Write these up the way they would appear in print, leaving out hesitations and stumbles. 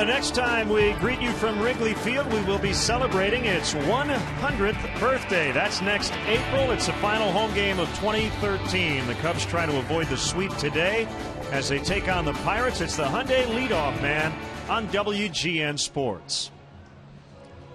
the next time we greet you from Wrigley Field, we will be celebrating its 100th birthday. That's next April. It's the final home game of 2013. The Cubs try to avoid the sweep today as they take on the Pirates. It's the Hyundai leadoff man on WGN Sports.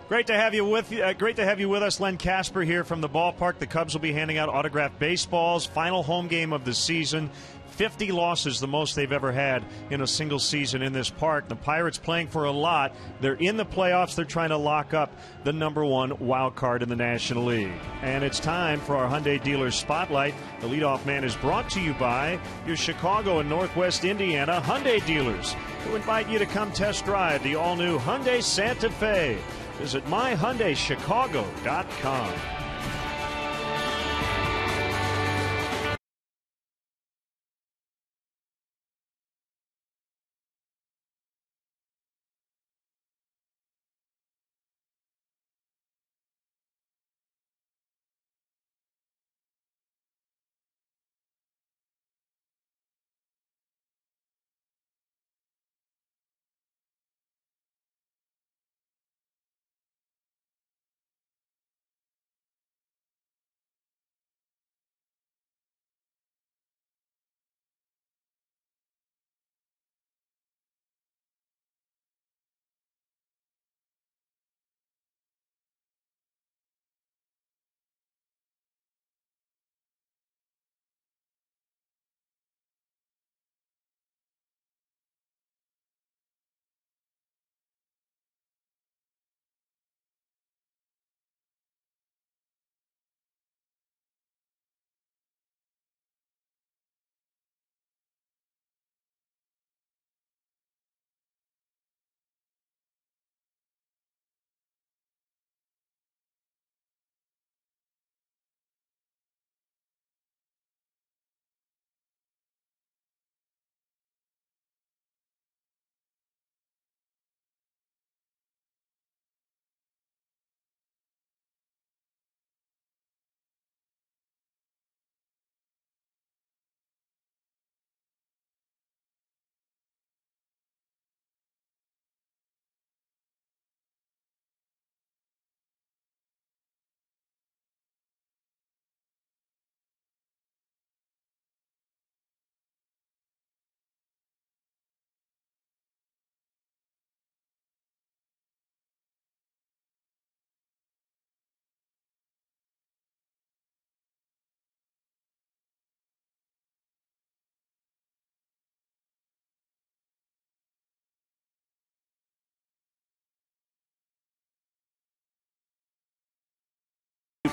Great to have you with us. Len Kasper here from the ballpark. The Cubs will be handing out autographed baseballs. Final home game of the season. 50 losses, the most they've ever had in a single season in this park. The Pirates playing for a lot. They're in the playoffs. They're trying to lock up the #1 wild card in the National League. And it's time for our Hyundai Dealers Spotlight. The leadoff man is brought to you by your Chicago and Northwest Indiana Hyundai dealers, who invite you to come test drive the all-new Hyundai Santa Fe. Visit myhyundaichicago.com.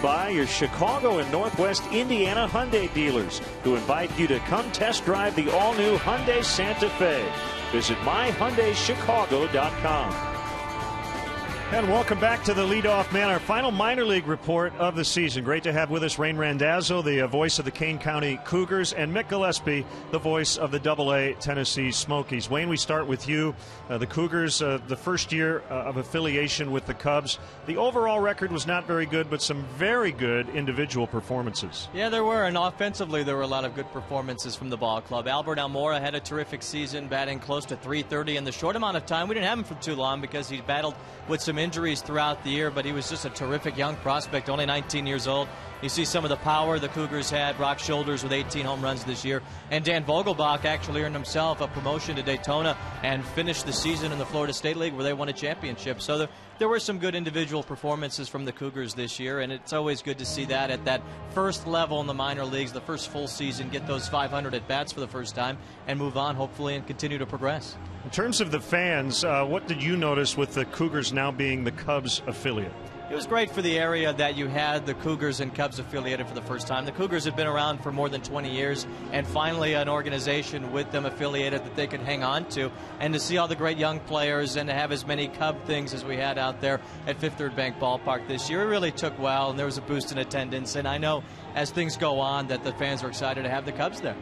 By your Chicago and Northwest Indiana Hyundai dealers, who invite you to come test drive the all-new Hyundai Santa Fe. Visit myhyundaichicago.com. And welcome back to the leadoff man, our final minor league report of the season. Great to have with us Rain Randazzo, the voice of the Kane County Cougars, and Mick Gillespie, the voice of the AA Tennessee Smokies. Wayne, we start with you. The Cougars, the first year of affiliation with the Cubs. The overall record was not very good, but some very good individual performances. Yeah, there were, and offensively there were a lot of good performances from the ball club. Albert Almora had a terrific season, batting close to .330 in the short amount of time. We didn't have him for too long because he battled with some injuries throughout the year, but he was just a terrific young prospect, only 19 years old. You see some of the power the Cougars had. Brock Shoulders with 18 home runs this year. And Dan Vogelbach actually earned himself a promotion to Daytona and finished the season in the Florida State League where they won a championship. So there were some good individual performances from the Cougars this year, and it's always good to see that at that first level in the minor leagues, the first full season, get those 500 at-bats for the first time and move on, hopefully, and continue to progress. In terms of the fans, what did you notice with the Cougars now being the Cubs affiliate? It was great for the area that you had the Cougars and Cubs affiliated for the first time. The Cougars had been around for more than 20 years, and finally an organization with them affiliated that they could hang on to. And to see all the great young players and to have as many Cub things as we had out there at Fifth Third Bank Ballpark this year, it really took well, and there was a boost in attendance. And I know as things go on that the fans are excited to have the Cubs there.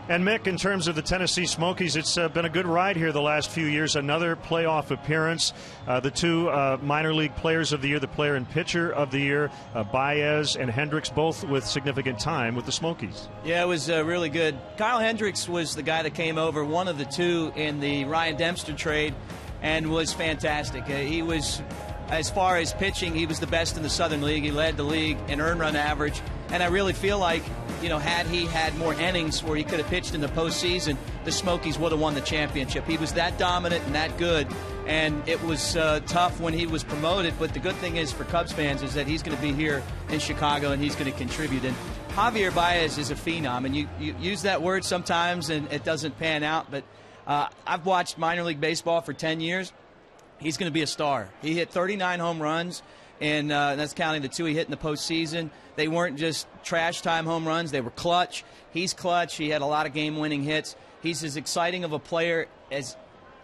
And Mick, in terms of the Tennessee Smokies, it's been a good ride here the last few years. Another playoff appearance. The two minor league players of the year, the player and pitcher of the year, Baez and Hendricks, both with significant time with the Smokies. Yeah, it was really good. Kyle Hendricks was the guy that came over, one of the two in the Ryan Dempster trade. and was fantastic. He was, as far as pitching, he was the best in the Southern League. He led the league in earned run average, and I really feel like, had he had more innings where he could have pitched in the postseason, the Smokies would have won the championship. He was that dominant and that good, and it was tough when he was promoted. But the good thing is for Cubs fans is that he's going to be here in Chicago and he's going to contribute. And Javier Baez is a phenom, and you use that word sometimes and it doesn't pan out. But I've watched minor league baseball for 10 years. He's going to be a star. He hit 39 home runs, and that's counting the 2 he hit in the postseason. They weren't just trash time home runs. They were clutch. He's clutch. He had a lot of game-winning hits. He's as exciting of a player as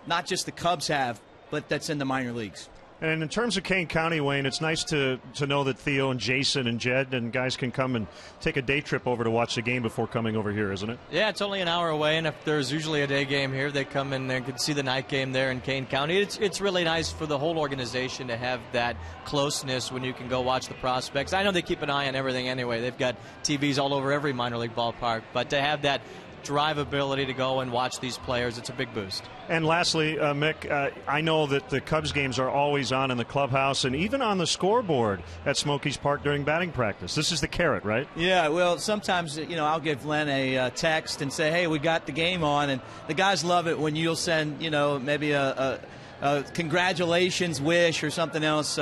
not just the Cubs have, but that's in the minor leagues. And in terms of Kane County, Wayne, it's nice to know that Theo and Jason and Jed and guys can come and take a day trip over to watch the game before coming over here, isn't it? Yeah, it's only an hour away, and if there's usually a day game here, they come and they can see the night game there in Kane County. It's really nice for the whole organization to have that closeness when you can go watch the prospects. I know they keep an eye on everything anyway. They've got TVs all over every minor league ballpark, but to have that drivability to go and watch these players, it's a big boost. And lastly, Mick, I know that the Cubs games are always on in the clubhouse and even on the scoreboard at Smokies Park during batting practice. This is the carrot, right? Yeah, well, sometimes, I'll give Len a text and say, hey, we got the game on, and the guys love it when you'll send, maybe a congratulations wish or something else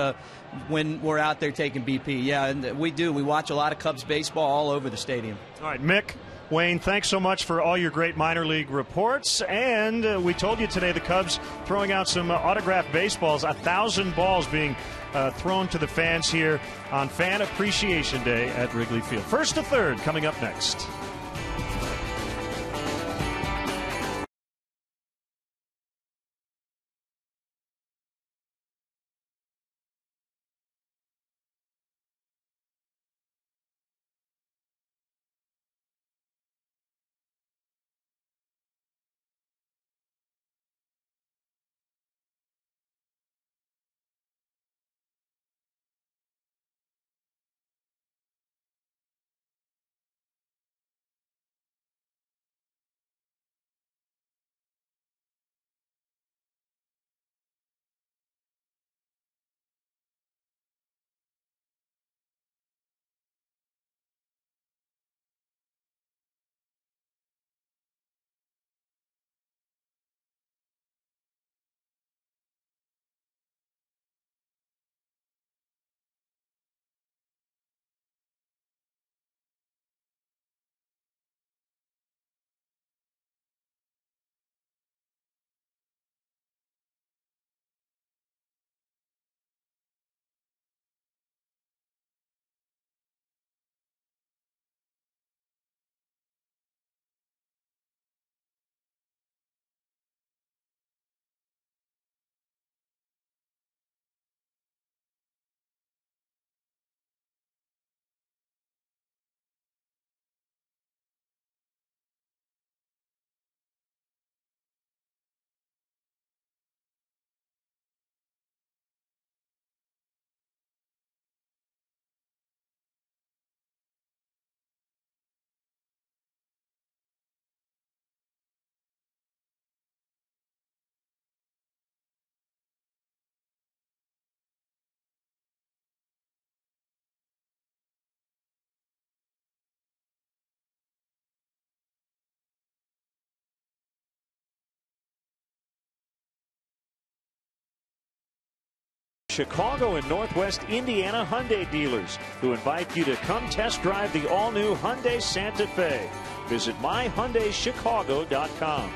when we're out there taking BP. Yeah, and we do. We watch a lot of Cubs baseball all over the stadium. All right, Mick, Wayne, thanks so much for all your great minor league reports. And we told you today the Cubs throwing out some autographed baseballs, 1,000 balls being thrown to the fans here on Fan Appreciation Day at Wrigley Field. First to third coming up next. Chicago and Northwest Indiana Hyundai dealers who invite you to come test drive the all-new Hyundai Santa Fe. Visit myhyundaichicago.com.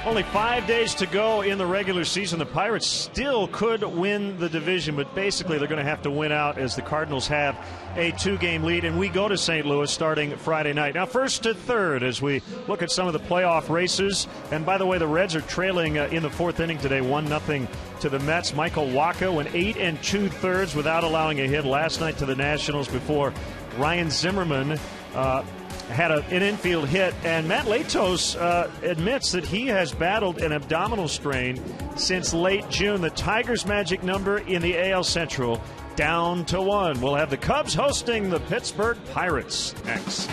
Only 5 days to go in the regular season. The Pirates still could win the division, but basically they're going to have to win out as the Cardinals have a 2-game lead, and we go to St. Louis starting Friday night. Now, first to third as we look at some of the playoff races. And by the way, the Reds are trailing in the fourth inning today, 1-0 to the Mets. Michael Wacha went 8 2/3 without allowing a hit last night to the Nationals before Ryan Zimmerman had an infield hit. And Matt Latos admits that he has battled an abdominal strain since late June. The Tigers' magic number in the AL Central down to 1. We'll have the Cubs hosting the Pittsburgh Pirates next.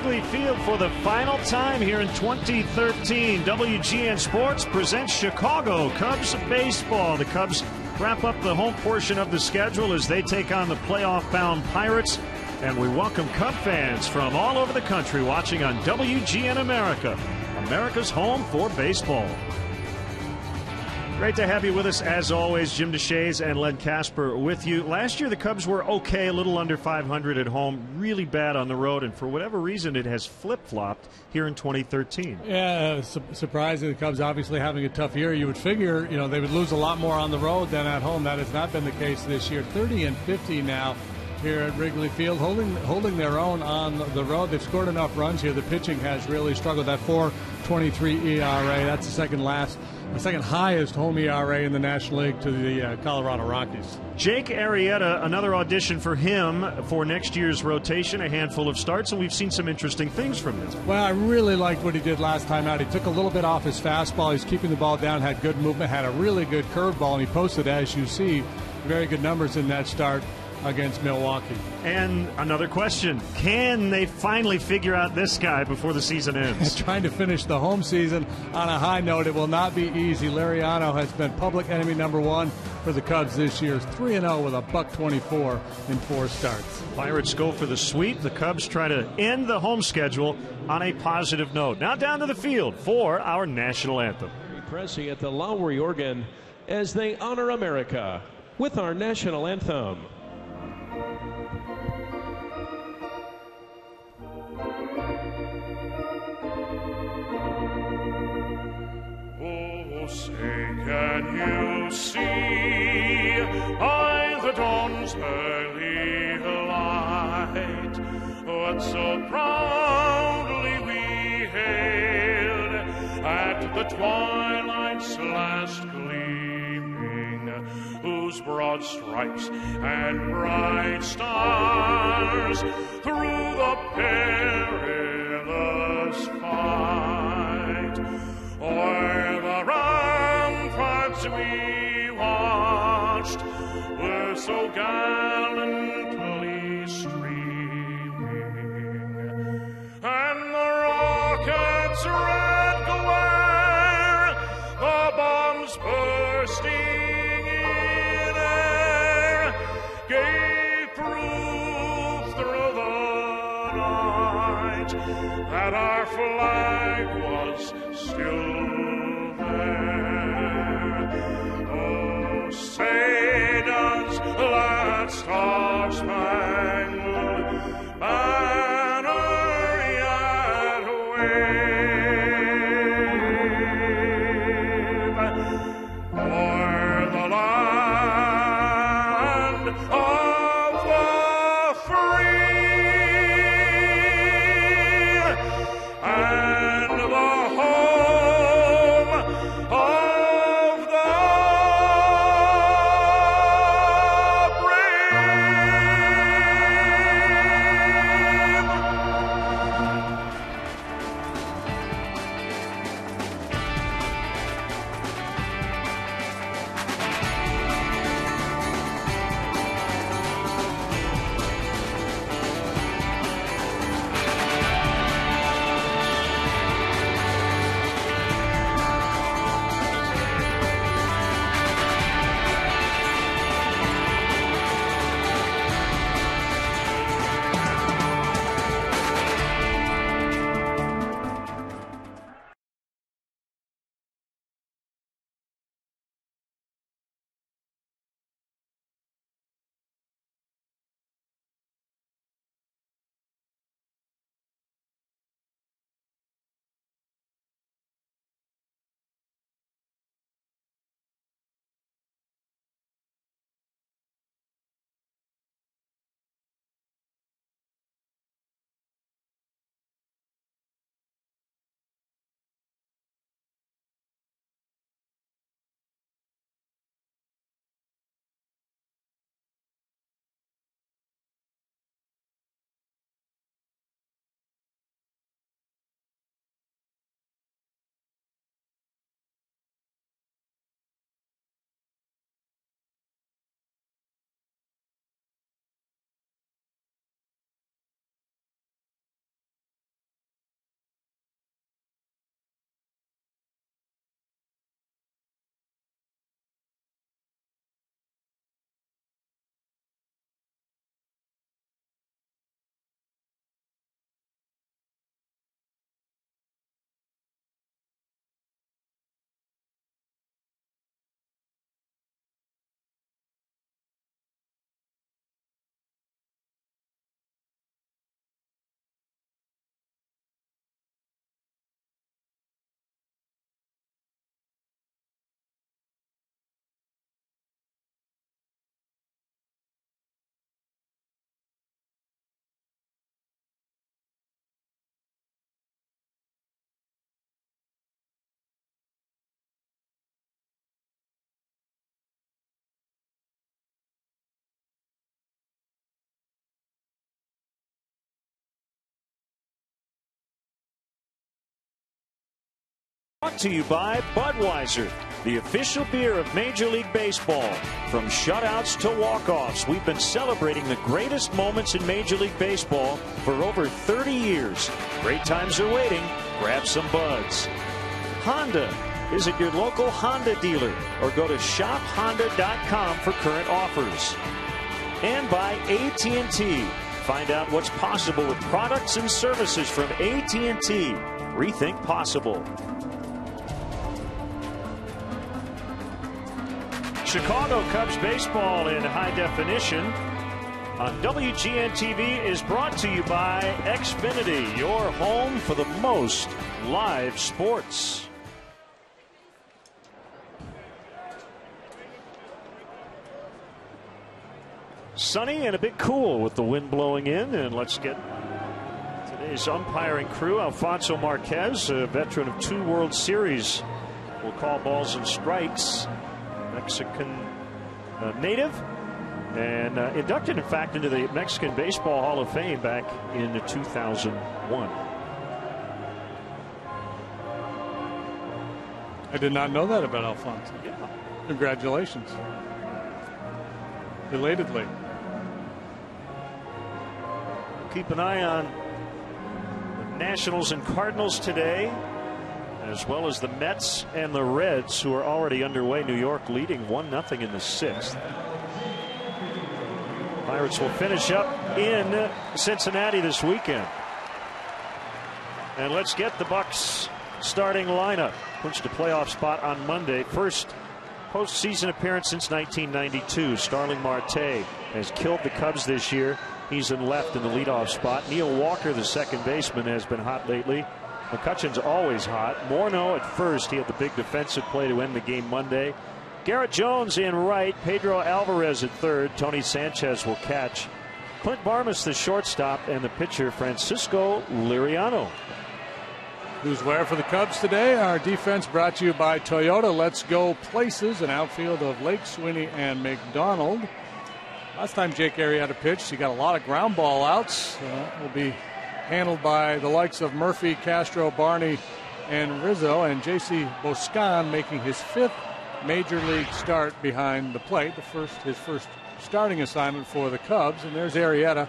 Wrigley Field for the final time here in 2013. WGN Sports presents Chicago Cubs baseball. The Cubs wrap up the home portion of the schedule as they take on the playoff-bound Pirates. And we welcome Cub fans from all over the country watching on WGN America, America's home for baseball. Great to have you with us, as always. Jim DeShays and Len Casper with you. Last year, the Cubs were okay, a little under 500 at home, really bad on the road, and for whatever reason, it has flip-flopped here in 2013. Yeah, surprising. The Cubs obviously having a tough year. You would figure, they would lose a lot more on the road than at home. That has not been the case this year. 30-50 now here at Wrigley Field, holding their own on the road. They've scored enough runs here. The pitching has really struggled. That 4.23 ERA, that's the second highest home ERA in the National League to the Colorado Rockies. Jake Arrieta, another audition for him for next year's rotation, a handful of starts, and we've seen some interesting things from him. Well, I really liked what he did last time out. He took a little bit off his fastball. He's keeping the ball down, had good movement, had a really good curveball, and he posted, as you see, very good numbers in that start against Milwaukee. And another question, can they finally figure out this guy before the season ends? Trying to finish the home season on a high note, it will not be easy. Liriano has been public enemy number one for the Cubs this year. 3-0 with a $124 in 4 starts. Pirates go for the sweep. The Cubs try to end the home schedule on a positive note. Now down to the field for our national anthem. Pressing at the Lowry organ as they honor America with our national anthem. Oh, say, can you see by the dawn's early light what so proudly we hailed at the twilight's last gleaming, whose broad stripes and bright stars through the perilous fight o'er the ramparts we watched were so gallantly streaming, and the rockets' red glare, the bombs bursting in air, gave proof through the night that our flag was still there. Oh, say does that star-spangled banner yet wave o'er the land of the free and the home of the brave? Brought to you by Budweiser, the official beer of Major League Baseball. From shutouts to walk-offs, we've been celebrating the greatest moments in Major League Baseball for over 30 years. Great times are waiting. Grab some Buds. Honda. Visit your local Honda dealer or go to shophonda.com for current offers. And by AT&T. Find out what's possible with products and services from AT&T. Rethink possible. Chicago Cubs baseball in high definition on WGN TV is brought to you by Xfinity, your home for the most live sports. Sunny and a bit cool with the wind blowing in, and let's get today's umpiring crew. Alfonso Marquez, a veteran of 2 World Series, will call balls and strikes. Mexican native, and inducted, in fact, into the Mexican Baseball Hall of Fame back in 2001. I did not know that about Alfonso. Yeah. Congratulations. Belatedly. Keep an eye on the Nationals and Cardinals today, as well as the Mets and the Reds, who are already underway. New York leading 1-0 in the 6th. Pirates will finish up in Cincinnati this weekend. And let's get the Bucs starting lineup. Clinched a playoff spot on Monday. First postseason appearance since 1992. Starling Marte has killed the Cubs this year. He's in left in the leadoff spot. Neil Walker, the second baseman, has been hot lately. McCutchen's always hot. Morneau at first. He had the big defensive play to end the game Monday. Garrett Jones in right. Pedro Alvarez at third. Tony Sanchez will catch. Clint Barmas the shortstop, and the pitcher Francisco Liriano. Who's where for the Cubs today? Our defense brought to you by Toyota. Let's go places. An outfield of Lake, Sweeney, and McDonald. Last time Jake Arrieta pitched, he got a lot of ground ball outs. Will be handled by the likes of Murphy, Castro, Barney, and Rizzo, and J.C. Boscan making his 5th major league start behind the plate, his first starting assignment for the Cubs. And there's Arrieta.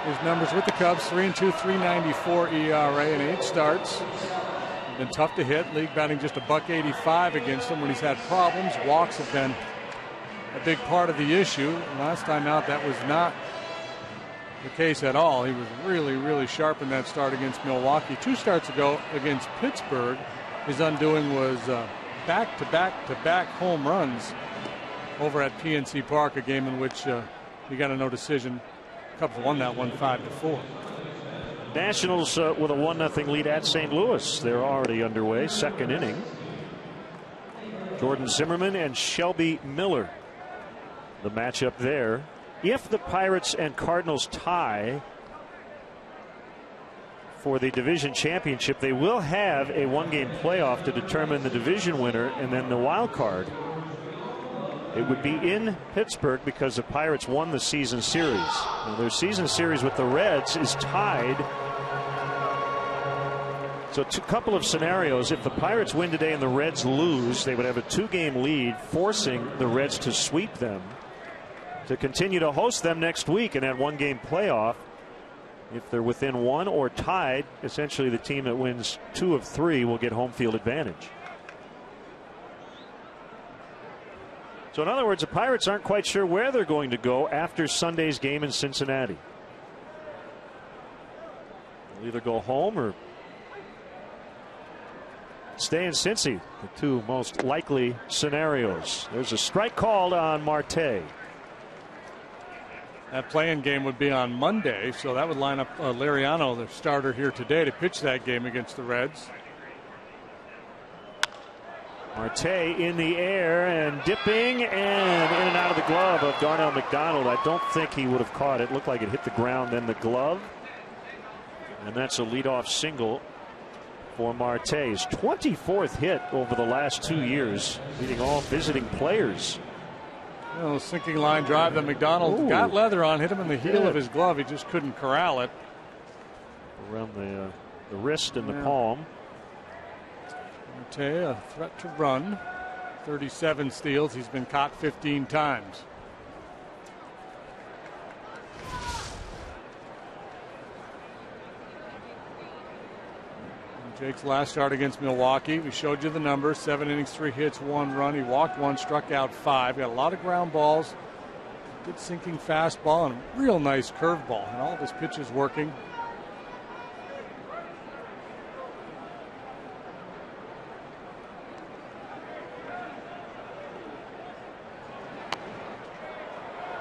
His numbers with the Cubs: 3-2, 3.94 ERA in 8 starts. Been tough to hit. League batting just $1.85 against him when he's had problems. Walks have been a big part of the issue. Last time out, that was not the case at all. He was really, really sharp in that start against Milwaukee. 2 starts ago against Pittsburgh, his undoing was back-to-back home runs over at PNC Park, a game in which he got a no decision. Cubs won that one 5-4. Nationals with a 1-0 lead at St. Louis. They're already underway. Second inning. Jordan Zimmerman and Shelby Miller. The matchup there. If the Pirates and Cardinals tie for the division championship, they will have a 1-game playoff to determine the division winner and then the wild card. It would be in Pittsburgh because the Pirates won the season series. Now, their season series with the Reds is tied. So a couple of scenarios. If the Pirates win today and the Reds lose, they would have a 2-game lead, forcing the Reds to sweep them, to continue to host them next week in that 1-game playoff. If they're within 1 or tied, essentially the team that wins 2 of 3 will get home field advantage. So in other words, the Pirates aren't quite sure where they're going to go after Sunday's game in Cincinnati. They'll either go home or stay in Cincy, the 2 most likely scenarios. There's a strike called on Marte. That play-in game would be on Monday, so that would line up Liriano, the starter here today, to pitch that game against the Reds. Marte in the air and dipping and in and out of the glove of Darnell McDonald. I don't think he would have caught it. Looked like it hit the ground, then the glove. And that's a leadoff single for Marte. His 24th hit over the last 2 years, leading all visiting players. Sinking line drive that McDonald got leather on, hit him in the heel of his glove. He just couldn't corral it. Around the wrist and the palm. Marte, a threat to run. 37 steals. He's been caught 15 times. Jake's last start against Milwaukee, we showed you the numbers: 7 innings, 3 hits, 1 run. He walked 1, struck out 5. Got a lot of ground balls, good sinking fastball, and a real nice curveball. And all of his pitches working.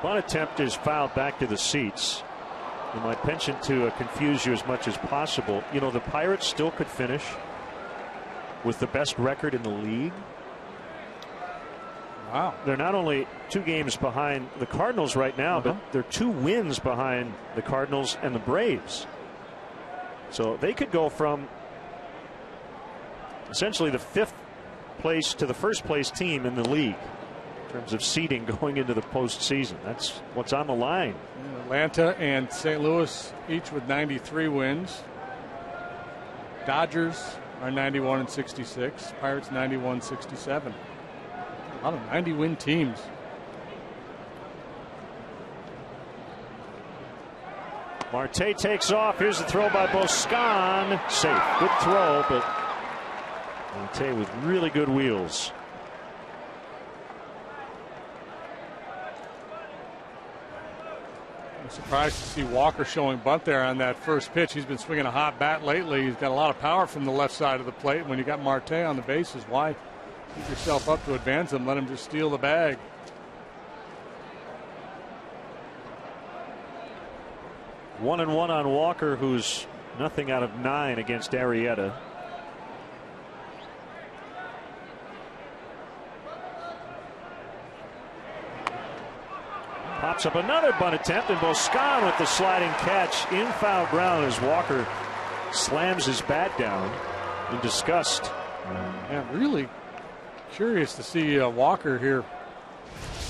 One attempt is fouled back to the seats. And my penchant to confuse you as much as possible. You know, the Pirates still could finish with the best record in the league. Wow. They're not only 2 games behind the Cardinals right now, but they're 2 wins behind the Cardinals and the Braves. So they could go from essentially the 5th place to the 1st place team in the league in terms of seeding going into the postseason. That's what's on the line. Atlanta and St. Louis each with 93 wins. Dodgers are 91 and 66. Pirates 91, 67. A lot of 90-win teams. Marte takes off. Here's the throw by Boscan. Safe. Good throw, but Marte with really good wheels. I'm surprised to see Walker showing bunt there on that first pitch. He's been swinging a hot bat lately. He's got a lot of power from the left side of the plate. When you got Marte on the bases, why keep yourself up to advance him? Let him just steal the bag. One and one on Walker, who's nothing out of 9 against Arrieta. Pops up another bunt attempt, and Boscan with the sliding catch in foul ground as Walker slams his bat down in disgust. Yeah, really curious to see Walker here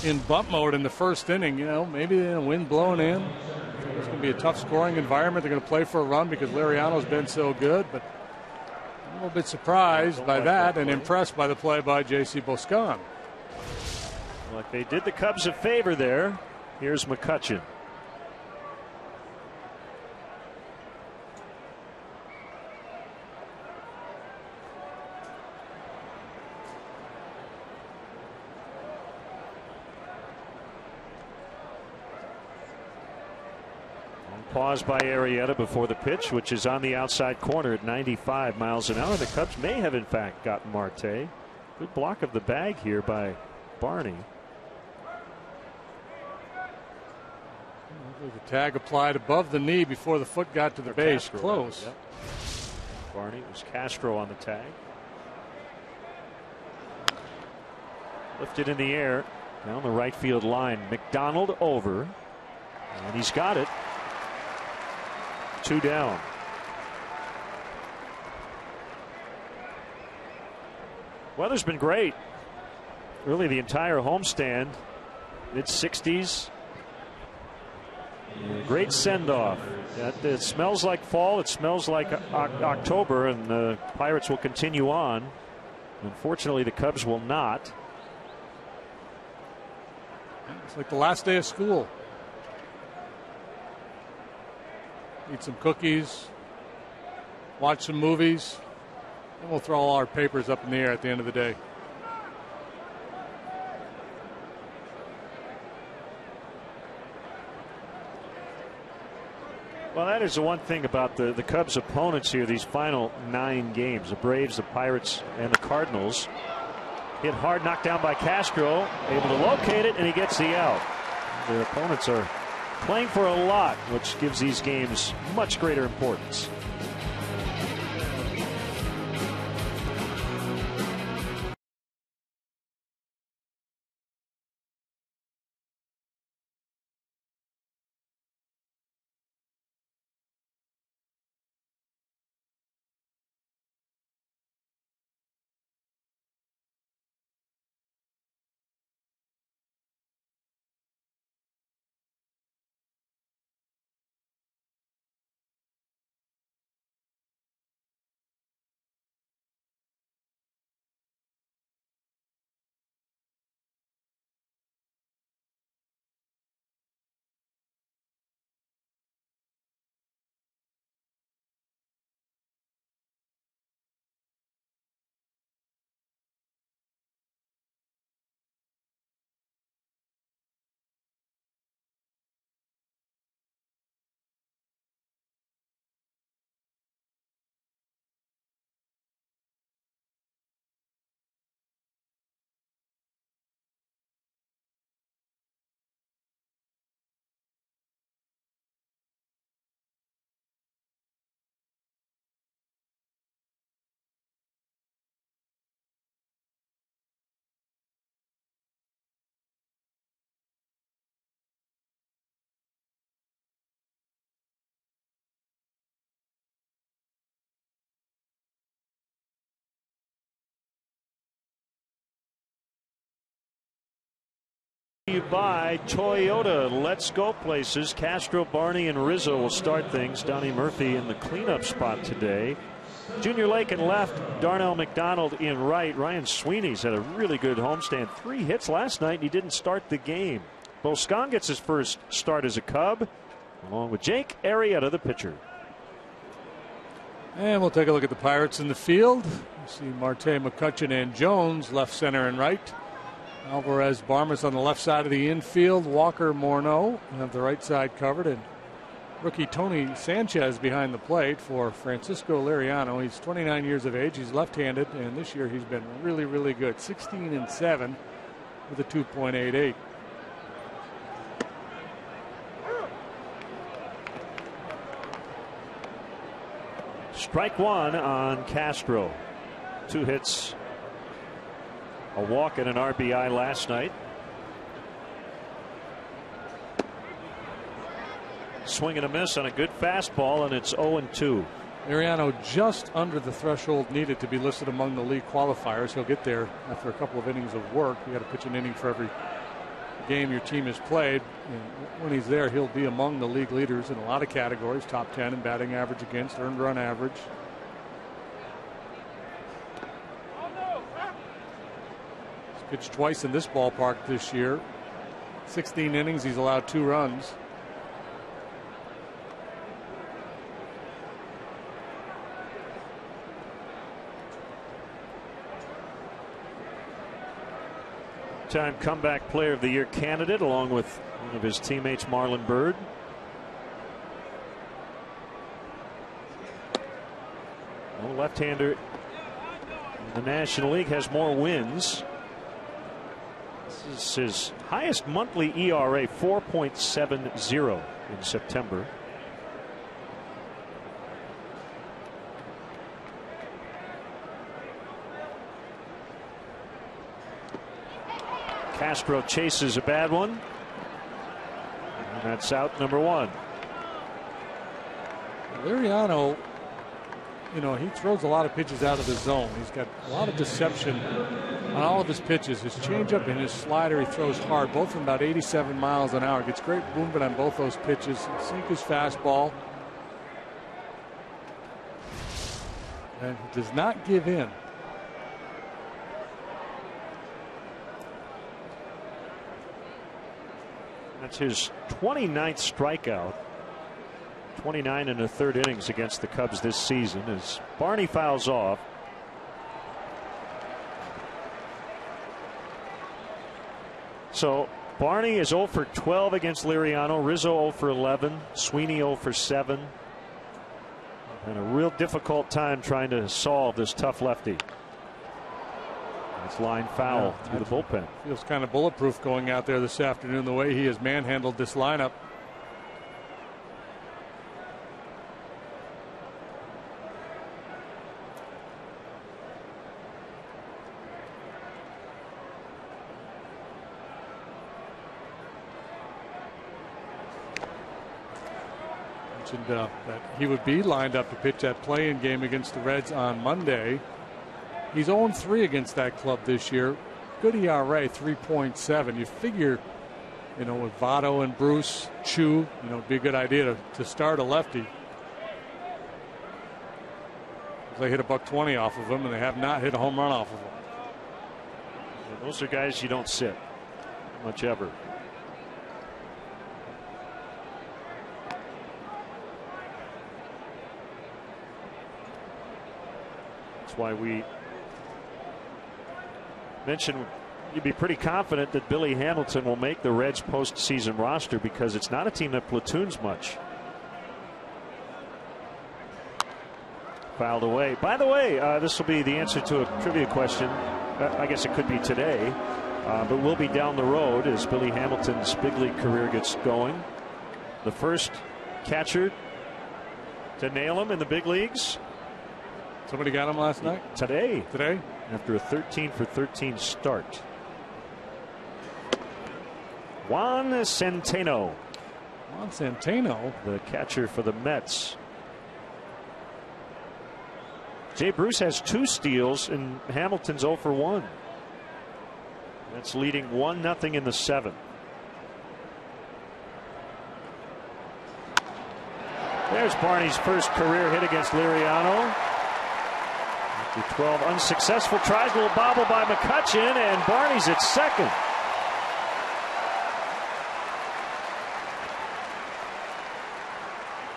in bunt mode in the first inning. You know, maybe the wind blowing in. It's going to be a tough scoring environment. They're going to play for a run because Liriano's been so good, but I'm a little bit surprised by that and impressed by the play by J.C. Boscan. Like they did the Cubs a favor there. Here's McCutchen. Pause by Arrieta before the pitch, which is on the outside corner at 95 miles an hour. The Cubs may have in fact gotten Marte. Good block of the bag here by Barney. The tag applied above the knee before the foot got to the base. Castro, close. Yep. Barney, it was Castro on the tag. Lifted in the air down the right field line. McDonald over, and he's got it. 2 down. Weather's been great. Really, the entire homestand. Mid-60s. Great send-off. It smells like fall. It smells like October, and the Pirates will continue on. Unfortunately, the Cubs will not. It's like the last day of school. Eat some cookies, watch some movies, and we'll throw all our papers up in the air at the end of the day. Well, that is the one thing about the Cubs' opponents here, these final 9 games. The Braves, the Pirates, and the Cardinals. Hit hard, knocked down by Castro, able to locate it, and he gets the out. Their opponents are playing for a lot, which gives these games much greater importance. By Toyota. Let's go places. Castro, Barney, and Rizzo will start things. Donnie Murphy in the cleanup spot today. Junior Lake in left, Darnell McDonald in right. Ryan Sweeney's had a really good homestand. 3 hits last night, and he didn't start the game. Boscan gets his first start as a Cub, along with Jake Arrieta, the pitcher. And we'll take a look at the Pirates in the field. You see Marte, McCutcheon, and Jones, left, center, and right. Alvarez, Barmas on the left side of the infield. Walker, Morneau have the right side covered, and rookie Tony Sanchez behind the plate for Francisco Liriano. He's 29 years of age. He's left-handed, and this year he's been really, really good. 16-7 with a 2.88. Strike one on Castro. 2 hits, a walk, and an RBI last night. Swing and a miss on a good fastball, and it's 0-2. Liriano just under the threshold needed to be listed among the league qualifiers. He'll get there after a couple of innings of work. You got to pitch an inning for every game your team has played. And when he's there, he'll be among the league leaders in a lot of categories. Top 10 in batting average against, earned run average. He's pitched twice in this ballpark this year. 16 innings, he's allowed 2 runs. Time comeback player of the year candidate, along with one of his teammates, Marlon Byrd. Well, left-hander in the National League has more wins. This is his highest monthly ERA, 4.70 in September. Castro chases a bad one, and that's out number 1. Liriano, you know, he throws a lot of pitches out of the zone. He's got a lot of deception on all of his pitches. His changeup and his slider, he throws hard, both from about 87 miles an hour. Gets great movement on both those pitches. Sink his fastball, and he does not give in. That's his 29th strikeout. 29 in the 3rd innings against the Cubs this season as Barney fouls off. So Barney is 0 for 12 against Liriano. Rizzo 0 for 11. Sweeney 0 for 7. And a real difficult time trying to solve this tough lefty. It's line foul through the bullpen. Feels kind of bulletproof going out there this afternoon, the way he has manhandled this lineup. Mentioned that he would be lined up to pitch that play-in game against the Reds on Monday. He's 0-3 against that club this year. Good ERA, 3.7. You figure, you know, with Votto and Bruce, Chu, you know, it'd be a good idea to start a lefty. They hit a $120 off of him, and they have not hit a home run off of him. Well, those are guys you don't sit much ever. That's why we mentioned you'd be pretty confident that Billy Hamilton will make the Reds postseason roster because it's not a team that platoons much. Fouled away. By the way, this will be the answer to a trivia question. I guess it could be today, but we'll be down the road as Billy Hamilton's big league career gets going. The first catcher to nail him in the big leagues. Somebody got him last night? Today. Today? After a 13 for 13 start. Juan Centeno. Juan Centeno, the catcher for the Mets. Jay Bruce has 2 steals and Hamilton's 0 for 1. That's leading 1-0 in the 7th. There's Barney's first career hit against Liriano. After 12 unsuccessful tries, a little bobble by McCutchen, and Barney's at second.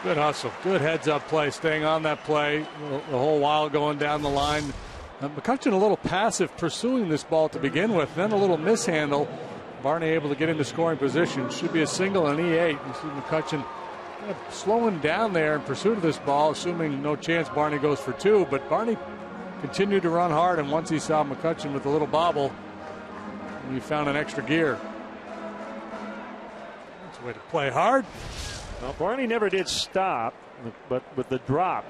Good hustle, good heads-up play, staying on that play the whole while going down the line. McCutchen a little passive pursuing this ball to begin with, then a little mishandle. Barney able to get into scoring position. Should be a single and E8. You see McCutchen kind of slowing down there in pursuit of this ball, assuming no chance Barney goes for two. But Barney continued to run hard, and once he saw McCutchen with a little bobble, he found an extra gear. That's a way to play hard. Well, Barney never did stop, but with the drop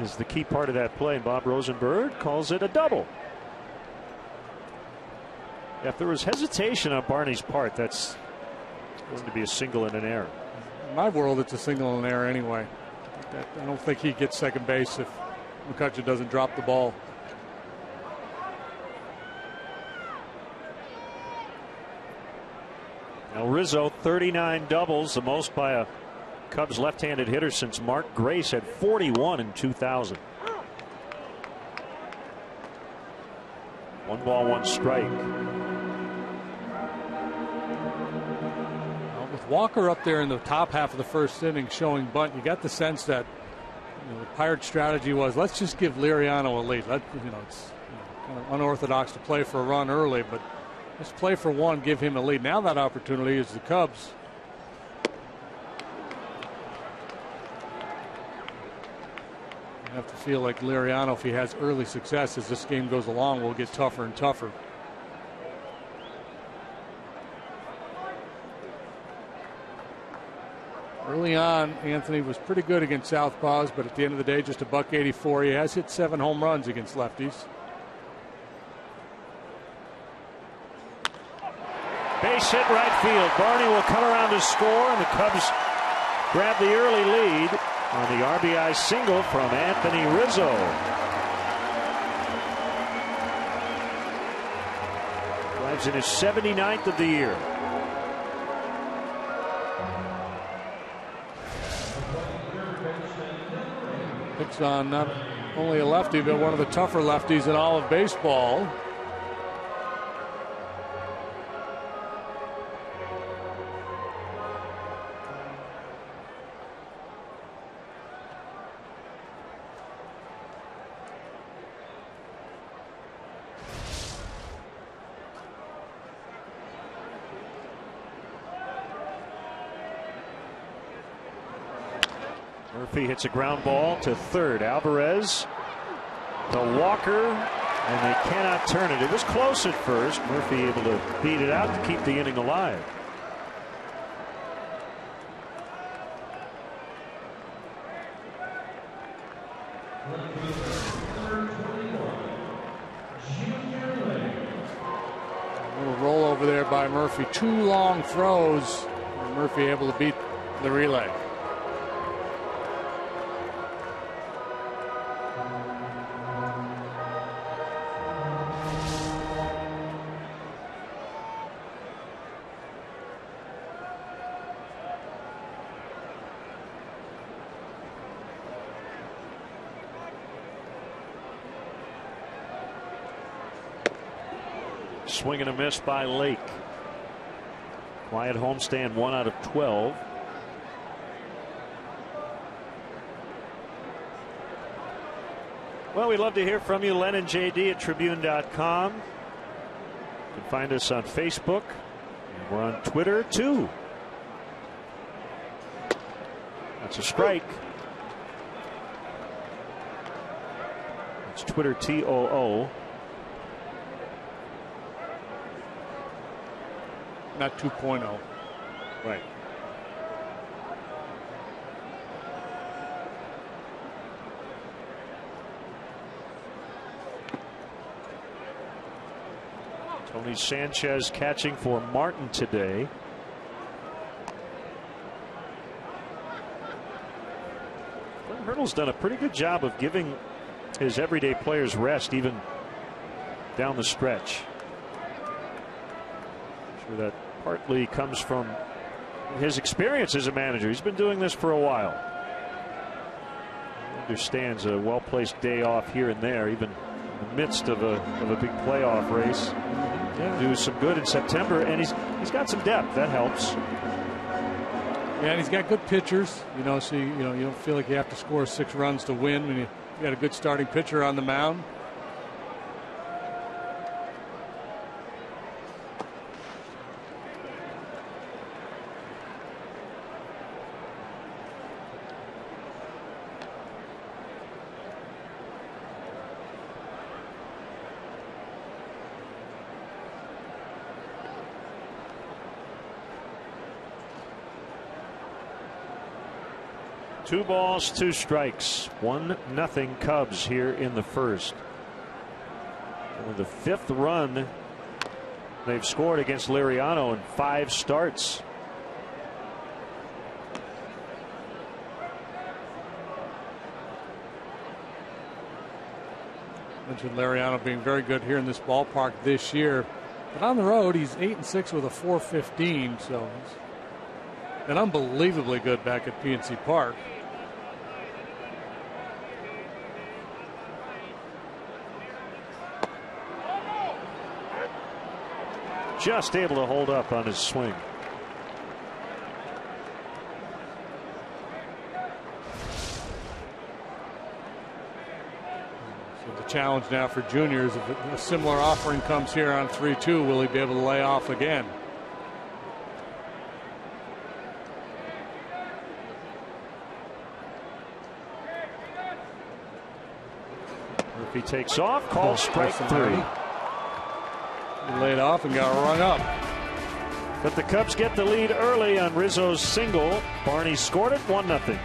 is the key part of that play. Bob Rosenberg calls it a double. If there was hesitation on Barney's part, that's going to be a single and an error. In my world, it's a single and an error anyway. I don't think he gets second base if McCutchen doesn't drop the ball. Now Rizzo, 39 doubles, the most by a Cubs left-handed hitter since Mark Grace had 41 in 2000. 1 ball, 1 strike. Well, with Walker up there in the top half of the first inning showing bunt, you got the sense that the Pirate strategy was, let's just give Liriano a lead. It's kind of unorthodox to play for a run early, but let's play for one, give him a lead. Now that opportunity is the Cubs. I have to feel like Liriano, if he has early success as this game goes along, will get tougher and tougher. Early on, Anthony was pretty good against southpaws, but at the end of the day, just a $184. He has hit 7 home runs against lefties. Base hit right field. Barney will come around to score, and the Cubs grab the early lead on the RBI single from Anthony Rizzo. Drives in his 79th of the year. Picks on not only a lefty, but one of the tougher lefties in all of baseball. Murphy hits a ground ball to third. Alvarez to Walker, and they cannot turn it. It was close at first. Murphy able to beat it out to keep the inning alive. A little roll over there by Murphy. 2 long throws. And Murphy able to beat the relay. Swing and a miss by Lake. Quiet homestand, 1 out of 12. Well, we'd love to hear from you. Len and JD at Tribune.com. You can find us on Facebook. And we're on Twitter too. That's a strike. It's Twitter TOO. Not 2.0. Right. Tony Sanchez catching for Martin today. Glenn Hurdle's done a pretty good job of giving his everyday players rest, even down the stretch. I'm sure that partly comes from his experience as a manager. He's been doing this for a while. He understands a well-placed day off here and there, even in the midst of a big playoff race. Do some good in September, and he's got some depth that helps. Yeah, and he's got good pitchers. You know, so you don't feel like you have to score 6 runs to win when you got a good starting pitcher on the mound. Two balls, 2 strikes. 1-0 Cubs here in the first. Only the 5th run they've scored against Liriano in 5 starts. Mentioned Liriano being very good here in this ballpark this year, but on the road he's 8-6 with a 4.15, so he's been unbelievably good back at PNC Park. Just able to hold up on his swing. So the challenge now for Junior is if a similar offering comes here on 3-2, will he be able to lay off again? If he takes off, called strike 3. He laid off and got rung up. But the Cubs get the lead early on Rizzo's single. Barney scored it 1-0.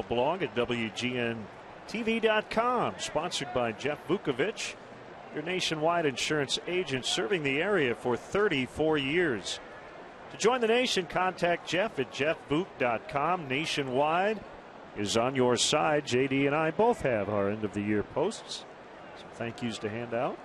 Blog at WGNTV.com, sponsored by Jeff Vukovich, your nationwide insurance agent serving the area for 34 years. To join the nation, contact Jeff at jeffvuk.com. Nationwide is on your side. JD and I both have our end of the year posts. Some thank yous to hand out.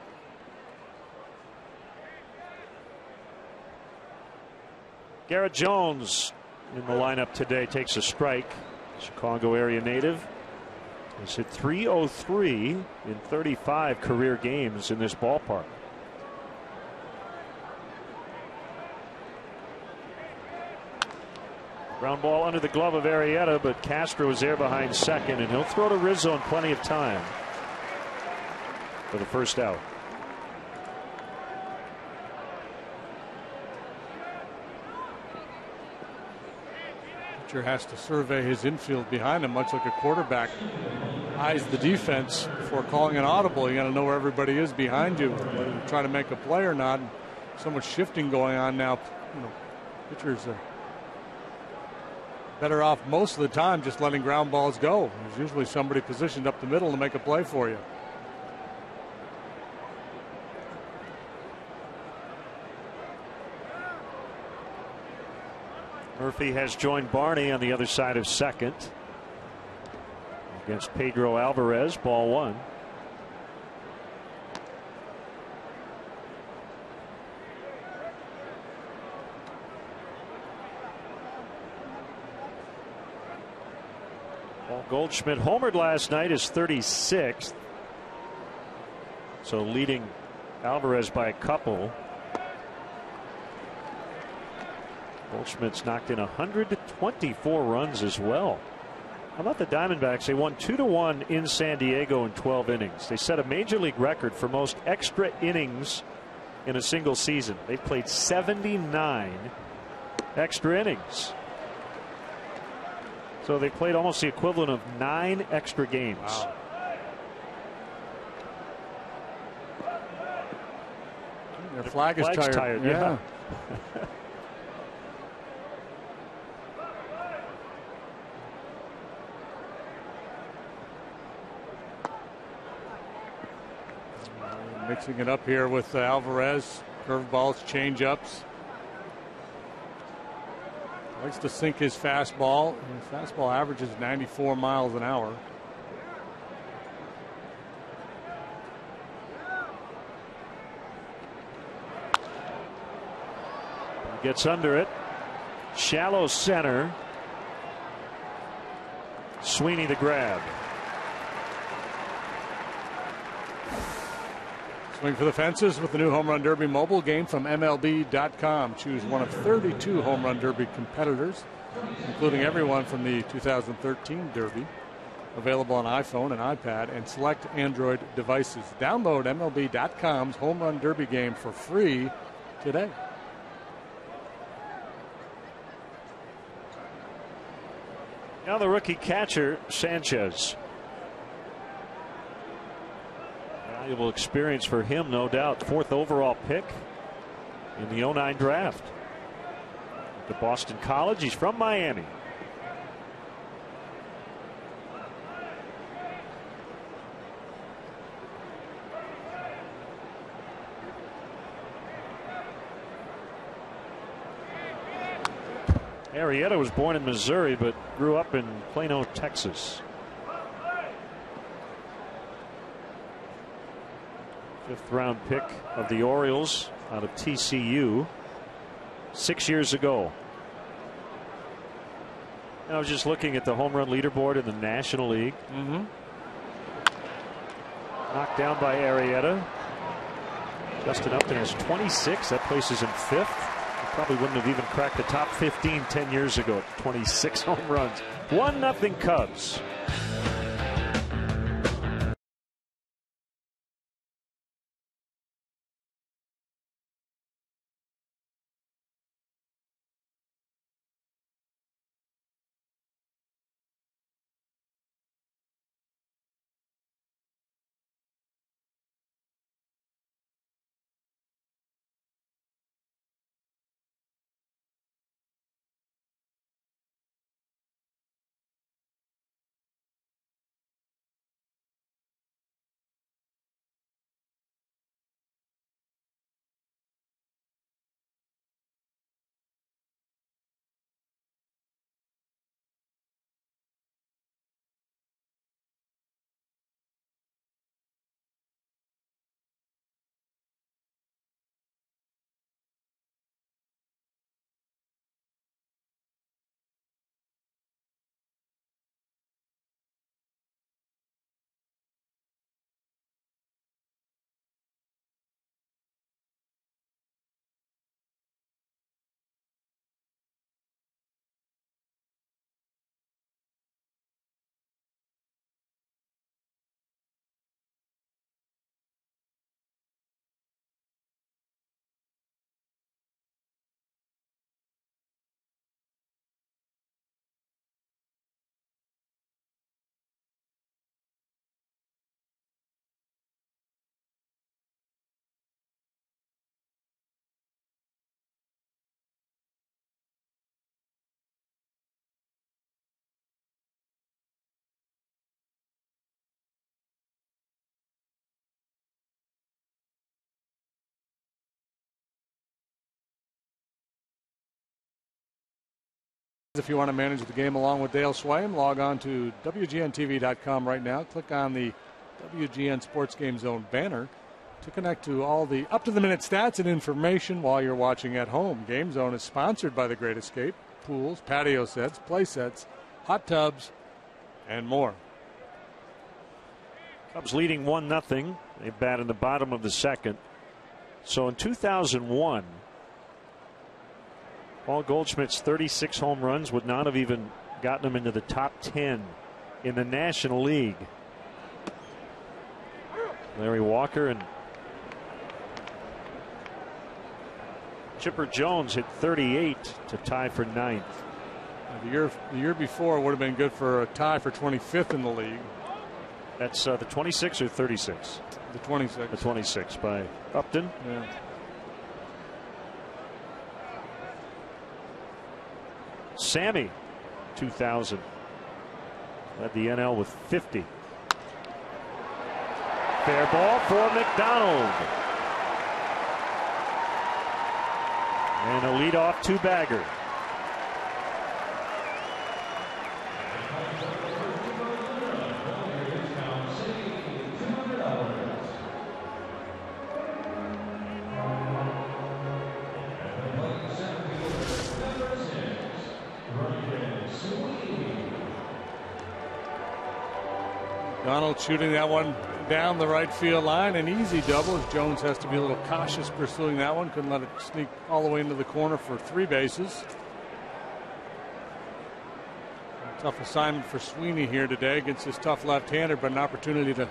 Garrett Jones in the lineup today takes a strike. Chicago area native has hit .303 in 35 career games in this ballpark. Ground ball under the glove of Arrieta, but Castro is there behind second, and he'll throw to Rizzo in plenty of time for the first out. Has to survey his infield behind him, much like a quarterback. eyes the defense before calling an audible. You got to know where everybody is behind you, whether you're trying to make a play or not. So much shifting going on now. You know, pitchers are better off most of the time just letting ground balls go. There's usually somebody positioned up the middle to make a play for you. Murphy has joined Barney on the other side of second against Pedro Alvarez. Ball one. Paul Goldschmidt homered last night, is 36th. So leading Alvarez by a couple. Goldschmidt's knocked in 124 runs as well. How about the Diamondbacks? They won 2-1 in San Diego in 12 innings. They set a major league record for most extra innings in a single season. They played 79 extra innings. So they played almost the equivalent of 9 extra games. Wow. Their flag is tired. Yeah. Mixing it up here with Alvarez. Curveballs, change-ups. Likes to sink his fastball. His fastball averages 94 miles an hour. Gets under it. Shallow center. Sweeney the grab. Swing for the fences with the new Home Run Derby mobile game from MLB.com. Choose one of 32 Home Run Derby competitors, including everyone from the 2013 Derby. Available on iPhone and iPad and select Android devices. Download MLB.com's Home Run Derby game for free today. Now the rookie catcher, Sanchez. Valuable experience for him, no doubt. 4th overall pick in the 09 draft. At the Boston College. He's from Miami. Arrieta was born in Missouri but grew up in Plano, Texas. 5th round pick of the Orioles out of TCU 6 years ago. And I was just looking at the home run leaderboard in the National League. Knocked down by Arrieta. Justin Upton has 26. That places him 5th. Probably wouldn't have even cracked the top 15 10 years ago at 26 home runs. 1-0 Cubs. If you want to manage the game along with Dale Swaim, log on to WGNTV.com right now. Click on the WGN Sports Game Zone banner to connect to all the up-to-the-minute stats and information while you're watching at home. Game Zone is sponsored by The Great Escape, pools, patio sets, play sets, hot tubs, and more. Cubs leading 1-0. They bat in the bottom of the second. So in 2001, Paul Goldschmidt's 36 home runs would not have even gotten him into the top 10 in the National League. Larry Walker and Chipper Jones hit 38 to tie for 9th. The year before would have been good for a tie for 25th in the league. That's the 26 or 36? The 26. The 26 by Upton. Yeah. Sammy, 2000. Led the NL with 50. Fair ball for McDonald. And a leadoff two-bagger. McDonald shooting that one down the right field line, an easy double as Jones has to be a little cautious pursuing that one. Couldn't let it sneak all the way into the corner for 3 bases. A tough assignment for Sweeney here today against his tough left-hander, but an opportunity to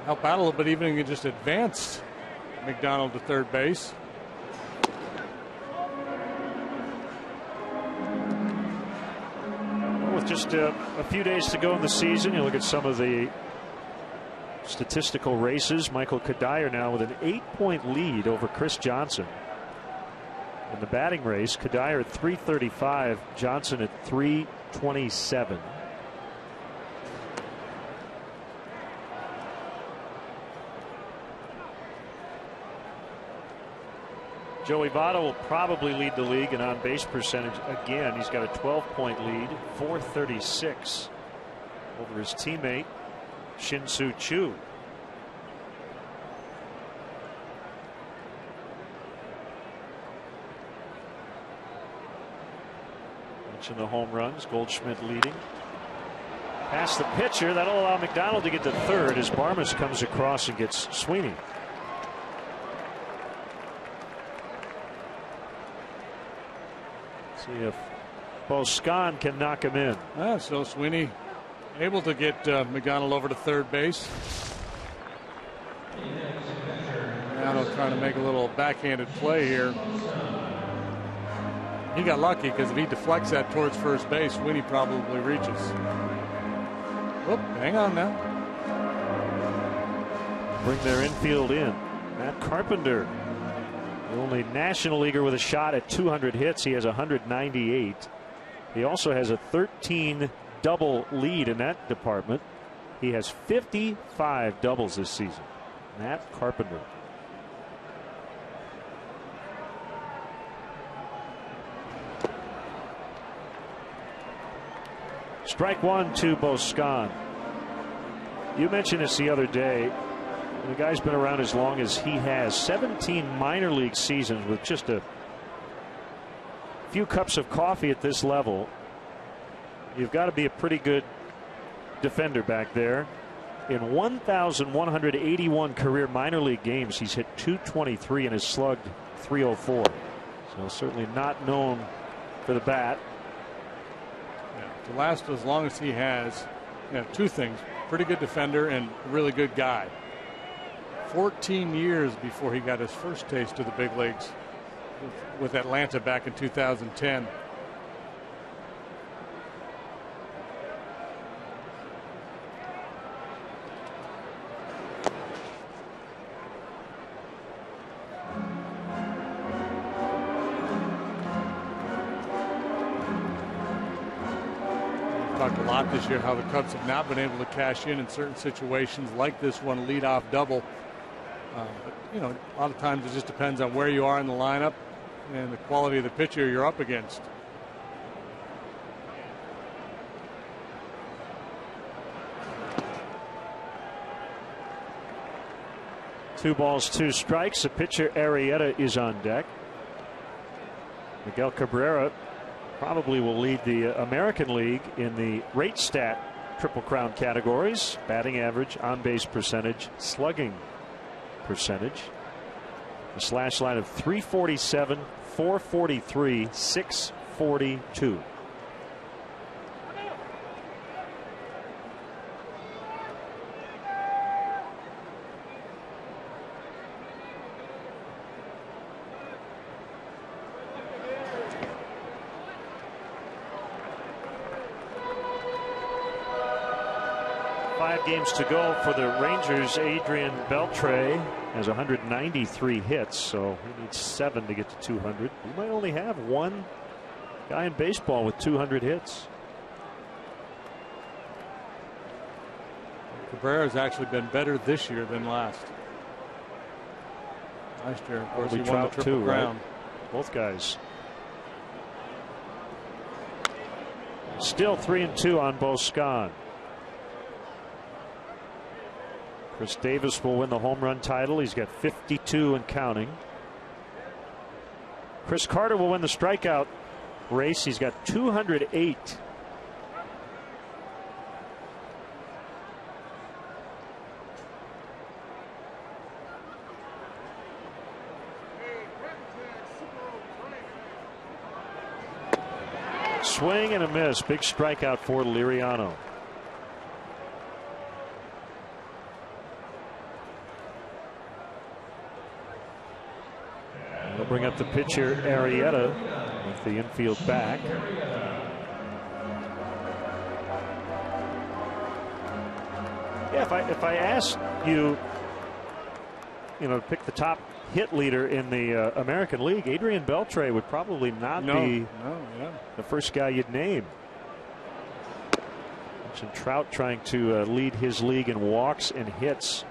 help out a little bit, even if he just advanced McDonald to third base. Just a few days to go in the season. You look at some of the statistical races. Michael Kadire now with an 8-point lead over Chris Johnson. In the batting race, Kadire at 335, Johnson at 327. Joey Votto will probably lead the league in on-base percentage again. He's got a 12-point lead, 436 over his teammate Shin-Soo Choo. Mention the home runs, Goldschmidt leading. Past the pitcher, that'll allow McDonald to get to third as Barmes comes across and gets Sweeney. See if Boscan can knock him in. So Sweeney able to get McDonald over to third base. McDonald trying to make a little backhanded play here. He got lucky because if he deflects that towards first base, Sweeney probably reaches. Whoop, hang on now. Bring their infield in. Matt Carpenter, the only National Leaguer with a shot at 200 hits. He has 198. He also has a 13 double lead in that department. He has 55 doubles this season. Matt Carpenter. Strike one to Boscan. You mentioned this the other day. The guy's been around as long as he has. 17 minor league seasons with just a few cups of coffee at this level. You've got to be a pretty good defender back there. In 1,181 career minor league games, he's hit .223 and has slugged .304. So certainly not known for the bat. Yeah, to last as long as he has, two things: pretty good defender and really good guy. 14 years before he got his first taste of the big leagues with Atlanta back in 2010. We've talked a lot this year how the Cubs have not been able to cash in certain situations like this one, leadoff double. But a lot of times it just depends on where you are in the lineup and the quality of the pitcher you're up against. 2 balls, 2 strikes. The pitcher Arrieta is on deck. Miguel Cabrera probably will lead the American League in the rate stat Triple Crown categories: batting average, on base percentage, slugging percentage. A slash line of 347, 443, 642. Games to go for the Rangers. Adrian Beltre has 193 hits, so he needs 7 to get to 200. We might only have one guy in baseball with 200 hits. Cabrera's actually been better this year than last. Last year, of course, he won the Triple Crown. Right? Both guys. Still 3-2 on Boscan. Chris Davis will win the home run title. He's got 52 and counting. Chris Carter will win the strikeout race. He's got 208. Swing and a miss. Big strikeout for Liriano. They'll bring up the pitcher Arrieta with the infield back. Yeah, if I asked you, to pick the top hit leader in the American League, Adrian Beltre would probably not be the first guy you'd name. Mentioned Trout trying to lead his league in walks and hits,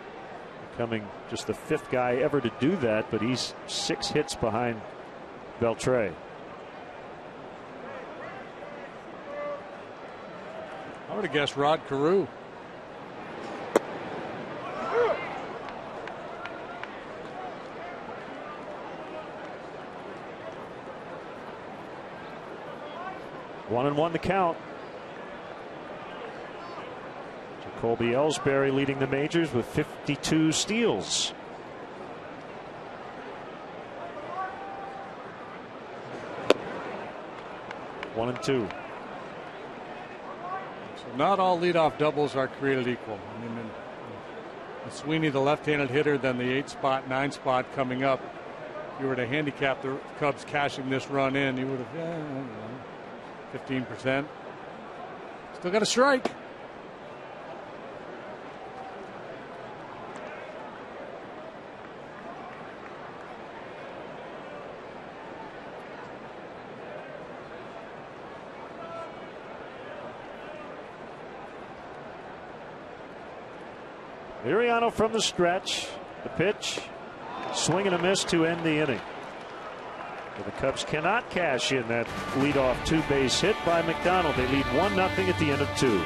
becoming just the 5th guy ever to do that, but he's 6 hits behind Beltre. I would have guessed Rod Carew. One and 1 the count. Jacoby Ellsbury leading the majors with 52 steals. One and 2. So not all leadoff doubles are created equal. I mean, Sweeney, the left-handed hitter, then the 8 spot, 9 spot coming up. If you were to handicap the Cubs cashing this run in, you would have 15%. Still got a strike. Liriano from the stretch. The pitch. Swing and a miss to end the inning. But the Cubs cannot cash in that leadoff 2-base hit by McDonald. They lead 1-0 at the end of 2.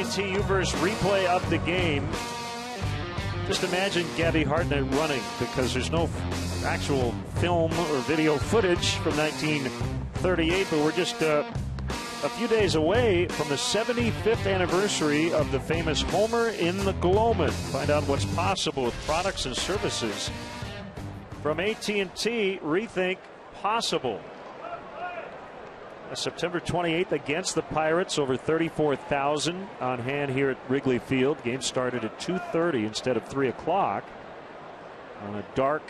AT&T U-verse replay of the game. Just imagine Gabby Hartnett running, because there's no actual film or video footage from 1938, but we're just a few days away from the 75th anniversary of the famous Homer in the Gloaming. Find out what's possible with products and services from AT&T. Rethink possible. September 28th against the Pirates, over 34,000 on hand here at Wrigley Field. Game started at 2:30 instead of 3 o'clock on a dark,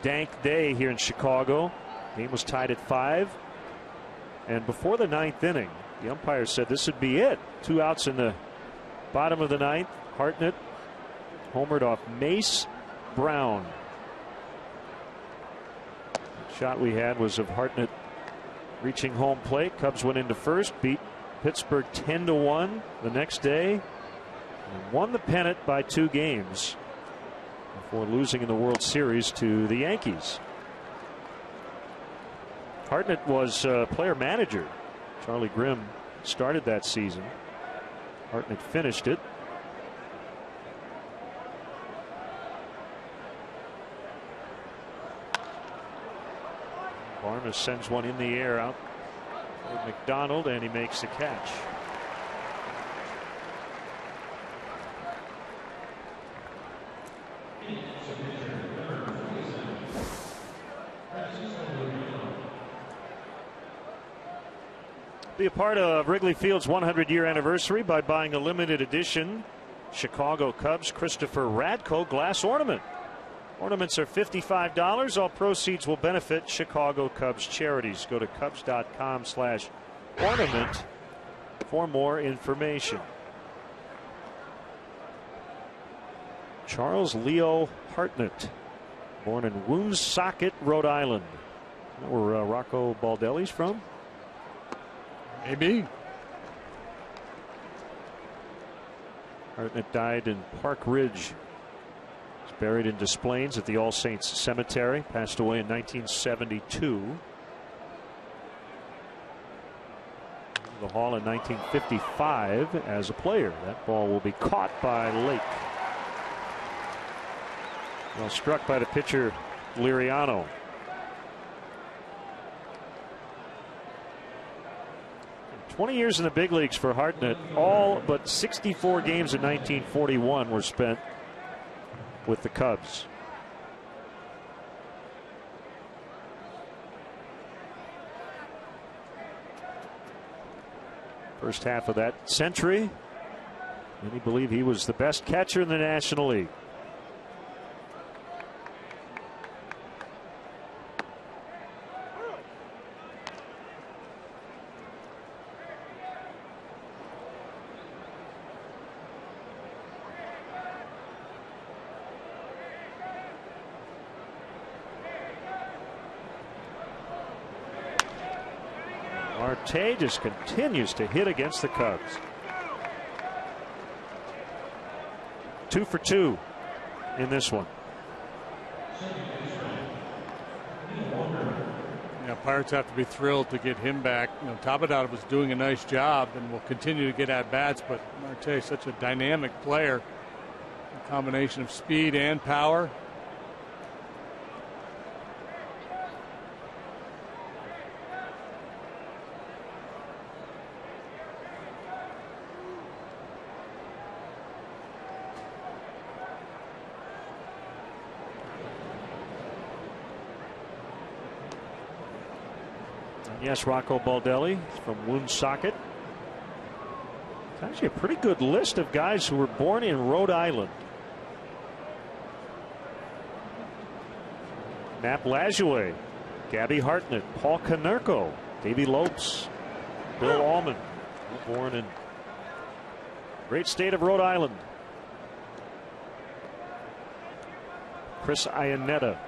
dank day here in Chicago. Game was tied at 5. And before the 9th inning, the umpire said this would be it. 2 outs in the bottom of the 9th. Hartnett homered off Mace Brown. The shot we had was of Hartnett reaching home plate. Cubs went into first, beat Pittsburgh 10-1 the next day, and won the pennant by 2 games before losing in the World Series to the Yankees. Hartnett was player manager. Charlie Grimm started that season. Hartnett finished it. Barnes sends one in the air out with McDonald, and he makes the catch. Be a part of Wrigley Field's 100-year anniversary by buying a limited edition Chicago Cubs Christopher Radko glass ornament. Ornaments are $55. All proceeds will benefit Chicago Cubs charities. Go to Cubs.com/ornament for more information. Charles Leo Hartnett, born in Woonsocket, Rhode Island. Where Rocco Baldelli's from? Maybe. Hartnett died in Park Ridge. He's buried in Des Plaines at the All Saints Cemetery. Passed away in 1972. The Hall in 1955 as a player. That ball will be caught by Lake. Well struck by the pitcher Liriano. "20 years in the big leagues for Hartnett. All but 64 games in 1941 were spent with the Cubs. First half of that century, many believe he was the best catcher in the National League. Marte just continues to hit against the Cubs. 2 for 2 in this one. Yeah, Pirates have to be thrilled to get him back. You know, Tabadar was doing a nice job and will continue to get at bats, but Marte is such a dynamic player. A combination of speed and power. Yes, Rocco Baldelli from Woonsocket. It's actually a pretty good list of guys who were born in Rhode Island. Nap Lajoie, Gabby Hartnett, Paul Konerko, Davey Lopes, Bill Allman, born in great state of Rhode Island. Chris Iannetta.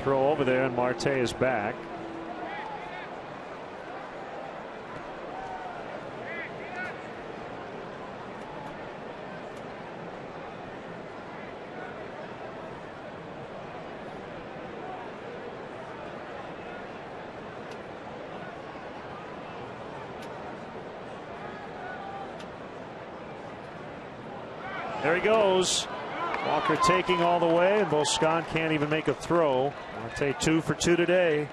throw over there, and Marte is back. There he goes. Walker taking all the way, and Boscan can't even make a throw. Marte 2 for 2 today.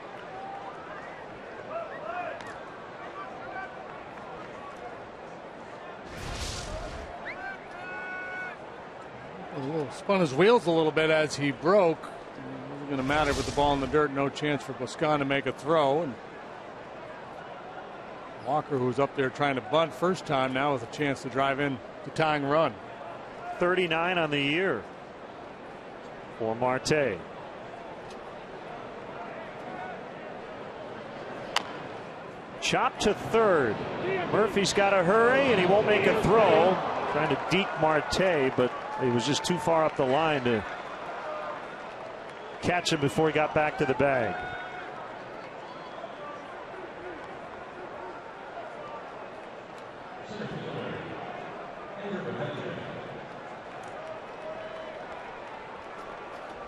Spun his wheels a little bit as he broke. It wasn't going to matter with the ball in the dirt. No chance for Boscan to make a throw. And Walker, who was up there trying to bunt first time, now with a chance to drive in the tying run. 39 on the year for Marte. Chop to third. Murphy's got to hurry, and he won't make a throw. Trying to deke Marte, but he was just too far up the line to catch him before he got back to the bag.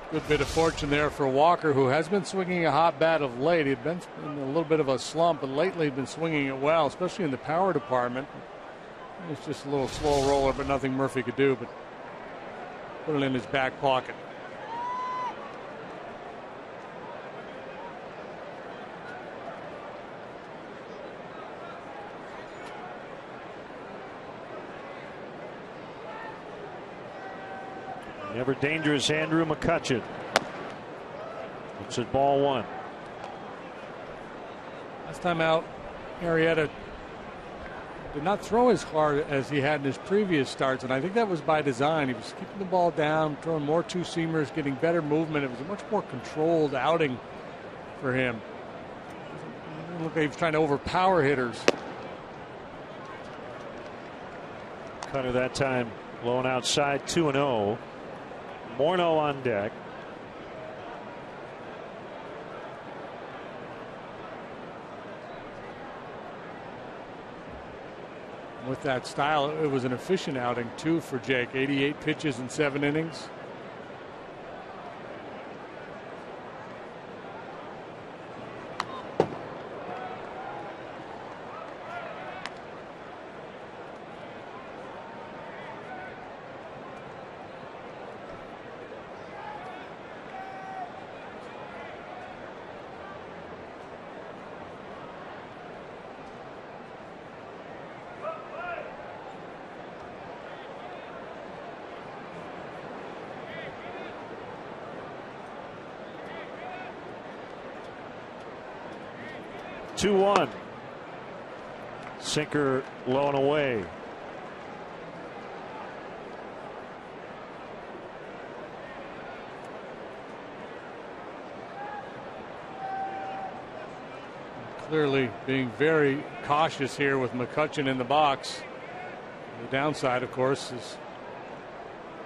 Good bit of fortune there for Walker, who has been swinging a hot bat of late. He'd been in a little bit of a slump, but lately he'd been swinging it well, especially in the power department. It's just a little slow roller, but nothing Murphy could do but put it in his back pocket. Never dangerous Andrew McCutchen. It's at ball 1. Last time out, Arrieta did not throw as hard as he had in his previous starts, and I think that was by design. He was keeping the ball down, throwing more two-seamers, getting better movement. It was a much more controlled outing for him. It didn't look like he was trying to overpower hitters. Cutter that time blown outside, 2-0. Morneau on deck. With that style, it was an efficient outing too for Jake. 88 pitches in 7 innings. Two-1. Sinker low and away. Clearly being very cautious here with McCutchen in the box. The downside, of course, is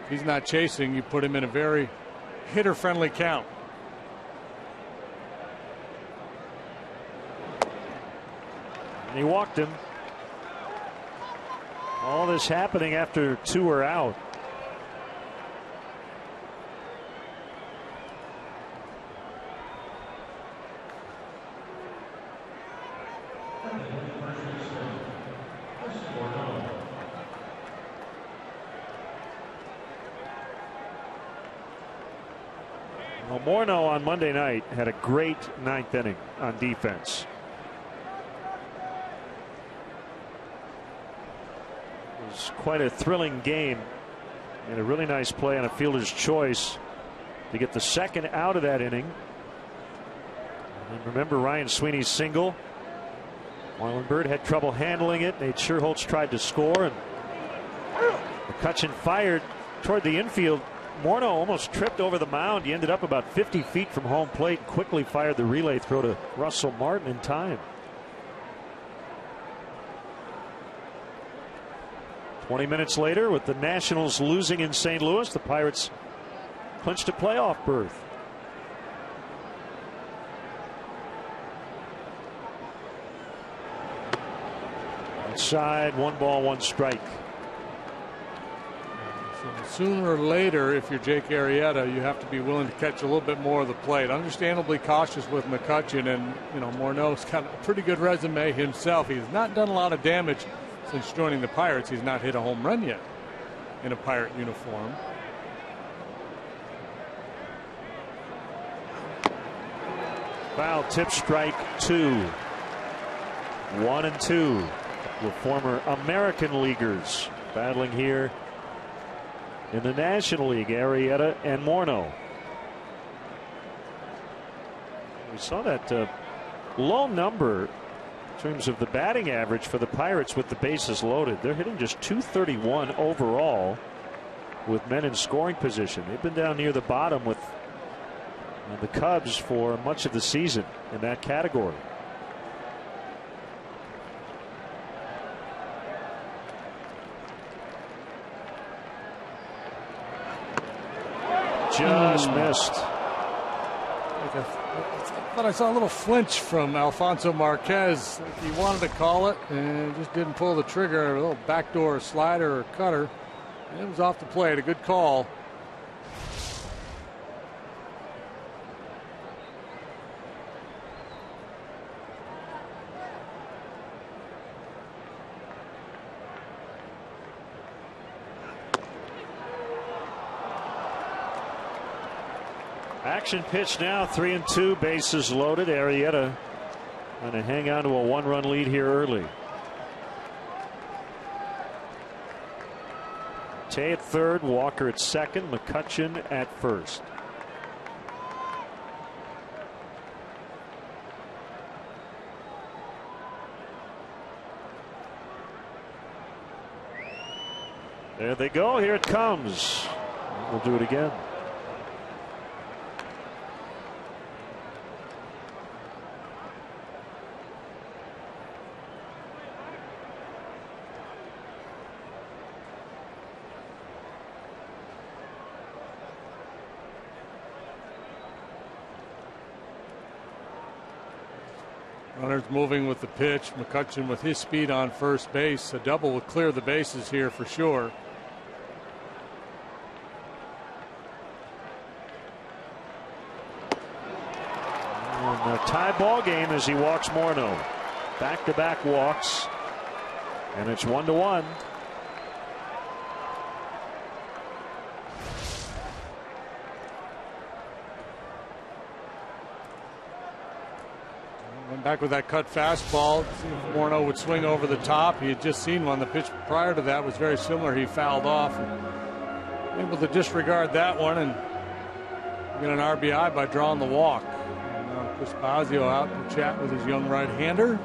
if he's not chasing, you put him in a very hitter-friendly count. And he walked him. All this happening after 2 are out. Well, Morneau on Monday night had a great 9th inning on defense. It was quite a thrilling game and a really nice play on a fielder's choice to get the second out of that inning. And remember Ryan Sweeney's single. Marlon Byrd had trouble handling it. Nate Scherholtz tried to score, and McCutchen fired toward the infield. Morneau almost tripped over the mound. He ended up about 50 feet from home plate and quickly fired the relay throw to Russell Martin in time. 20 minutes later, with the Nationals losing in St. Louis, the Pirates clinched a playoff berth. outside, 1 ball, 1 strike. So sooner or later, if you're Jake Arrieta, you have to be willing to catch a little bit more of the plate. Understandably cautious with McCutchen, and Morneau's got a pretty good resume himself. He's not done a lot of damage since joining the Pirates. He's not hit a home run yet in a Pirate uniform. Foul tip, strike 2. 1 and 2. The former American Leaguers battling here in the National League, Arrieta and Morneau. We saw that low number in terms of the batting average for the Pirates with the bases loaded. They're hitting just .231 overall with men in scoring position. They've been down near the bottom with the Cubs for much of the season in that category. Just missed. I thought I saw a little flinch from Alfonso Marquez. He wanted to call it and just didn't pull the trigger. A little backdoor slider or cutter. It was off the plate. A good call. Action pitch now, 3 and 2, bases loaded. Arrieta going to hang on to a 1-run lead here early. Tay at third, Walker at second, McCutchen at first. There they go. Here it comes. We'll do it again. Runners moving with the pitch. McCutchen with his speed on first base. A double would clear the bases here for sure. And a tie ball game as he walks Morneau. Back-to-back walks. And it's 1-1. Went back with that cut fastball. See if Morneau would swing over the top. He had just seen one. The pitch prior to that was very similar. He fouled off. Able to disregard that one and get an RBI by drawing the walk. And now Chris Bosio out to chat with his young right-hander.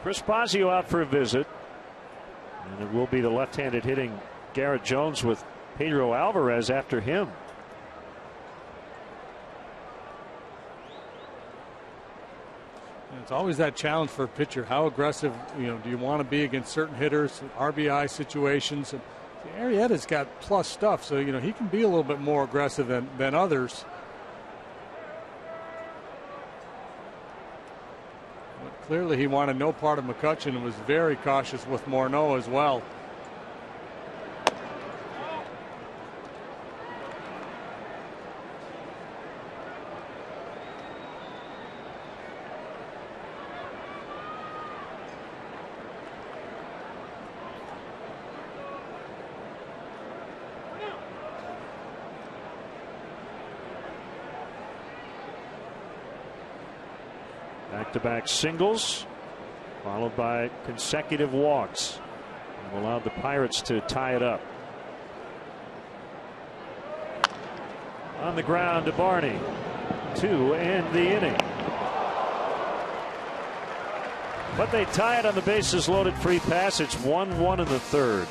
Chris Bosio out for a visit, and it will be the left-handed hitting Garrett Jones with Pedro Alvarez after him. And it's always that challenge for a pitcher. How aggressive, do you want to be against certain hitters, RBI situations? And Arrieta's got plus stuff, so he can be a little bit more aggressive than others. Clearly he wanted no part of McCutchen and was very cautious with Morneau as well. Back-to-back singles, followed by consecutive walks, and allowed the Pirates to tie it up. On the ground to Barney to end the inning. But they tie it on the bases loaded free pass. It's 1-1 in the third.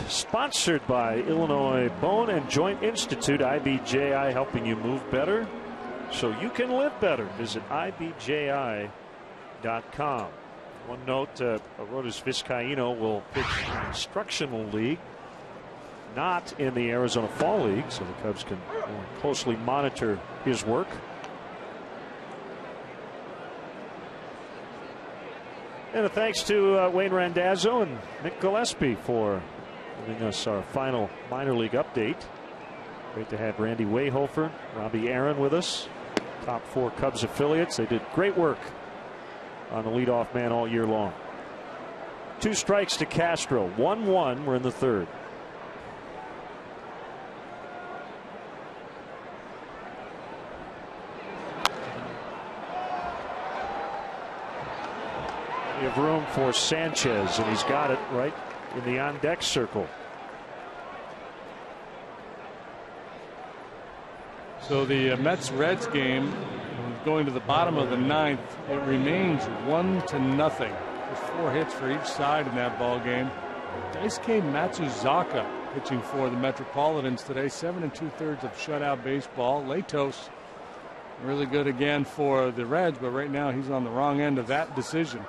Sponsored by Illinois Bone and Joint Institute. IBJI, helping you move better so you can live better. Visit IBJI.com. One note, Arodys Vizcaíno will pitch in the Instructional League, not in the Arizona Fall League, so the Cubs can more closely monitor his work. And a thanks to Wayne Randazzo and Nick Gillespie for giving us our final minor league update. Great to have Randy Wayhofer, Robbie Aaron with us. Top 4 Cubs affiliates. They did great work on the leadoff man all year long. 2 strikes to Castro. 1-1. We're in the 3rd. We have room for Sanchez, and he's got it right in the on-deck circle. So the Mets-Reds game going to the bottom of the 9th. It remains 1-0. There's 4 hits for each side in that ball game. Daisuke Matsuzaka pitching for the Metropolitans today. 7 2/3 of shutout baseball. Latos really good again for the Reds, but right now he's on the wrong end of that decision.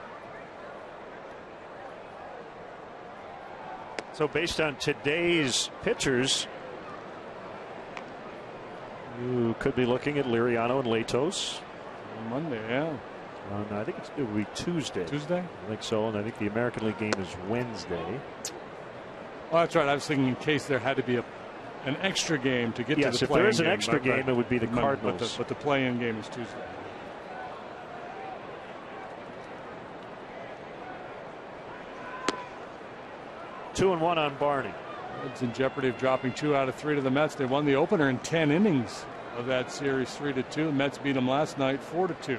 So based on today's pitchers, you could be looking at Liriano and Latos. On Monday, yeah. I think it will be Tuesday. Tuesday? I think so, and I think the American League game is Wednesday. Oh, that's right. I was thinking in case there had to be an extra game to get to the play-in game. Yes, if there is an extra game, it would be the Cardinals. But the play-in game is Tuesday. Two and one on Barney. Reds in jeopardy of dropping 2 out of 3 to the Mets. They won the opener in 10 innings of that series, 3-2. The Mets beat them last night 4-2.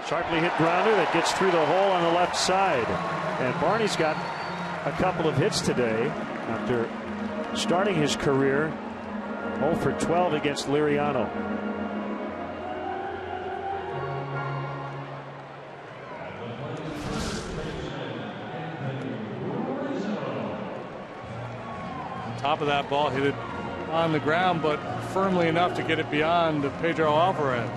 Sharply hit grounder that gets through the hole on the left side. And Barney's got a couple of hits today after starting his career 0 for 12 against Liriano. Top of that ball hit it on the ground, but firmly enough to get it beyond Pedro Alvarez.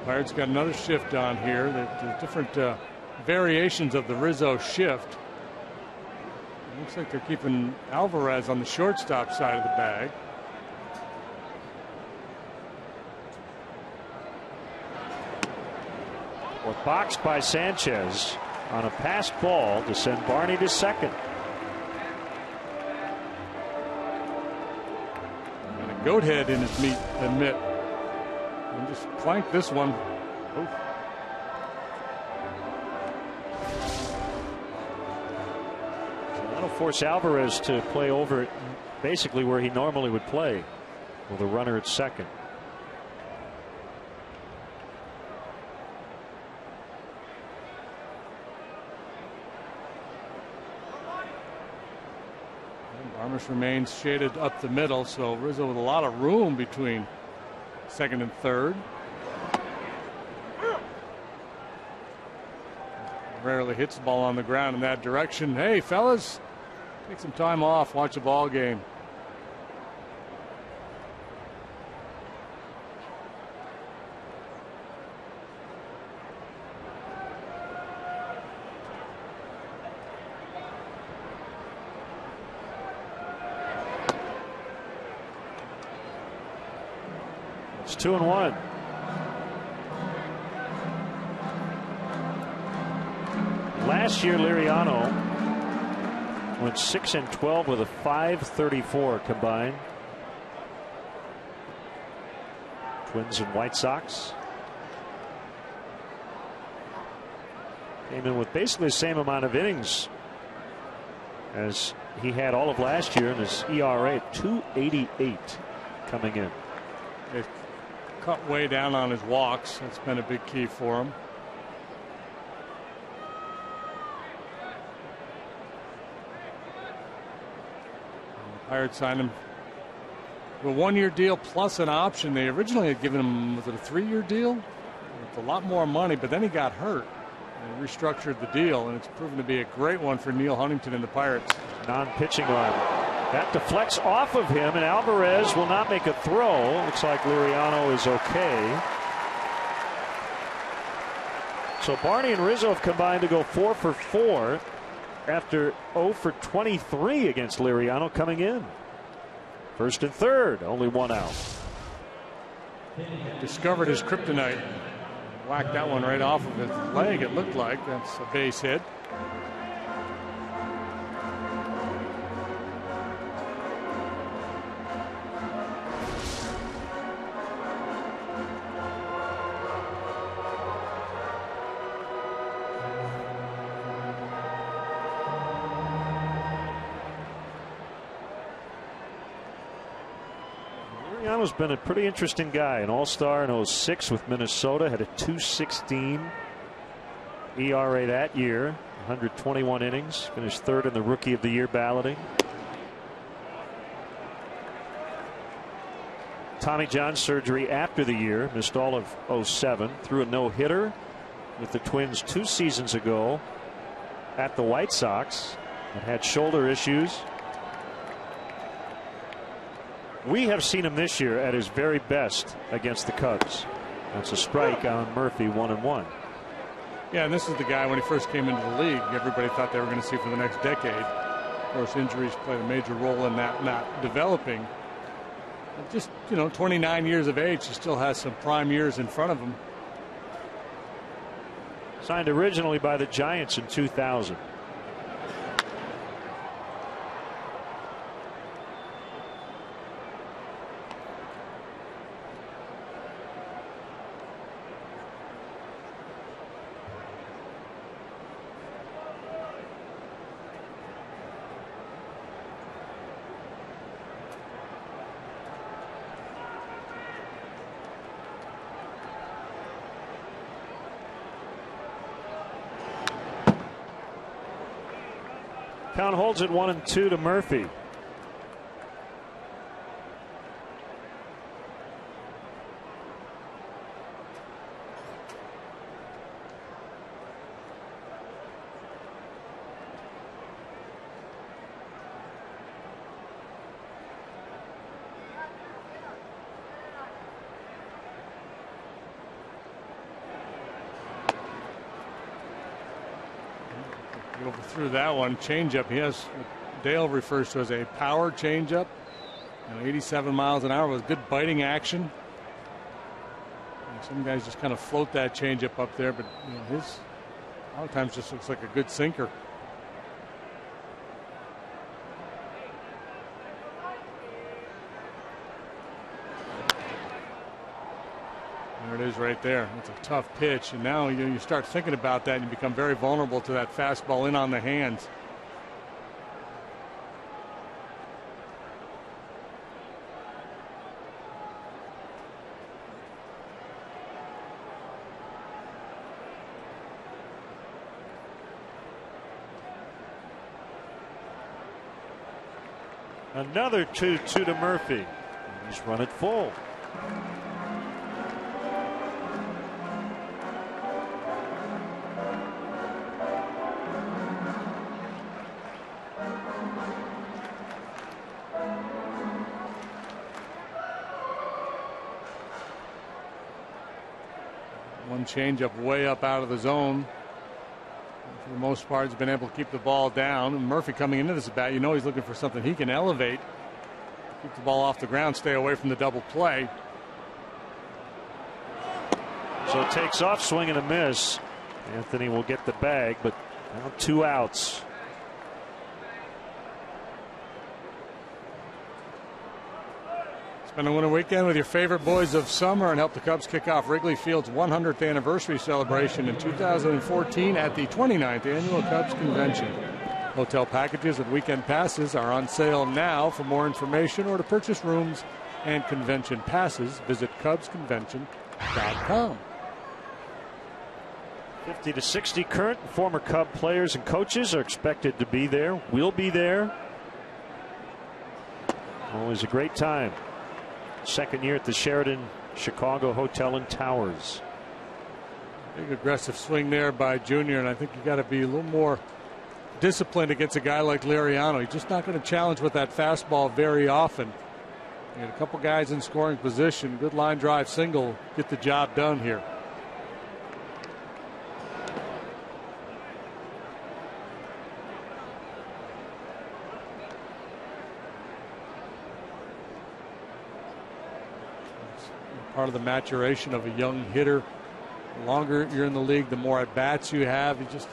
Pirates got another shift on here. There's different variations of the Rizzo shift. It looks like they're keeping Alvarez on the shortstop side of the bag. Well, boxed by Sanchez on a passed ball to send Barney to second. And a goat head in his mitt. And just clanked this one. Oof. That'll force Alvarez to play over it basically where he normally would play with a runner at second. Armas remains shaded up the middle, so Rizzo with a lot of room between second and third. Rarely hits the ball on the ground in that direction. Hey, fellas, take some time off, watch a ball game. It's 2-1. Last year, Liriano went 6-12 with a .534 combined. Twins and White Sox. Came in with basically the same amount of innings as he had all of last year, and his ERA at 2.88 coming in. They've cut way down on his walks. That's been a big key for him. The Pirates signed him to a 1-year deal plus an option. They originally had given him, was it a 3-year deal? With a lot more money, but then he got hurt. They restructured the deal, and it's proven to be a great one for Neil Huntington and the Pirates. Non-pitching arm. That deflects off of him, and Alvarez will not make a throw. Looks like Liriano is okay. So Barney and Rizzo have combined to go 4 for 4 after 0 for 23 against Liriano coming in. First and third, only 1 out. Discovered his kryptonite. Whacked that one right off of his leg, it looked like. That's a base hit. Liriano's been a pretty interesting guy, an all-star in 06 with Minnesota, had a 2.16 ERA that year, 121 innings, finished third in the Rookie of the Year balloting. Tommy John surgery after the year, missed all of 07, threw a no-hitter with the Twins 2 seasons ago at the White Sox, and had shoulder issues. We have seen him this year at his very best against the Cubs. That's a strike on Murphy, 1-1. Yeah, and this is the guy when he first came into the league, everybody thought they were going to see for the next decade. Of course, injuries played a major role in that not developing. But just, 29 years of age, he still has some prime years in front of him. Signed originally by the Giants in 2000. Count holds it 1-2 to Murphy. Through that one, changeup. He has, Dale refers to as a power changeup. 87 miles an hour with good biting action. Some guys just kind of float that changeup up there, but his a lot of times just looks like a good sinker. There it is right there. It's a tough pitch, and now you start thinking about that and you become very vulnerable to that fastball in on the hands. Another 2-2 to Murphy. He's run it full. One changeup way up out of the zone. For the most part, he's been able to keep the ball down. And Murphy coming into this at bat, he's looking for something he can elevate. Keep the ball off the ground, stay away from the double play. So it takes off, swing and a miss. Anthony will get the bag, but now 2 outs. Spend a winter weekend with your favorite boys of summer and help the Cubs kick off Wrigley Field's 100th anniversary celebration in 2014 at the 29th Annual Cubs Convention. Hotel packages and weekend passes are on sale now. For more information or to purchase rooms, and convention passes, visit CubsConvention.com. 50 to 60 current and former Cub players and coaches are expected to be there. We'll be there. Always a great time. Second year at the Sheraton Chicago Hotel and Towers. Big aggressive swing there by Junior, and I think you got to be a little more disciplined against a guy like Liriano. He's just not going to challenge with that fastball very often. You got a couple guys in scoring position. Good line drive single, get the job done here. Part of the maturation of a young hitter. The longer you're in the league, the more at bats you have. You just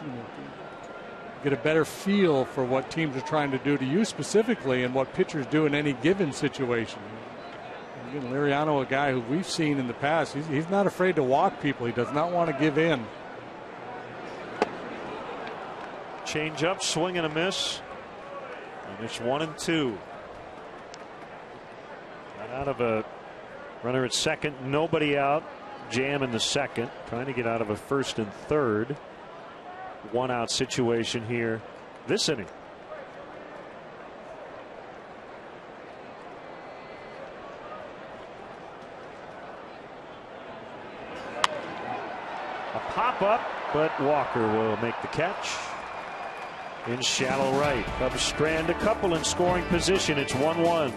get a better feel for what teams are trying to do to you specifically and what pitchers do in any given situation. Again, Liriano, a guy who we've seen in the past, he's not afraid to walk people. He does not want to give in. Change up, swing and a miss. And it's 1-2. Got out of a runner at second, nobody out. Jam in the second, trying to get out of a first and third. One out situation here this inning. A pop up, but Walker will make the catch in shallow right. Cubs strand a couple in scoring position. It's 1-1.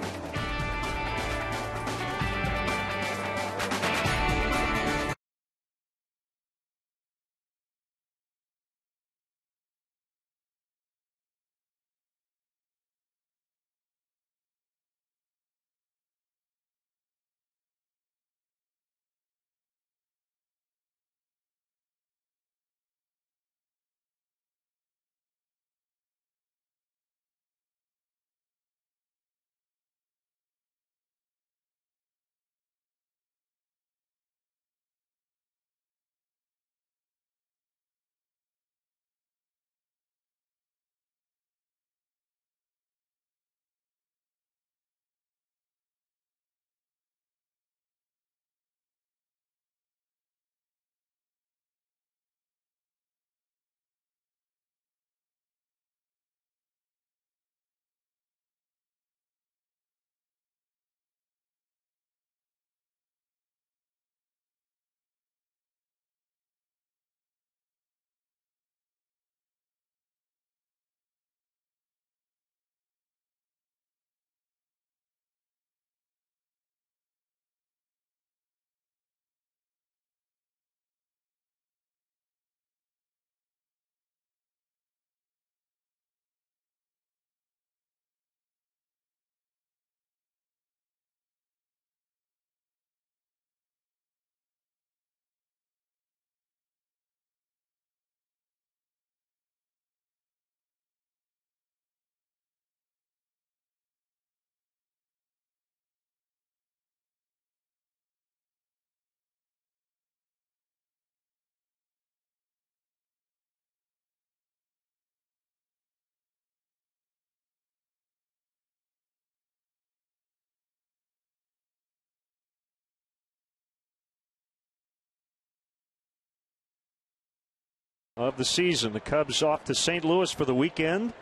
Of the season. The Cubs off to St. Louis for the weekend.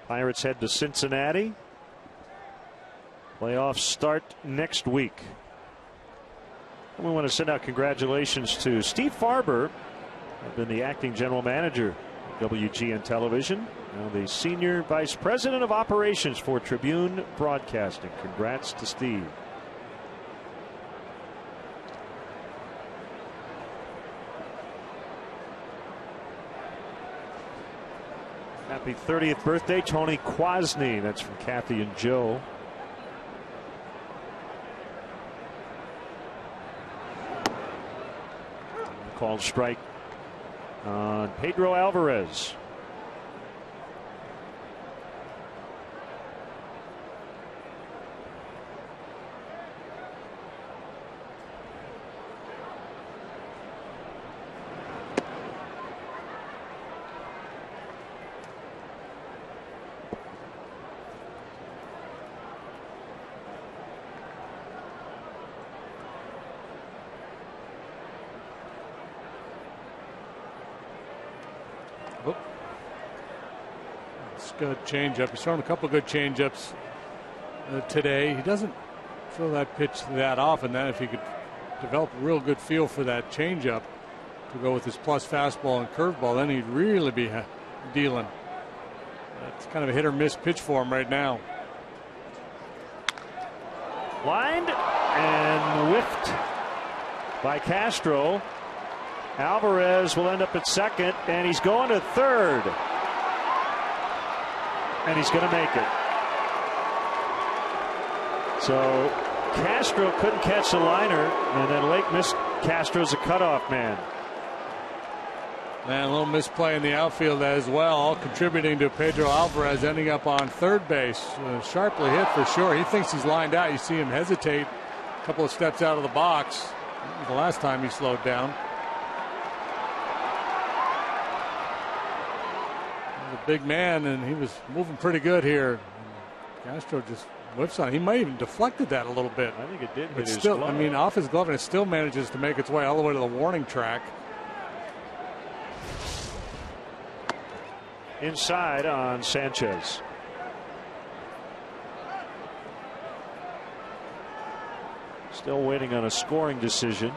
Pirates head to Cincinnati. Playoffs start next week. And we want to send out congratulations to Steve Farber, who's been the acting general manager of WGN Television, now the senior vice president of operations for Tribune Broadcasting. Congrats to Steve. Happy 30th birthday, Tony Kwasny. That's from Kathy and Joe. Called strike on Pedro Alvarez. good changeup. He's thrown a couple of good changeups today. He doesn't throw that pitch that often. Then if he could develop a real good feel for that changeup to go with his plus fastball and curveball, then he'd really be dealing. It's kind of a hit or miss pitch for him right now. Lined and whiffed by Castro. Alvarez will end up at second, and he's going to third. And he's going to make it. So Castro couldn't catch the liner, and then Lake missed. Castro's a cutoff man. And a little misplay in the outfield as well, all contributing to Pedro Alvarez ending up on third base. Sharply hit for sure. He thinks he's lined out. You see him hesitate a couple of steps out of the box. The last time he slowed down. He's a big man, and he was moving pretty good here. Castro just whiffs on it. He might even deflected that a little bit. I think it did hit But his still, glove. I mean, off his glove, and it still manages to make its way all the way to the warning track. Inside on Sanchez. Still waiting on a scoring decision.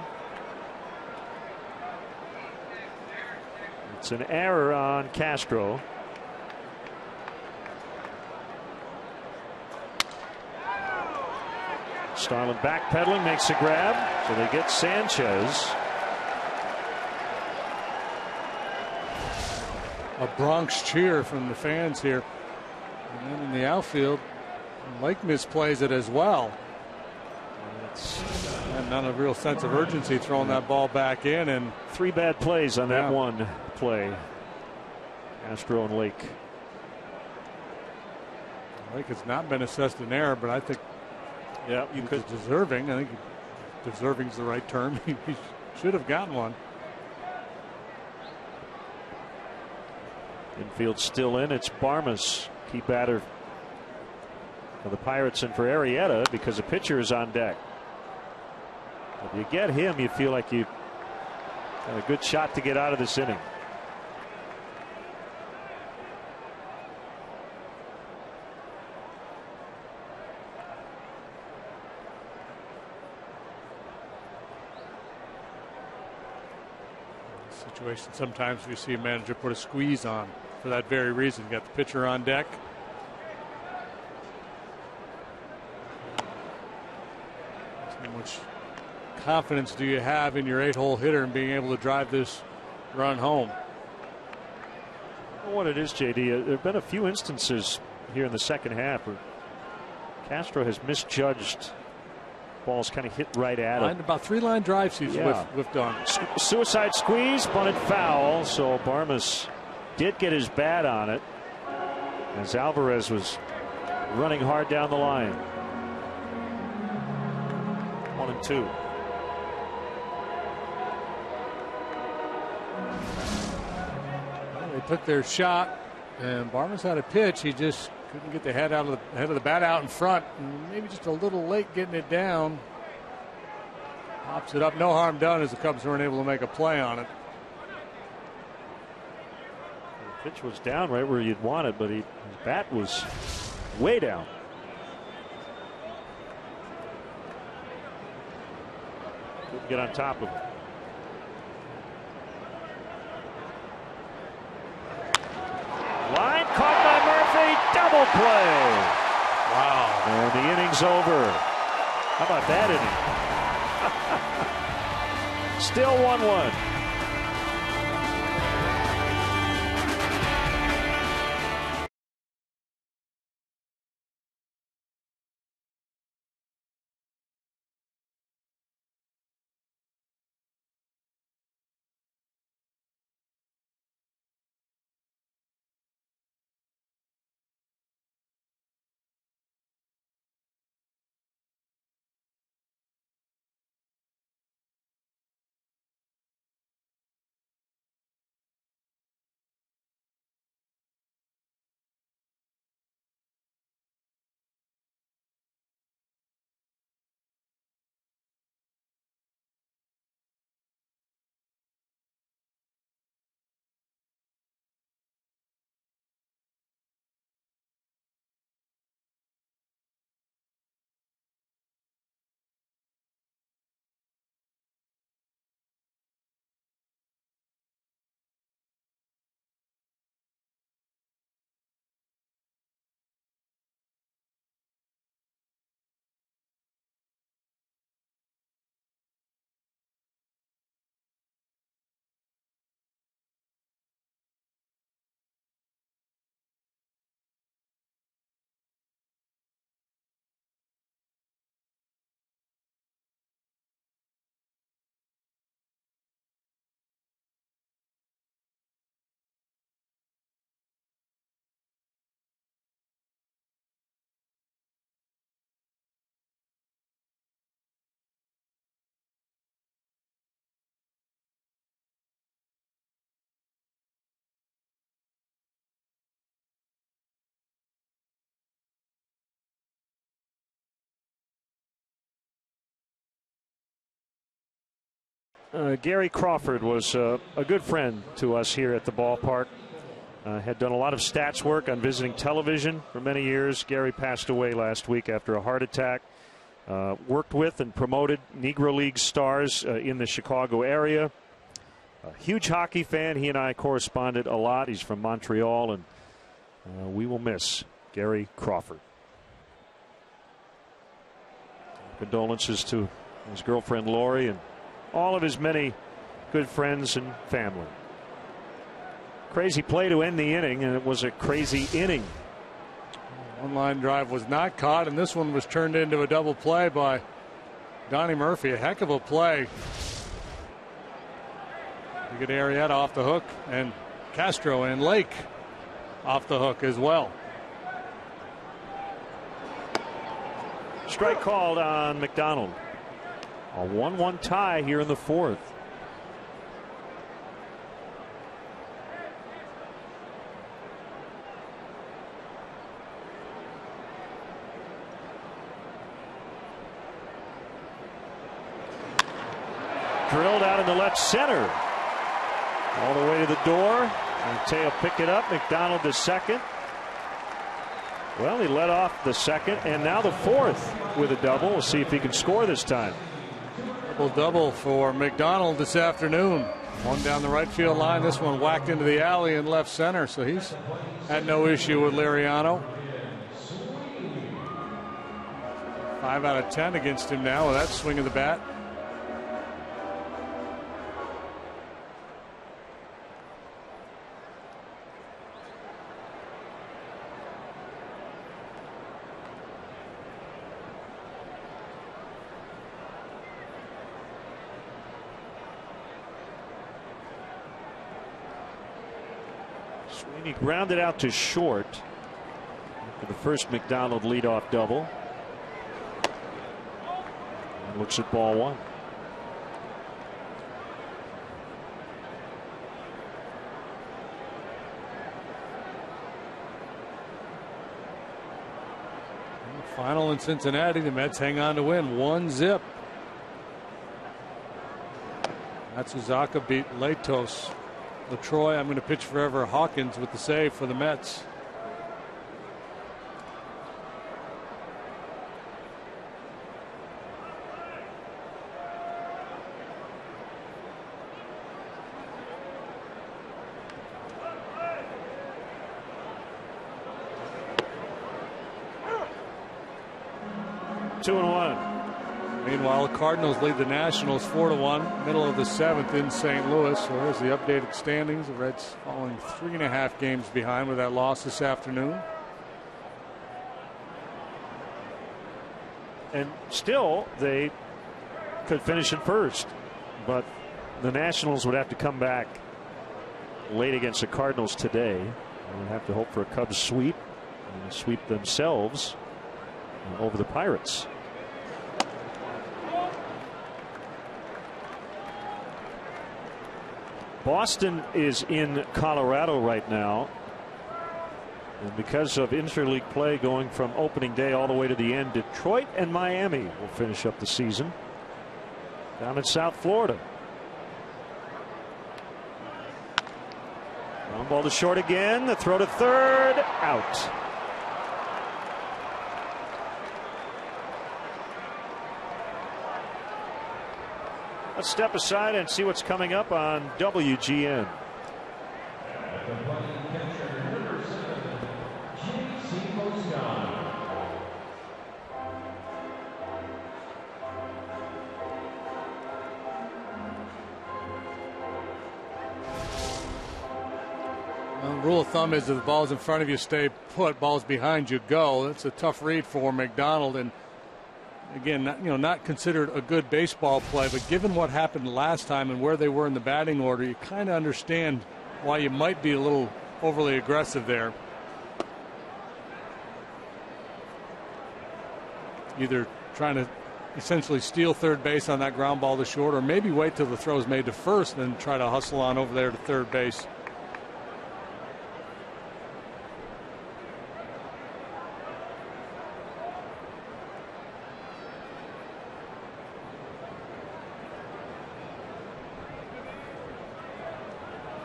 It's an error on Castro. Starlin backpedaling, makes a grab, so they get Sanchez. A Bronx cheer from the fans here. And then in the outfield, Lake misplays it as well. And none of real sense of urgency throwing that ball back in. And 3 bad plays on that one play. Castro and Lake. Lake has not been assessed an error, but I think you could deserving. I think deserving is the right term. He should have gotten one. Infield still in. It's Barmas, key batter for the Pirates and for Arrieta, because the pitcher is on deck. If you get him, you feel like you got a good shot to get out of this inning. Situation sometimes we see a manager put a squeeze on for that very reason. You got the pitcher on deck. How much confidence do you have in your 8-hole hitter and being able to drive this run home? I don't know what it is, JD. There have been a few instances here in the second half where Castro has misjudged balls, kind of hit right at him. About 3 line drives he's whiffed on. Suicide squeeze, bunted foul. So Barmas did get his bat on it as Alvarez was running hard down the line. 1-2. Well, they took their shot, and Barmas had a pitch. He just couldn't get the head of the bat out in front, and maybe just a little late getting it down. Pops it up, no harm done, as the Cubs weren't able to make a play on it. The pitch was down right where you'd want it, but his bat was way down. Couldn't get on top of it. Line caught by Murphy, double play. Wow. And the inning's over. How about that inning? Still 1-1. Gary Crawford was a good friend to us here at the ballpark. Had done a lot of stats work on visiting television for many years. Gary passed away last week after a heart attack. Worked with and promoted Negro League stars in the Chicago area. A huge hockey fan. He and I corresponded a lot. He's from Montreal, and we will miss Gary Crawford. Condolences to his girlfriend Lori and all of his many good friends and family. Crazy play to end the inning, and it was a crazy inning. One line drive was not caught, and this one was turned into a double play by Donnie Murphy. A heck of a play. You get Arrieta off the hook, and Castro and Lake off the hook as well. Strike called on McDonald. A 1-1 tie here in the fourth. Drilled out in the left center. All the way to the door. And Teo pick it up. McDonald the second. Well, he led off the second and now the fourth with a double. We'll see if he can score this time. Double for McDonald this afternoon. One down the right field line. This one whacked into the alley in left center. So he's had no issue with Liriano. 5 out of 10 against him now with that swing of the bat. Sweeney grounded out to short for the first McDonald leadoff double. And looks at ball one. Final in Cincinnati. The Mets hang on to win 1-0. Matsuzaka beat Latos. LaTroy, I'm going to pitch forever. Hawkins with the save for the Mets. Two and one. Meanwhile, the Cardinals lead the Nationals 4-1. Middle of the seventh in St. Louis. So there's the updated standings. The Reds falling 3.5 games behind with that loss this afternoon. And still, they could finish in first. But the Nationals would have to come back late against the Cardinals today. They would have to hope for a Cubs sweep and sweep themselves over the Pirates. Boston is in Colorado right now. And because of interleague play going from opening day all the way to the end, Detroit and Miami will finish up the season down in South Florida. Ground ball to short again. The throw to third. Out. Let's step aside and see what's coming up on WGN. Well, the rule of thumb is if the ball's in front of you, stay put. Ball's behind you, go. That's a tough read for McDonald. And again, not considered a good baseball play, but given what happened last time and where they were in the batting order, you kind of understand why you might be a little overly aggressive there. Either trying to essentially steal third base on that ground ball to short, or maybe wait till the throw is made to first and then try to hustle on over there to third base.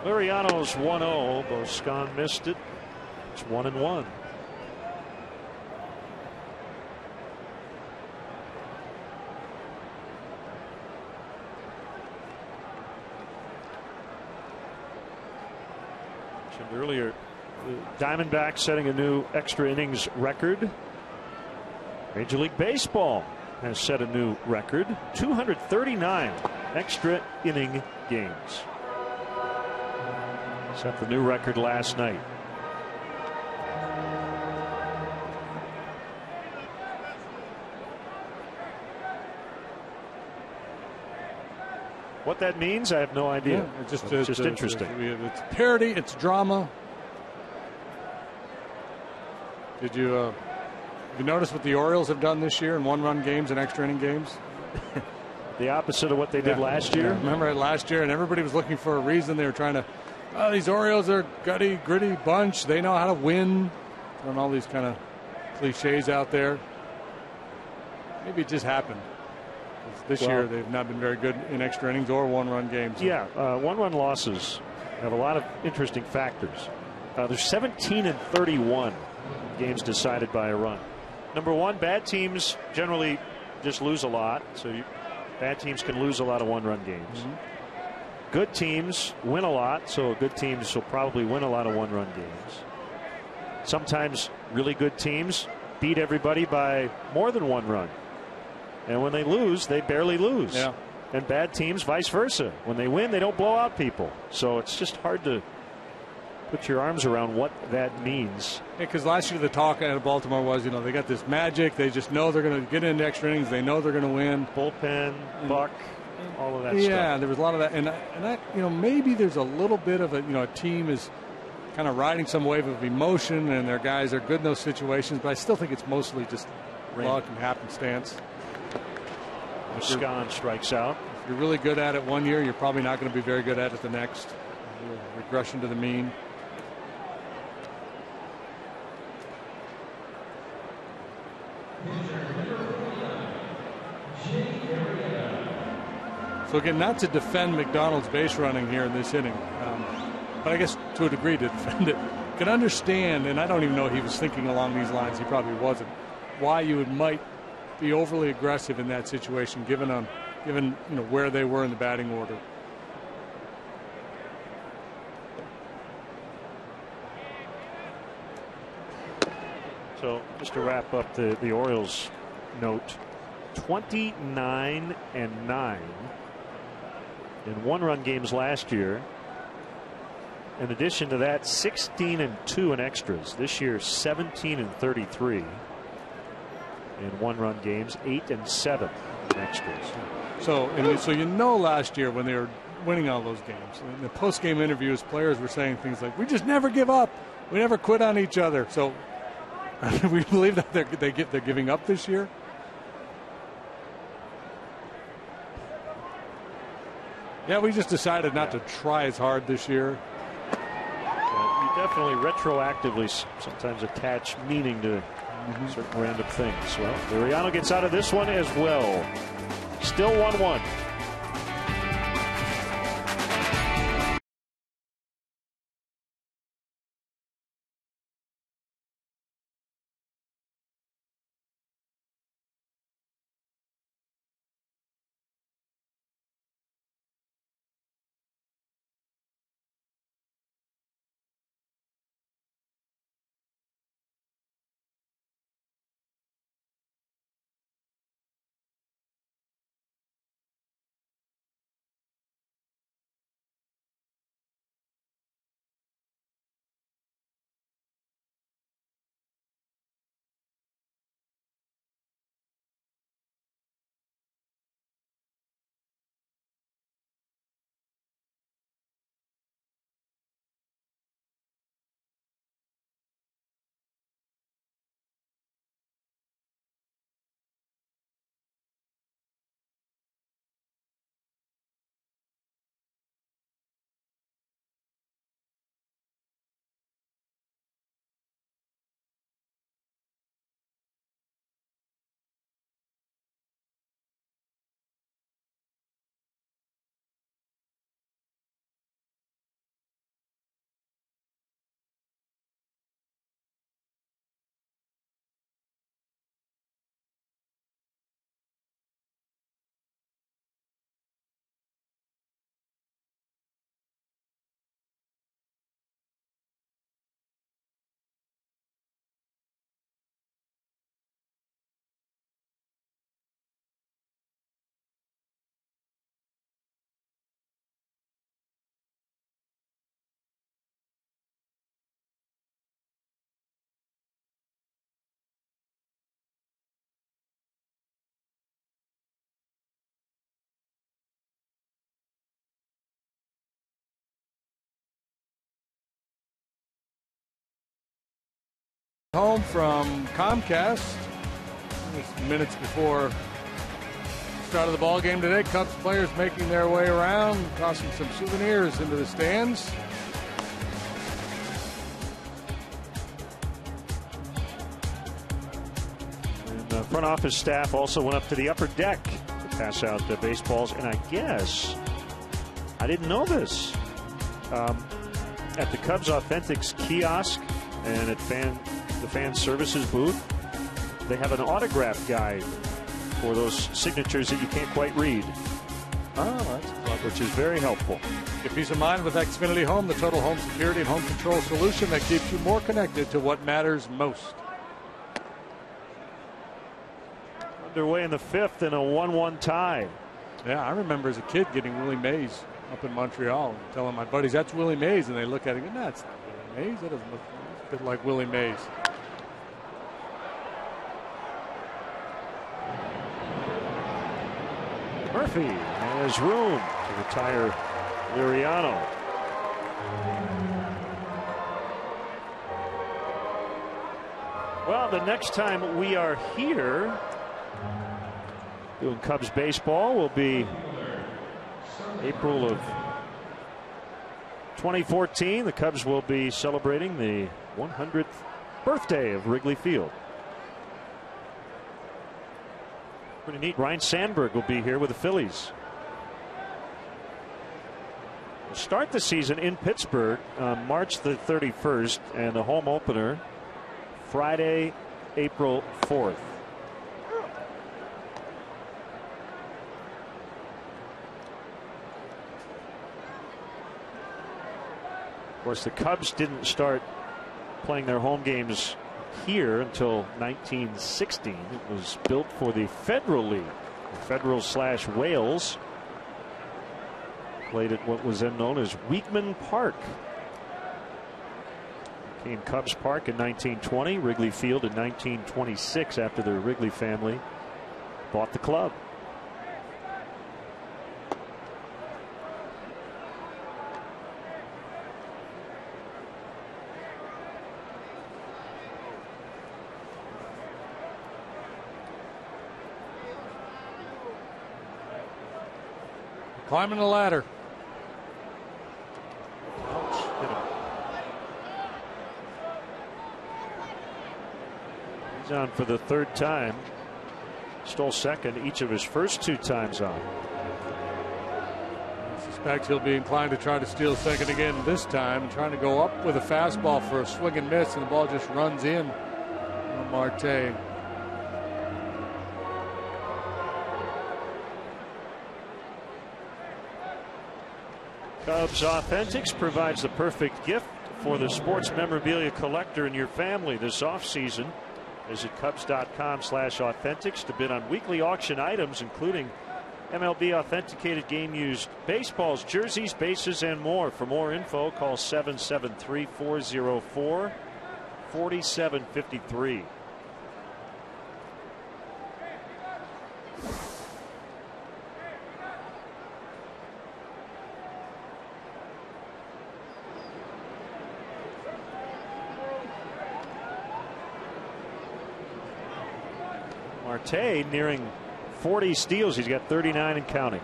Liriano's 1-0. Boscan missed it. It's 1-1. Mentioned earlier, the Diamondbacks setting a new extra innings record. Major League Baseball has set a new record, 239 extra inning games. Set the new record last night. What that means, I have no idea. Yeah, it's just interesting. It's parody, it's drama. Did you notice what the Orioles have done this year in one-run games and extra inning games? The opposite of what they did last year. Yeah. Remember last year, and everybody was looking for a reason. They were trying to, these Orioles are gutty, gritty bunch. They know how to win. Throwing all these kind of cliches out there. Maybe it just happened. This year, they've not been very good in extra innings or one-run games. Yeah, one-run losses have a lot of interesting factors. There's 17 and 31 games decided by a run. Number one, bad teams generally just lose a lot. So bad teams can lose a lot of one-run games. Good teams win a lot. So good teams will probably win a lot of one-run games. Sometimes really good teams beat everybody by more than one run. And when they lose, they barely lose. Yeah. And bad teams, vice versa. When they win, they don't blow out people. So it's just hard to put your arms around what that means. Yeah, because last year the talk out of Baltimore was, they got this magic. They just know they're going to get into extra innings. They know they're going to win. Bullpen, buck, all of that stuff. Yeah, there was a lot of that. And that, maybe there's a little bit of a team is kind of riding some wave of emotion, and their guys are good in those situations. But I still think it's mostly just luck and happenstance. Boscan strikes out. If you're really good at it one year, you're probably not going to be very good at it the next. Regression to the mean. So again, not to defend McDonald's base running here in this inning, but I guess to a degree to defend it. Can understand, and I don't even know he was thinking along these lines. He probably wasn't. Why you might be overly aggressive in that situation, given where they were in the batting order. So just to wrap up the Orioles note, 29 and 9 in one-run games last year. In addition to that, 16 and 2 in extras. This year, 17 and 33 in one-run games, 8 and 7 in extras. So last year when they were winning all those games, in the post-game interviews, players were saying things like, "We just never give up. We never quit on each other." So we believe that they're giving up this year. Yeah, we just decided not to try as hard this year. You definitely retroactively sometimes attach meaning to certain random things. Well, Liriano gets out of this one as well. Still 1-1. Home from Comcast. Just minutes before the start of the ball game today. Cubs players making their way around, tossing some souvenirs into the stands. And the front office staff also went up to the upper deck to pass out the baseballs. And I guess I didn't know this. At the Cubs Authentics kiosk and at the fan services booth, they have an autograph guide for those signatures that you can't quite read. Oh, that's clever. Which is very helpful. Get peace of mind with Xfinity Home, the total home security and home control solution that keeps you more connected to what matters most. Underway in the fifth in a 1-1 tie. Yeah, I remember as a kid getting Willie Mays up in Montreal and telling my buddies, that's Willie Mays. And they look at it and go, no, it's not Willie Mays. That doesn't look a bit like Willie Mays. Murphy has room to retire Liriano. Well, the next time we are here doing Cubs baseball will be April of 2014. The Cubs will be celebrating the 100th birthday of Wrigley Field. Pretty neat. Ryan Sandberg will be here with the Phillies. We'll start the season in Pittsburgh on March the 31st, and the home opener Friday, April 4th. Of course, the Cubs didn't start playing their home games here until 1960. It was built for the Federal League, Federal/Wales. Played at what was then known as Weekman Park. Became Cubs Park in 1920, Wrigley Field in 1926 after the Wrigley family bought the club. Climbing the ladder. He's on for the third time. Stole second each of his first two times on. I suspect he'll be inclined to try to steal second again this time, trying to go up with a fastball for a swing and miss, and the ball just runs in on Marte. Cubs Authentics provides the perfect gift for the sports memorabilia collector in your family this offseason. Visit Cubs.com/authentics to bid on weekly auction items, including MLB authenticated game used baseballs, jerseys, bases, and more. For more info, call 773-404-4753. Marte nearing 40 steals. He's got 39 and counting.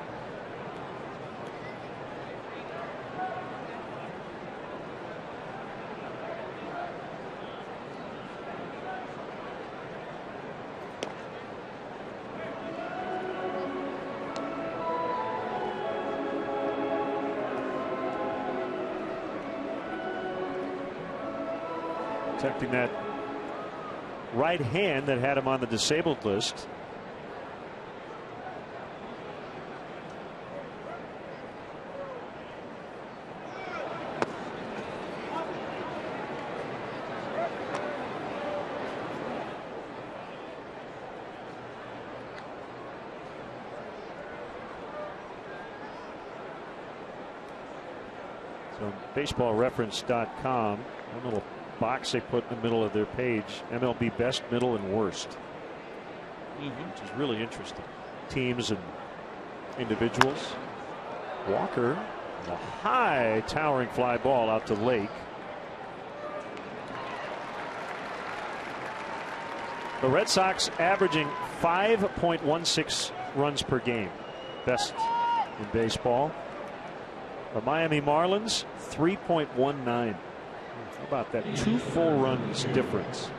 Protecting that right hand that had him on the disabled list. So baseballreference.com, one little box they put in the middle of their page, MLB best, middle, and worst, which is really interesting. Teams and individuals. Walker, a high towering fly ball out to Lake. The Red Sox averaging 5.16 runs per game, best in baseball. The Miami Marlins 3.19. How about that? 2 full runs difference.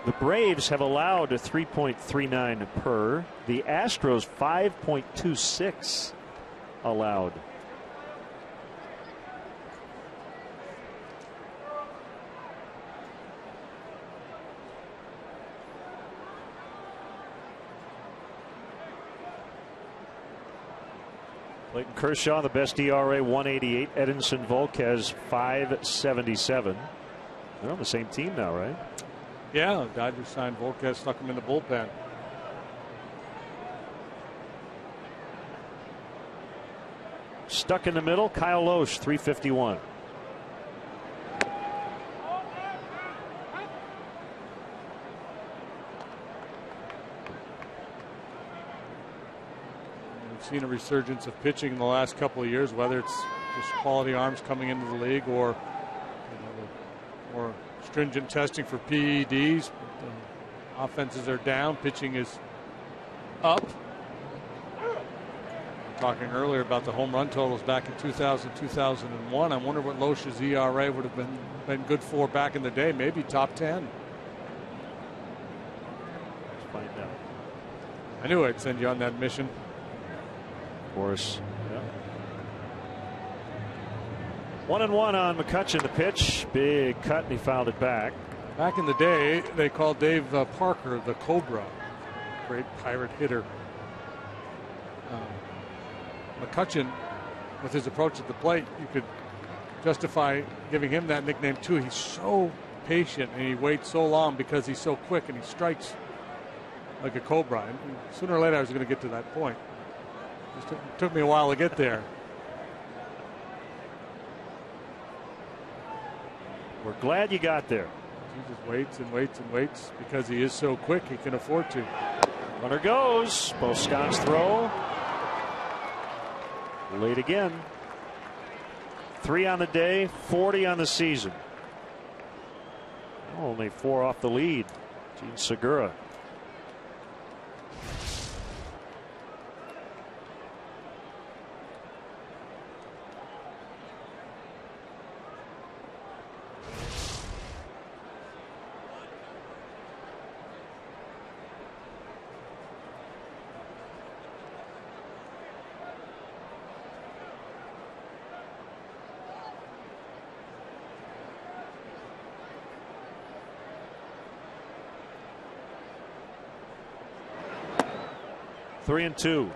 The Braves have allowed a 3.39 per. The Astros 5.26 allowed. Clayton Kershaw, the best ERA, 188. Edinson Volquez, 577. They're on the same team now, right? Yeah, Dodgers signed Volquez, stuck him in the bullpen. Stuck in the middle, Kyle Loesch, 351. Seen a resurgence of pitching in the last couple of years, whether it's just quality arms coming into the league or the more stringent testing for PEDs. Offenses are down, pitching is up. We were talking earlier about the home run totals back in 2000, 2001. I wonder what Loesch's ERA would have been good for back in the day. Maybe top 10. Let's find out. I knew I'd send you on that mission. Of course. Yeah. 1-1 on McCutchen. The pitch, big cut, and he fouled it back. Back in the day, they called Dave Parker the Cobra, great pirate hitter. McCutchen, with his approach at the plate, you could justify giving him that nickname too. He's so patient and he waits so long because he's so quick and he strikes like a cobra. And sooner or later, I was going to get to that point. It took me a while to get there. We're glad you got there. He just waits and waits and waits because he is so quick. He can afford to. Runner goes. Boscan's throw. Late again. 3 on the day, 40 on the season. Only 4 off the lead. Gene Segura. Three and 2.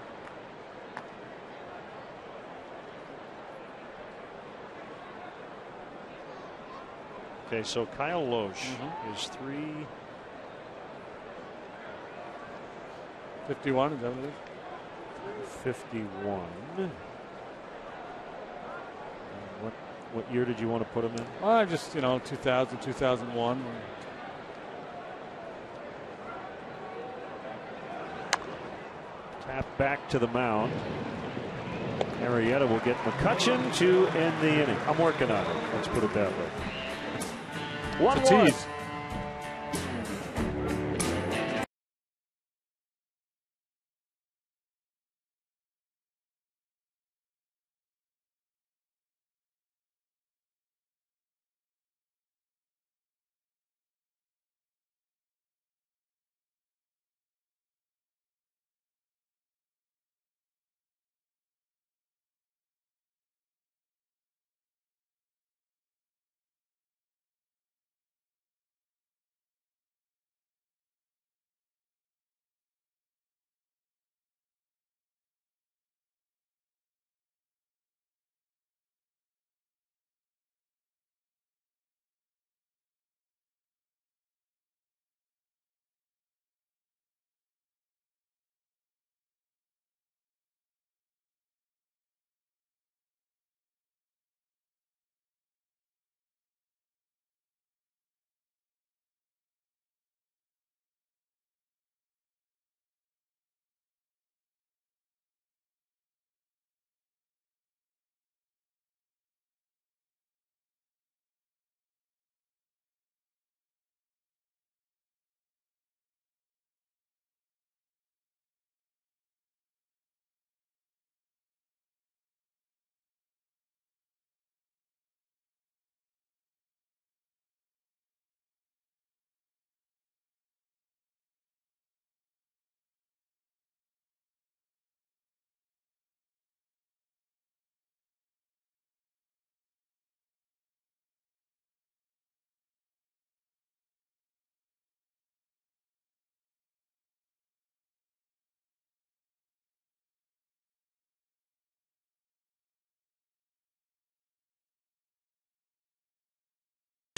Okay, so Kyle Loesch is 351. Is that what it is? 51. What year did you want to put him in? Well, just 2000, 2001. Tap back to the mound. Arrieta will get McCutchen to end the inning. I'm working on it. Let's put it that way. 1-1.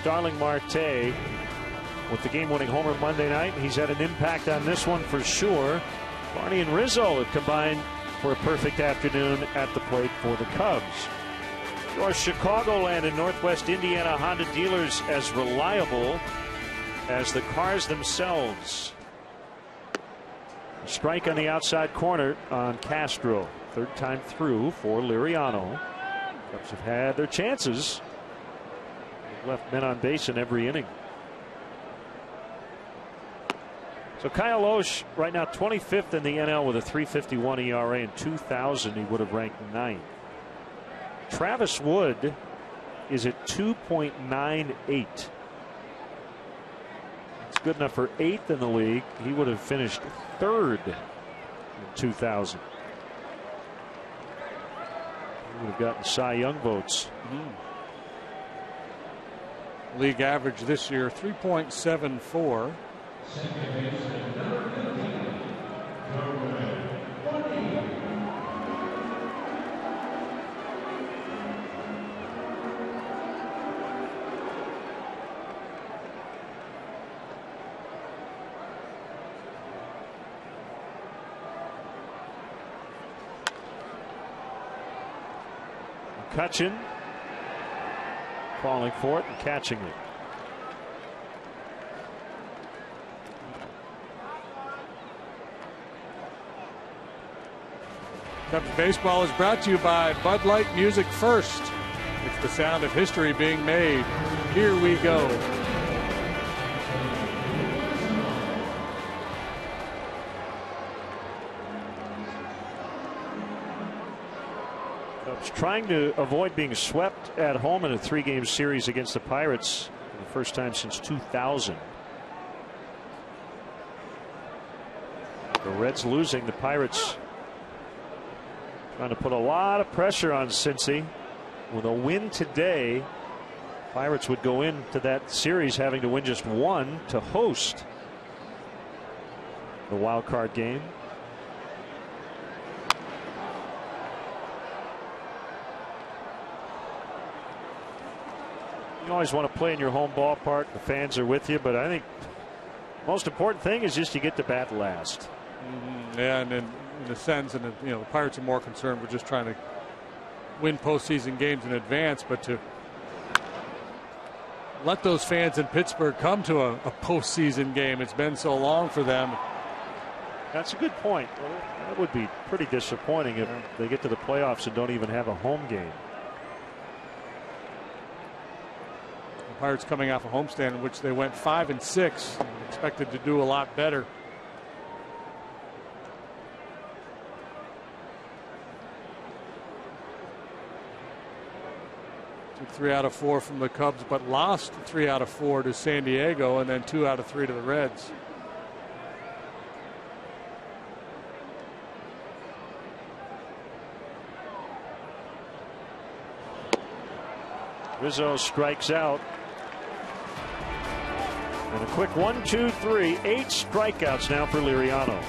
Starling Marte with the game-winning homer Monday night. He's had an impact on this one for sure. Barney and Rizzo have combined for a perfect afternoon at the plate for the Cubs. Your Chicagoland and Northwest Indiana Honda dealers as reliable as the cars themselves. A strike on the outside corner on Castro. Third time through for Liriano. Cubs have had their chances. They've left men on base in every inning. So Kyle Osh right now 25th in the NL with a 3.51 ERA. In 2000 he would have ranked 9th. Travis Wood is at 2.98. It's good enough for 8th in the league. He would have finished 3rd in 2000. He would have gotten Cy Young votes. League average this year 3.74. McCutchen calling for it and catching it. Cubs baseball is brought to you by Bud Light Music First. It's the sound of history being made. Here we go. Cubs trying to avoid being swept at home in a 3-game series against the Pirates for the first time since 2000. The Reds losing, the Pirates trying to put a lot of pressure on Cincy. With a win today, Pirates would go into that series having to win just one to host the wild card game. You always want to play in your home ballpark. The fans are with you, but I think the most important thing is just you get to bat last. Yeah, and in a sense, and the Pirates are more concerned with just trying to win postseason games in advance, but to let those fans in Pittsburgh come to a postseason game. It's been so long for them. That's a good point. Well, that would be pretty disappointing if they get to the playoffs and don't even have a home game. The Pirates coming off a homestand in which they went 5-6, and expected to do a lot better. Took 3 out of 4 from the Cubs, but lost 3 out of 4 to San Diego, and then 2 out of 3 to the Reds. Rizzo strikes out. And a quick 1, 2, 3, 8 strikeouts now for Liriano.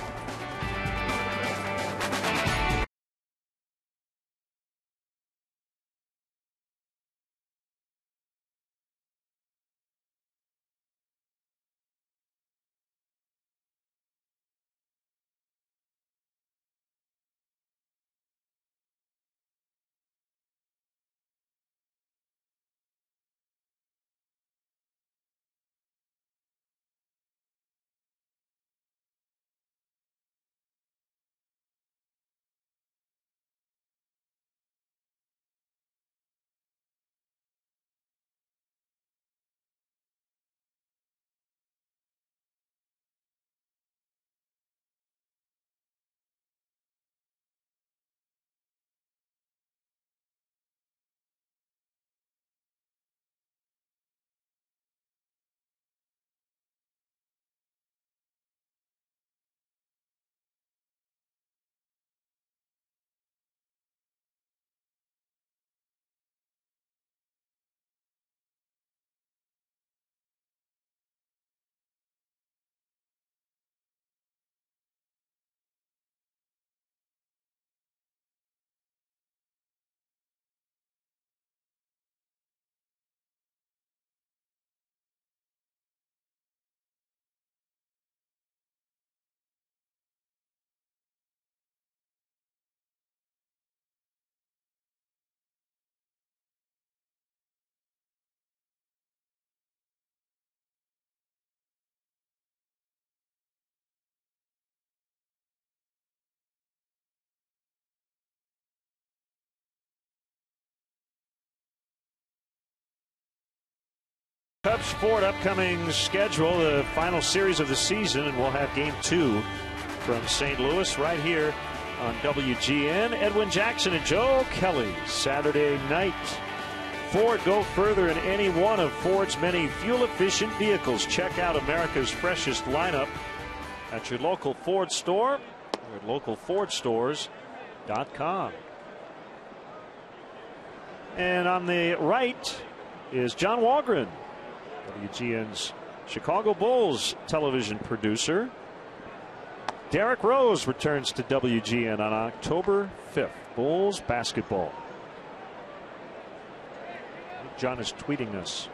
Cubs Ford upcoming schedule, the final series of the season, and we'll have game 2 from St. Louis right here on WGN. Edwin Jackson and Joe Kelly, Saturday night. Ford, go further in any one of Ford's many fuel-efficient vehicles. Check out America's freshest lineup at your local Ford store or at localfordstores.com. And on the right is John Walgren, WGN's Chicago Bulls television producer. Derek Rose returns to WGN on October 5th. Bulls basketball. John is tweeting us.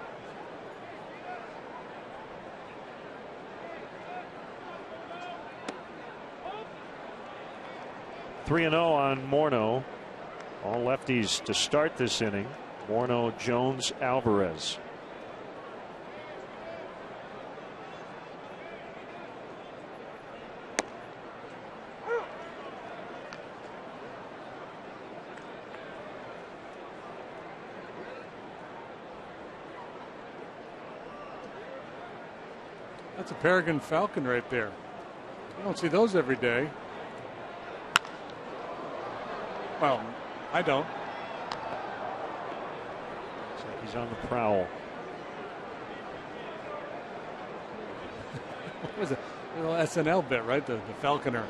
(3-0) on Morneau. All lefties to start this inning. Morneau, Jones, Alvarez. That's a Peregrine Falcon right there. You don't see those every day. Well, I don't. Looks like he's on the prowl. What was it? A little SNL bit, right? The Falconer.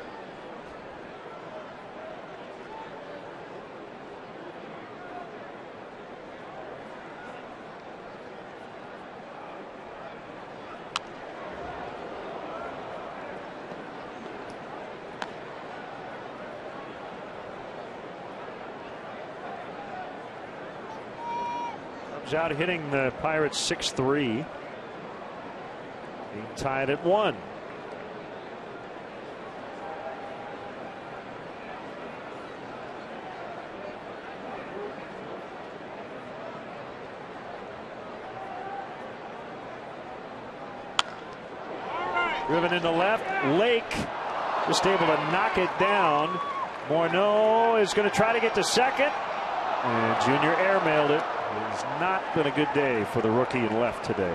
Out hitting the Pirates 6-3. Being tied at 1. Driven into left. Lake just able to knock it down. Morneau is going to try to get to second. And Junior airmailed it. It's not been a good day for the rookie in left today.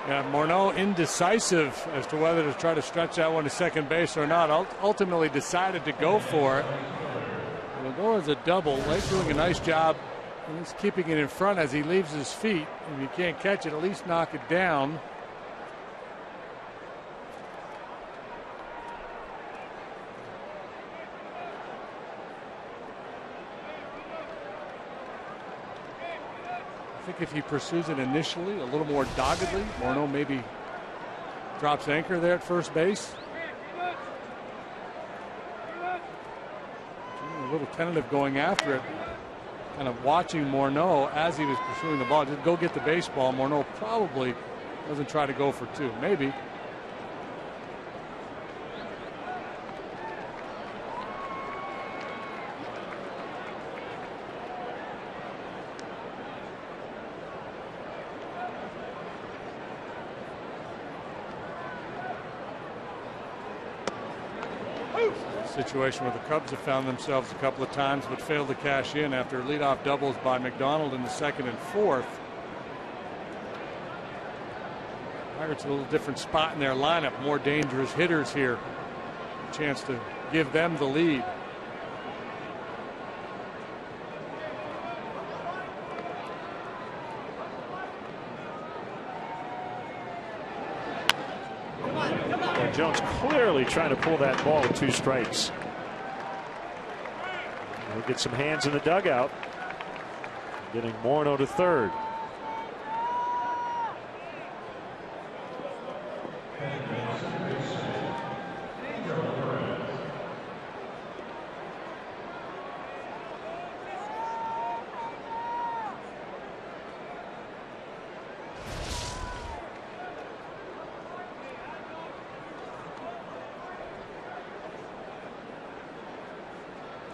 Yeah, Morneau indecisive as to whether to try to stretch that one to second base or not. Ultimately decided to go for it. It'll go as a double. Lake doing a nice job. He's keeping it in front as he leaves his feet. If you can't catch it, at least knock it down. I think if he pursues it initially a little more doggedly, Morneau maybe drops anchor there at first base. A little tentative going after it, kind of watching Morneau as he was pursuing the ball. Just go get the baseball. Morneau probably doesn't try to go for 2. Maybe. Situation where the Cubs have found themselves a couple of times but failed to cash in after leadoff doubles by McDonald in the 2nd and 4th. Pirates a little different spot in their lineup, more dangerous hitters here. A chance to give them the lead. Jones clearly trying to pull that ball with 2 strikes. He'll get some hands in the dugout. Getting Morneau to third.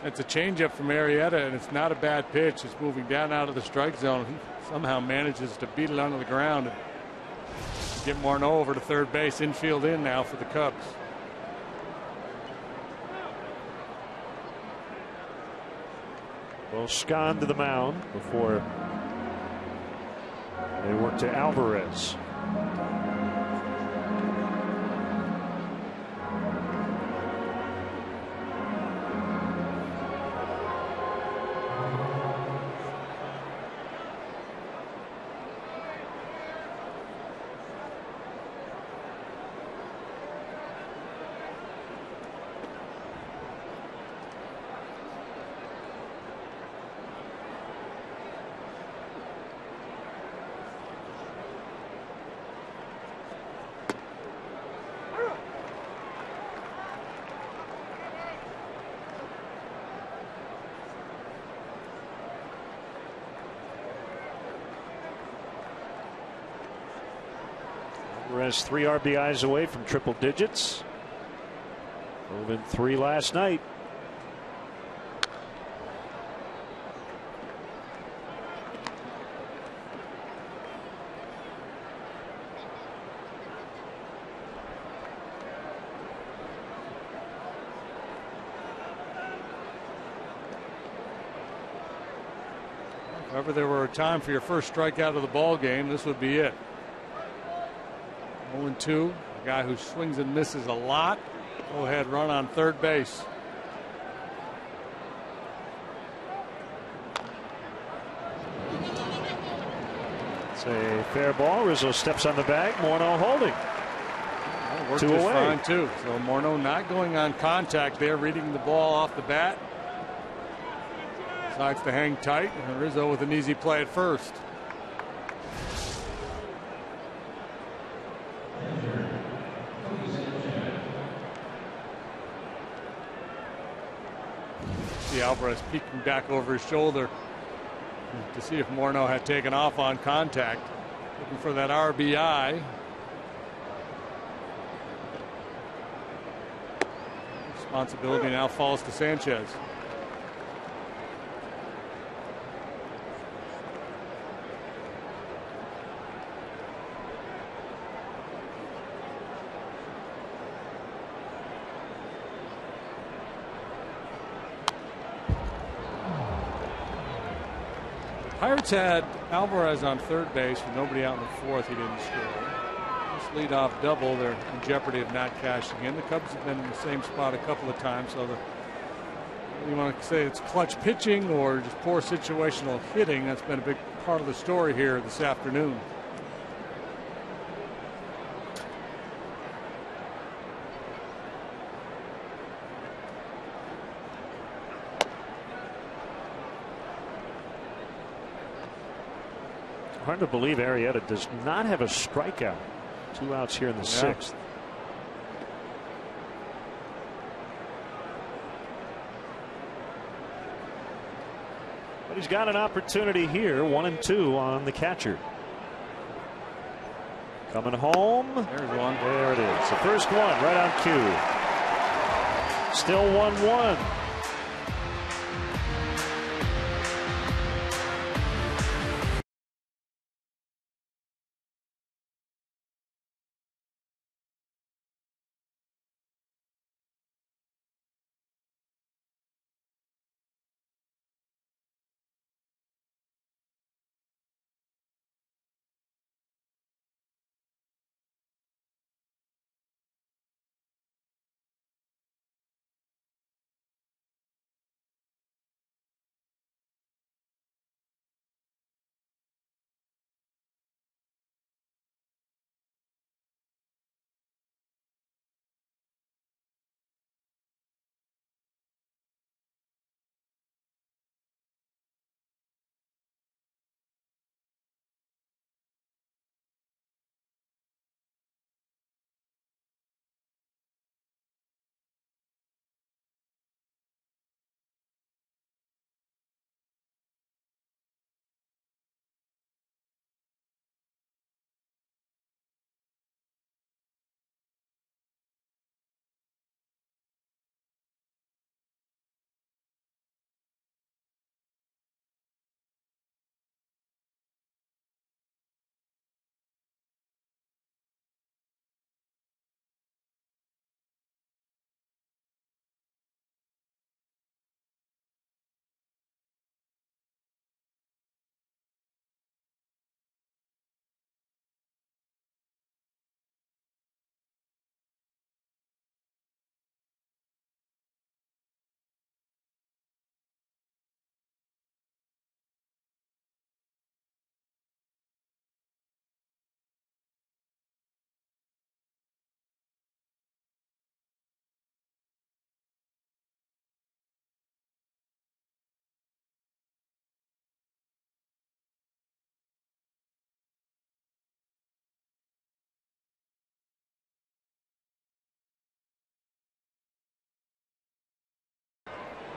It's a changeup from Arrieta, and it's not a bad pitch. It's moving down out of the strike zone. He somehow manages to beat it onto the ground and get Morneau over to third base. Infield in now for the Cubs. Well, Scon to the mound before They work to Alvarez. Alvarez 3 RBIs away from triple digits. Drove in 3 last night. If ever there were a time for your first strikeout of the ball game, this would be it. 0-2, a guy who swings and misses a lot. Go ahead, run on third base. It's a fair ball. Rizzo steps on the bag. Morneau holding. Well, worked 2 just away. fine too. So Morneau not going on contact there, reading the ball off the bat. Decides to hang tight, and Rizzo with an easy play at first. See Alvarez peeking back over his shoulder to see if Morneau had taken off on contact, looking for that RBI. Responsibility now falls to Sanchez. Pirates had Alvarez on third base with nobody out in the fourth. He didn't score. This leadoff double, they're in jeopardy of not cashing in. The Cubs have been in the same spot a couple of times, so you want to say it's clutch pitching or just poor situational hitting. That's been a big part of the story here this afternoon. Hard to believe Arrieta does not have a strikeout. 2 outs here in the 6th. But he's got an opportunity here. 1-2 on the catcher. Coming home. There's one. There it is. The first one right on cue. Still 1-1.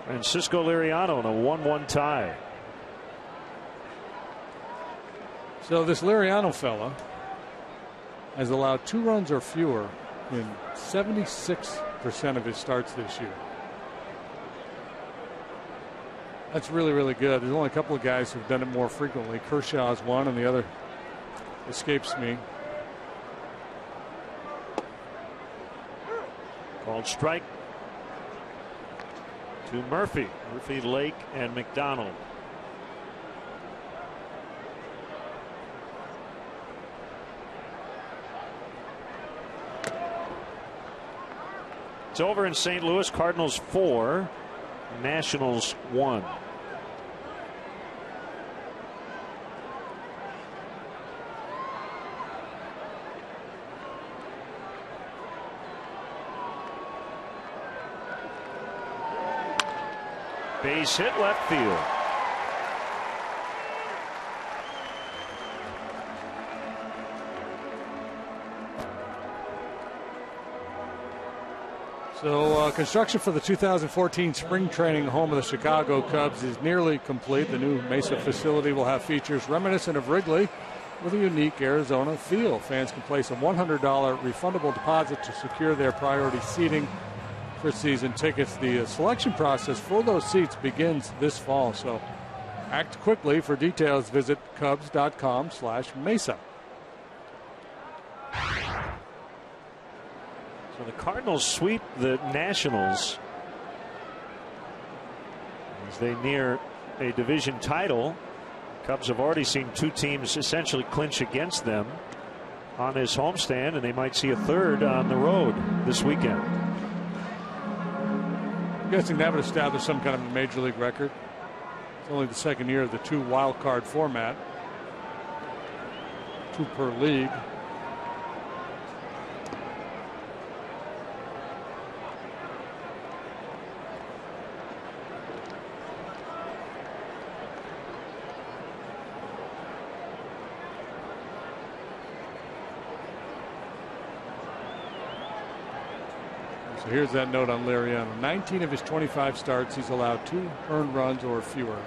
Francisco Liriano in a 1-1 tie. So this Liriano fella has allowed 2 runs or fewer in 76% of his starts this year. That's really, really good. There's only a couple of guys who've done it more frequently. Kershaw's one, and the other escapes me. Called strike to Murphy. Murphy, Lake, and McDonald. It's over in St. Louis. Cardinals 4, Nationals 1. Base hit left field. So construction for the 2014 spring training home of the Chicago Cubs is nearly complete. The new Mesa facility will have features reminiscent of Wrigley with a unique Arizona feel. Fans can place a $100 refundable deposit to secure their priority seating for season tickets. The selection process for those seats begins this fall, so act quickly. For details, visit Cubs.com/Mesa. So the Cardinals sweep the Nationals as they near a division title. Cubs have already seen 2 teams essentially clinch against them on this homestand, and they might see a third on the road this weekend. I'm guessing that would establish some kind of a major league record. It's only the second year of the 2 wild card format, 2 per league. So here's that note on Liriano. 19 of his 25 starts, he's allowed 2 earned runs or fewer.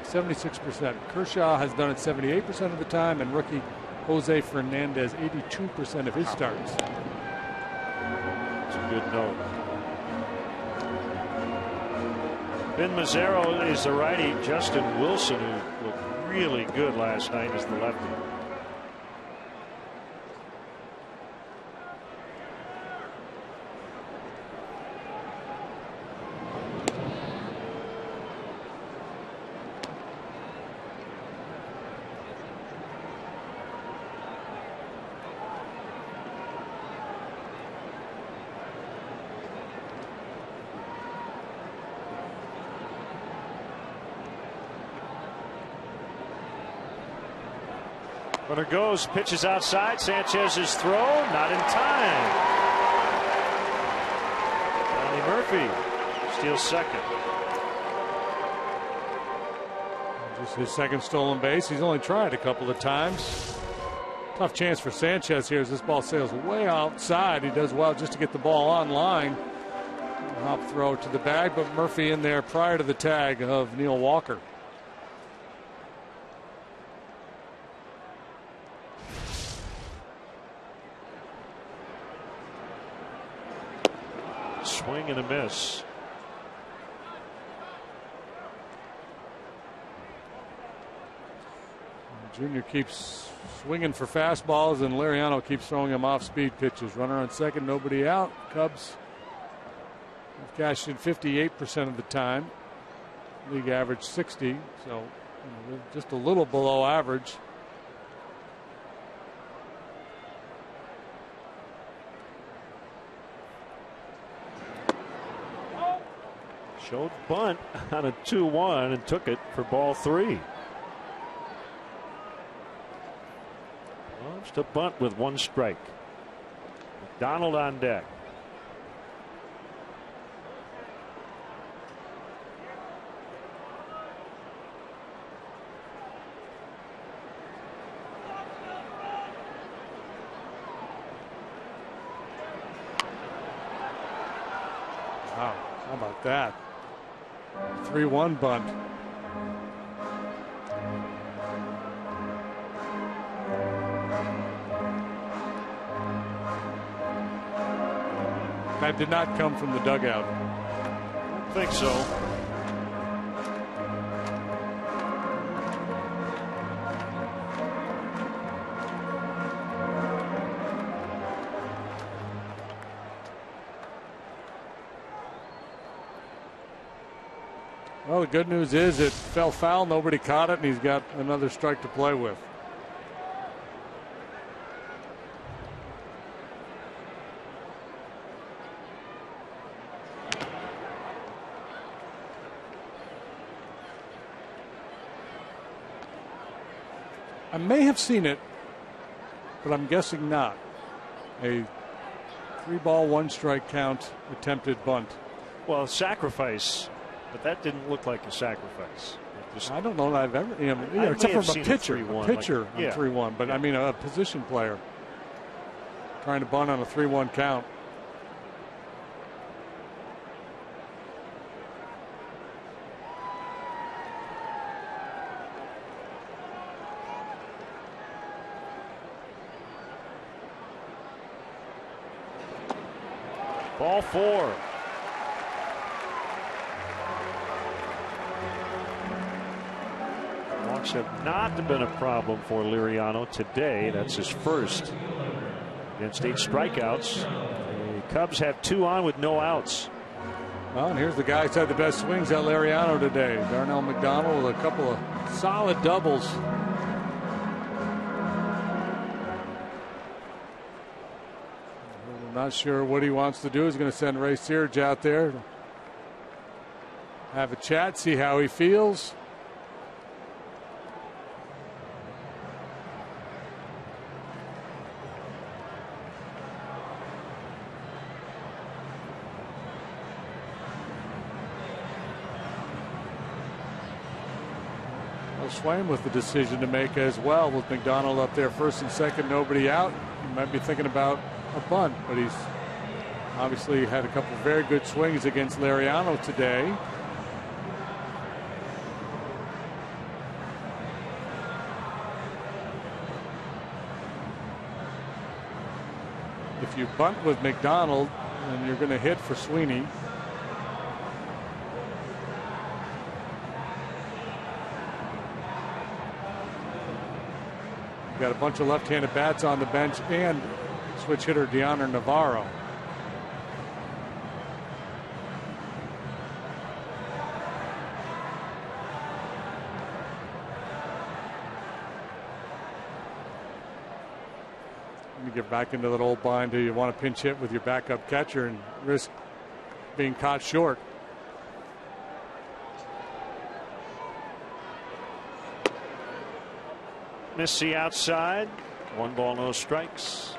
76%. Kershaw has done it 78% of the time, and rookie Jose Fernandez 82% of his starts. That's a good note. Ben Mazzaro is the righty. Justin Wilson, who looked really good last night, is the lefty. Runner goes, pitches outside. Sanchez's throw, not in time. Johnny Murphy steals second. Just his second stolen base. He's only tried a couple of times. Tough chance for Sanchez here as this ball sails way outside. He does well just to get the ball on line. Hop throw to the bag, but Murphy in there prior to the tag of Neil Walker. Swing and a miss. Junior keeps swinging for fastballs, and Liriano keeps throwing him off-speed pitches. Runner on second, nobody out. Cubs have cashed in 58% of the time. League average 60, so just a little below average. Showed bunt on a 2-1 and took it for ball 3. Just a bunt with 1 strike. McDonald on deck. Wow, how about that? 3-1 bunt. That did not come from the dugout. I don't think so. Well, the good news is it fell foul. Nobody caught it, and he's got another strike to play with. I may have seen it, but I'm guessing not. A 3-ball, 1-strike count attempted bunt. Well, sacrifice, but that didn't look like a sacrifice. I don't know that I've ever, except from a pitcher, on 3-1. But I mean, a position player trying to bunt on a 3-1 count. Ball 4. Walks have not been a problem for Liriano today. That's his first against 8 strikeouts. The Cubs have 2 on with no outs. Well, and here's the guy who's had the best swings at Liriano today. Darnell McDonald with a couple of solid doubles. Not sure what he wants to do. He's going to send Ray Searage out there to have a chat, see how he feels. Well, Swain with the decision to make as well, with McDonald up there first and second, nobody out. He might be thinking about a bunt, but he's obviously had a couple of very good swings against Liriano today. If you bunt with McDonald, then you're going to hit for Sweeney. You've got a bunch of left-handed bats on the bench and switch hitter Deoner Navarro. You get back into that old bind. Do you want to pinch hit with your backup catcher and risk being caught short? Miss the outside. 1 ball, no strikes.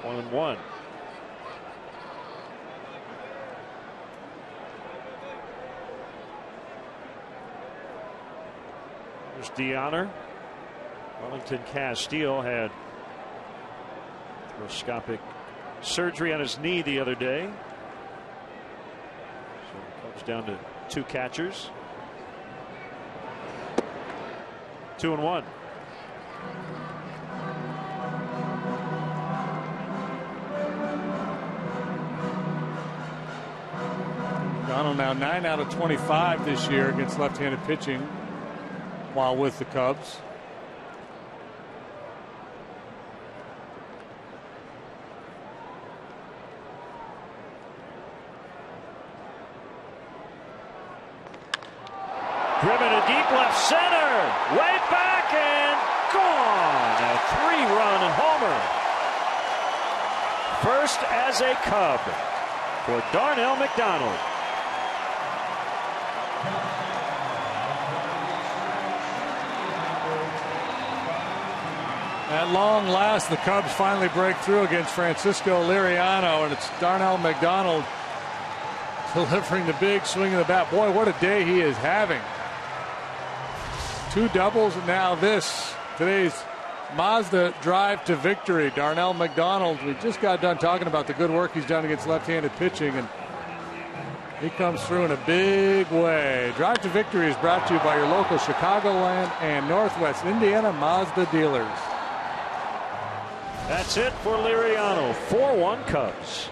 One and one. There's Deoner. Wellington Castile had arthroscopic surgery on his knee the other day. So it comes down to 2 catchers. 2 and 1. Donald now 9 out of 25 this year against left-handed pitching while with the Cubs. Driven to deep left center. Way back and gone. A 3-run homer. First as a Cub for Darnell McDonald. At long last, the Cubs finally break through against Francisco Liriano, and it's Darnell McDonald delivering the big swing of the bat. Boy, what a day he is having. 2 doubles, and now this. Today's Mazda drive to victory. Darnell McDonald, we just got done talking about the good work he's done against left-handed pitching, and he comes through in a big way. Drive to victory is brought to you by your local Chicagoland and Northwest Indiana Mazda dealers. That's it for Liriano. 4-1 Cubs.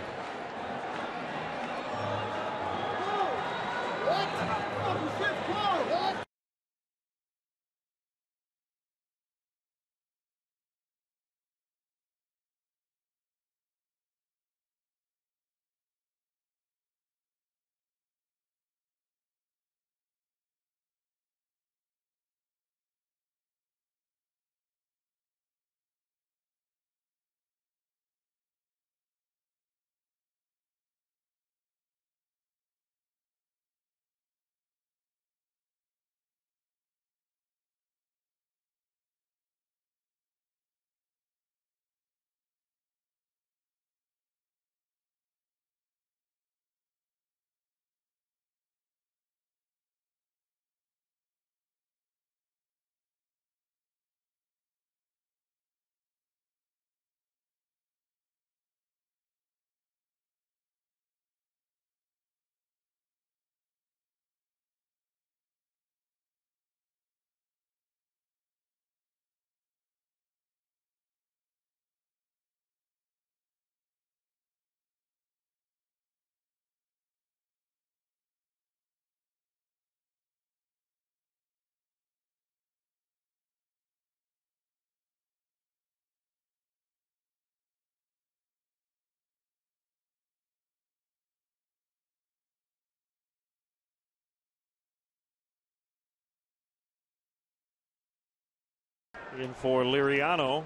In for Liriano.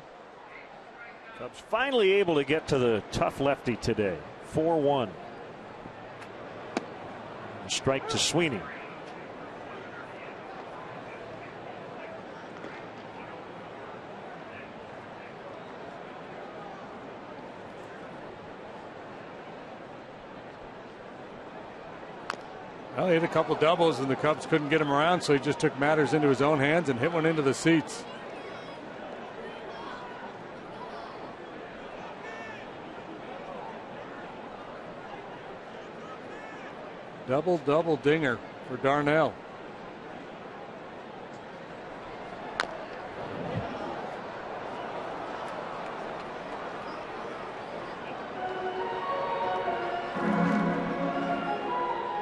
Cubs finally able to get to the tough lefty today. 4-1. Strike to Sweeney. Well, he hit a couple doubles and the Cubs couldn't get him around, so he just took matters into his own hands and hit one into the seats. Double dinger for Darnell.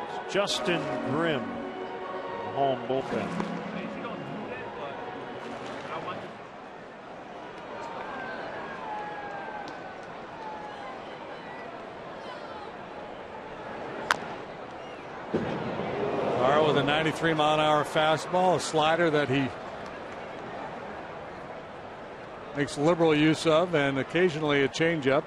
It's Justin Grimm, home bullpen. With a 93-mile-an-hour fastball, a slider that he makes liberal use of, and occasionally a changeup.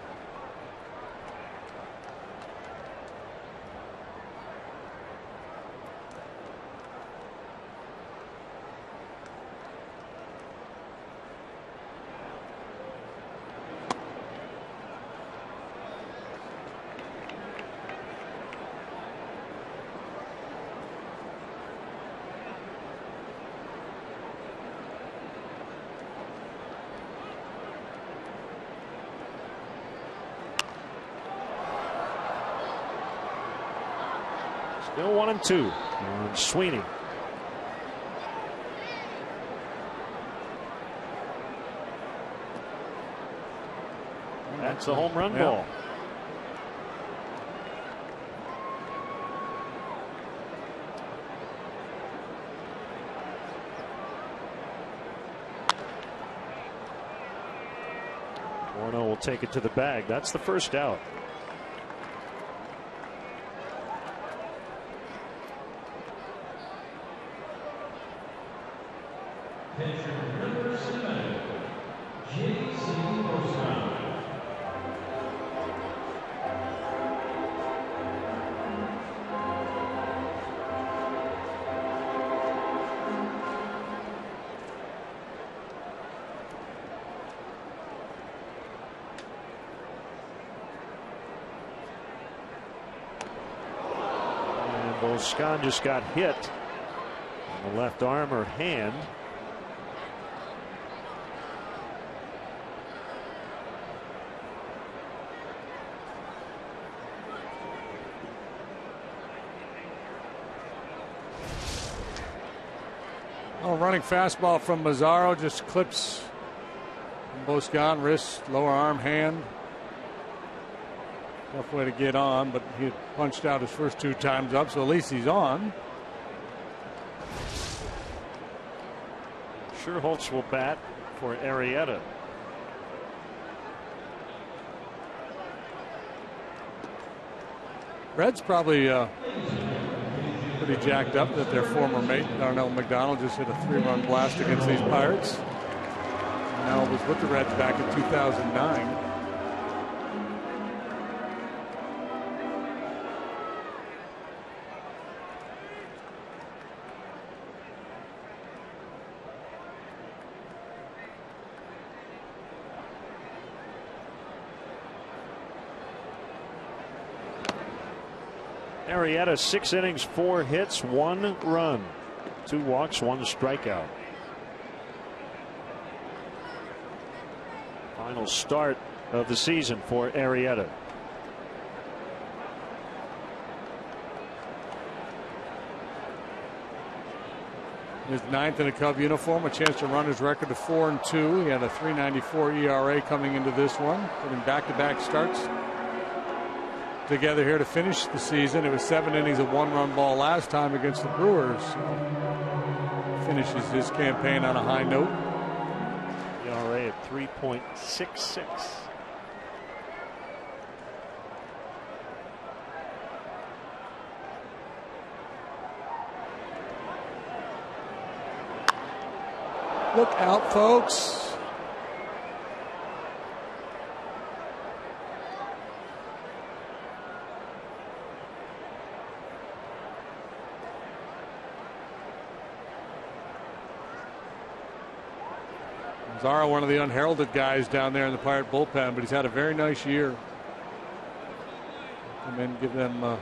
Still 1-2 on Sweeney. That's a home run ball. Morneau will take it to the bag. That's the first out. Scott just got hit on the left arm or hand. Oh, running fastball from Mazzaro just clips Boscan, wrist, lower arm, hand. Tough way to get on, but he punched out his first 2 times up, so at least he's on. Schuerholz will bat for Arrieta. Red's probably pretty jacked up that their former mate Darnell McDonald just hit a 3-run blast against these Pirates. Now was with the Reds back in 2009. Arrieta, 6 innings, 4 hits, 1 run, 2 walks, 1 strikeout. Final start of the season for Arrieta. His 9th in a Cub uniform, a chance to run his record to 4-2. He had a 3.94 ERA coming into this one, putting back-to-back starts together here to finish the season. It was 7 innings of 1-run ball last time against the Brewers. Finishes his campaign on a high note. ERA at 3.66. Look out, folks. Zara, one of the unheralded guys down there in the Pirate bullpen, but he's had a very nice year. Come in, give them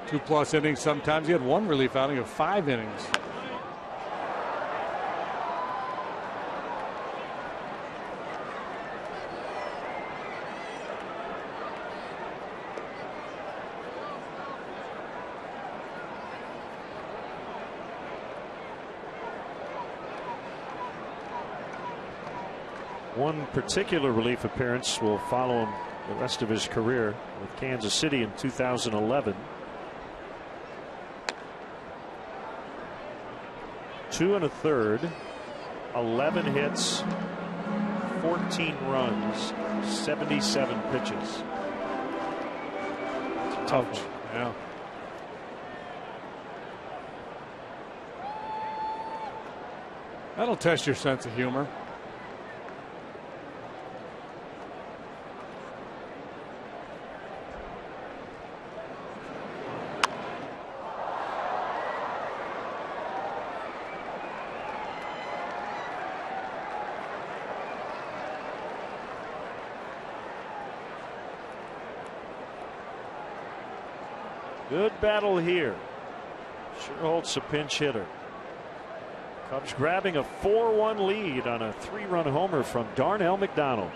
2+ innings. Sometimes he had 1 relief outing of 5 innings. One particular relief appearance will follow him the rest of his career with Kansas City in 2011. 2 1/3, 11 hits, 14 runs, 77 pitches. That's a tough one. Yeah. That'll test your sense of humor. Good battle here. Schuerholz, a pinch hitter. Cubs grabbing a 4-1 lead on a 3-run homer from Darnell McDonald.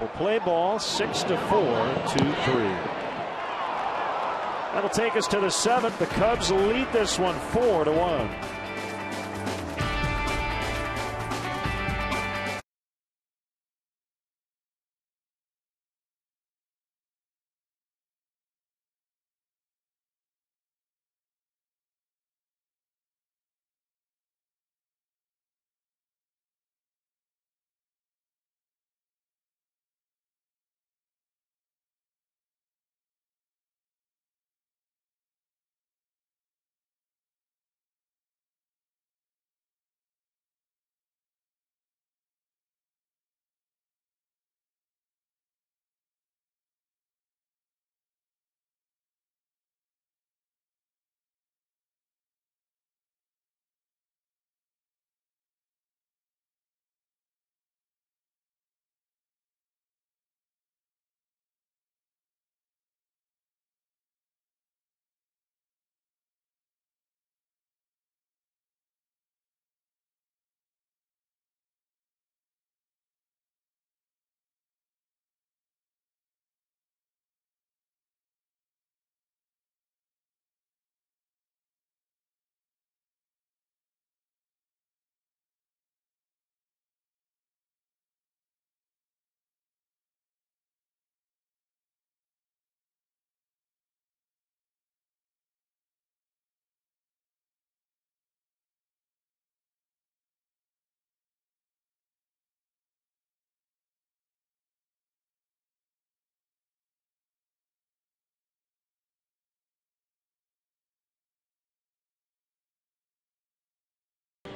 Will play ball, 6-4, 2-3. That'll take us to the 7th. The Cubs lead this one 4-1.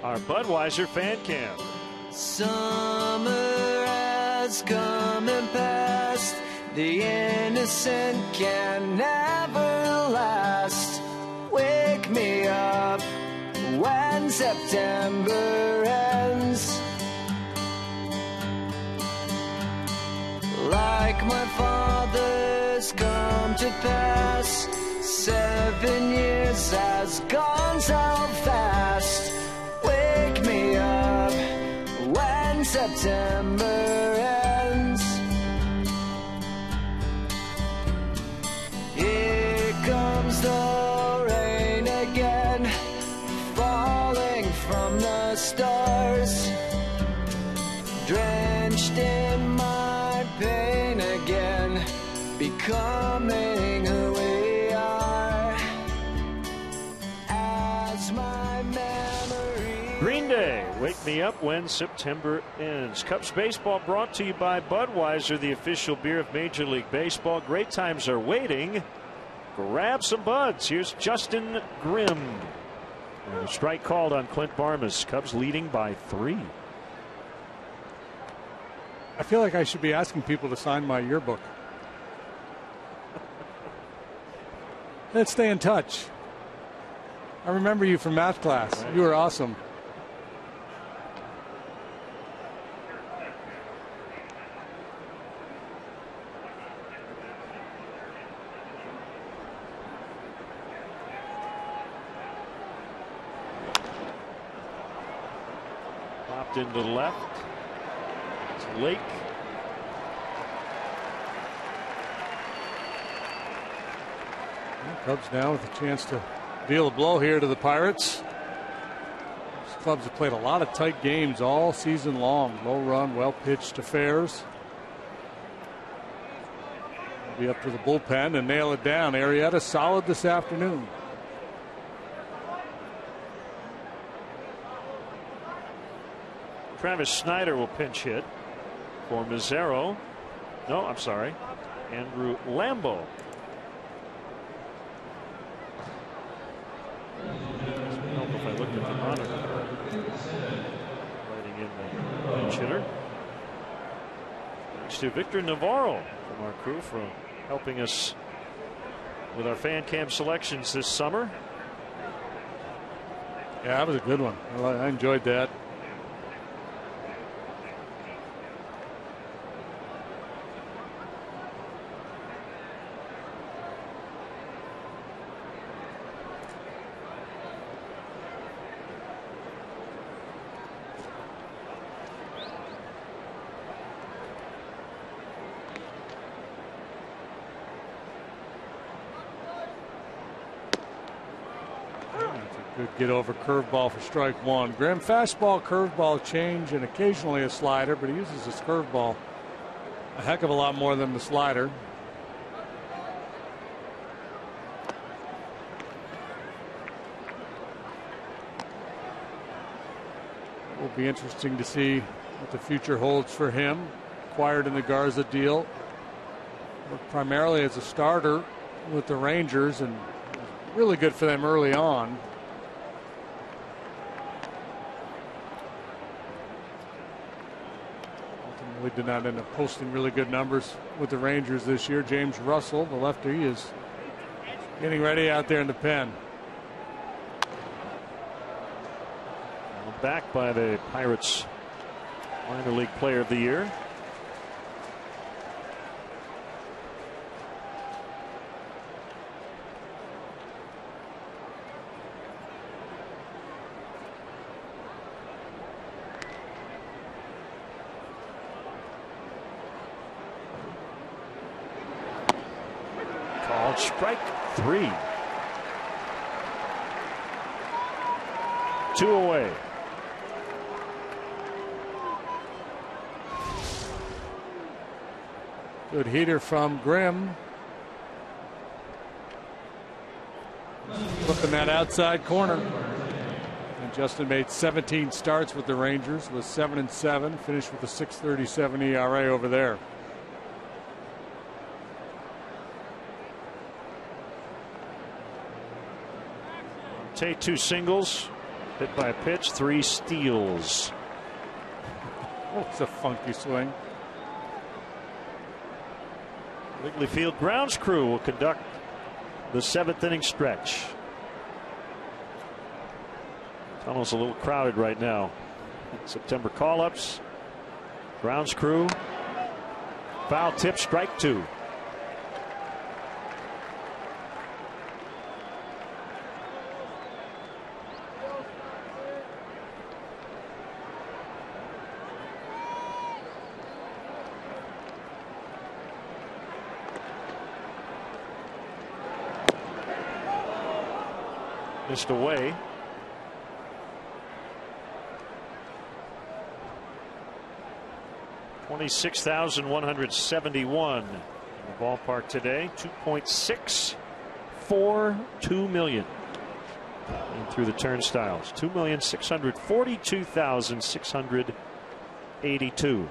our Budweiser fan cam. Summer has come and passed. The innocent can never last. Wake me up when September ends. Like my father's come to pass. 7 years has gone so fast. Wake me up when September ends. Here comes the rain again, falling from the stars, drenched in my pain again, becoming who we are. As my memory. Green Day, Wake Me Up When September Ends. Cubs baseball brought to you by Budweiser, the official beer of Major League Baseball. Great times are waiting. Grab some buds. Here's Justin Grimm. And a strike called on Clint Barmas. Cubs leading by 3. I feel like I should be asking people to sign my yearbook. Let's stay in touch. I remember you from math class. Right. You were awesome. Popped into the left. It's Lake. Cubs now with a chance to deal a blow here to the Pirates. These clubs have played a lot of tight games all season long. Low run, well pitched affairs. Be up to the bullpen and nail it down. Arrieta solid this afternoon. Travis Snyder will pinch hit for Mazzaro. No, I'm sorry. Andrew Lambo. I don't know if I looked at the monitor. Writing in the pinch hitter. Thanks to Victor Navarro from our crew for helping us with our fan cam selections this summer. Yeah, that was a good one. I enjoyed that. Good get over curveball for strike one. Grimm fastball, curveball change, and occasionally a slider, but he uses his curveball a heck of a lot more than the slider. It will be interesting to see what the future holds for him. Acquired in the Garza deal. Worked primarily as a starter with the Rangers and really good for them early on. Ultimately did not end up posting really good numbers with the Rangers this year. James Russell, the lefty, is getting ready out there in the pen. Back by the Pirates minor league player of the year. Called strike 3. 2 away. Good heater from Grimm. Looking that outside corner. And Justin made 17 starts with the Rangers, was 7-7, finished with a 6.37 ERA over there. Tate 2 singles, Hit by a pitch, 3 steals. Oh, it's a funky swing. Wrigley Field grounds crew will conduct the 7th inning stretch. Tunnel's a little crowded right now. September call-ups. Grounds crew. Foul tip, strike 2. Missed away. $26,171 in the ballpark today. 2.642 million in through the turnstiles. 2,642,682.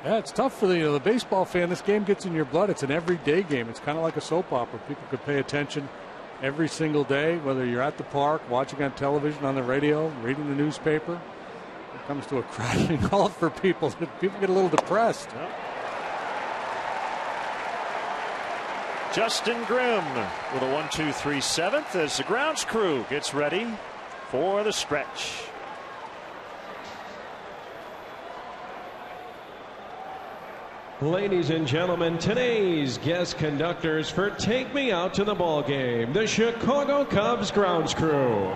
Yeah, it's tough for the baseball fan. This game gets in your blood. It's an everyday game. It's kind of like a soap opera. People could pay attention every single day, whether you're at the park, watching on television, on the radio, reading the newspaper. It comes to a crashing halt for people. People get a little depressed. Yep. Justin Grimm with a 1-2-3 7th as the grounds crew gets ready for the stretch. Ladies and gentlemen, today's guest conductors for Take Me Out to the Ball Game, the Chicago Cubs grounds crew.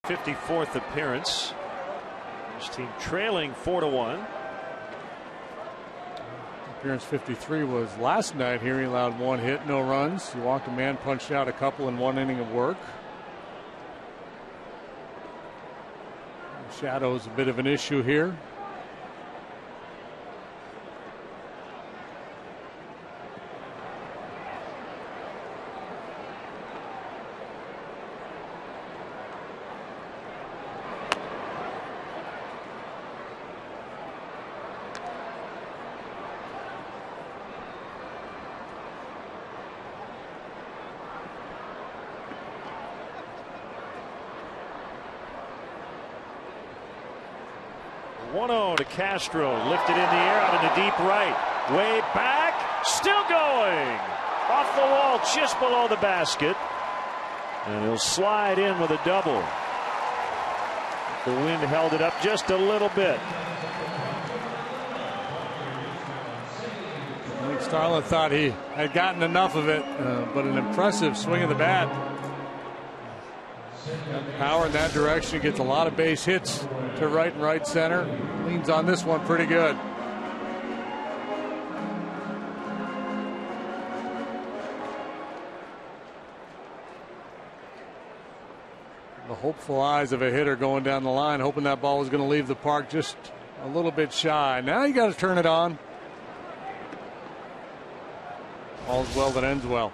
'54th appearance. His team trailing 4-1. Appearance 53 was last night here. He allowed 1 hit, no runs. He walked a man, punched out a couple in 1 inning of work. Shadow's a bit of an issue here. 1-0 to Castro. Lifted in the air out in the deep right. Way back. Still going. Off the wall just below the basket. And he'll slide in with a double. The wind held it up just a little bit. I think Starlin thought he had gotten enough of it, but an impressive swing of the bat. Power in that direction, gets a lot of base hits to right and right center. Leans on this one pretty good. The hopeful eyes of a hitter going down the line, hoping that ball was going to leave the park just a little bit shy. Now you got to turn it on. All's well that ends well.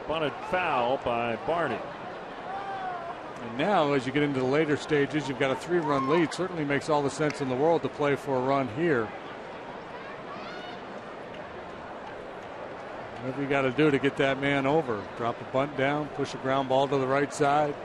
Bunted foul by Barney. And now, as you get into the later stages, you've got a 3-run lead. Certainly makes all the sense in the world to play for a run here. Whatever you got to do to get that man over. Drop a bunt down, push a ground ball to the right side.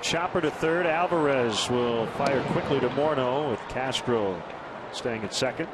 Chopper to third. Alvarez will fire quickly to Morneau with Castro staying at second.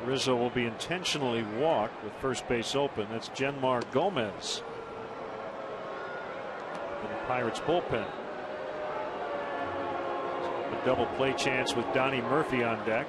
Rizzo will be intentionally walked with first base open. That's Genmar Gomez in the Pirates bullpen. A double play chance with Donnie Murphy on deck.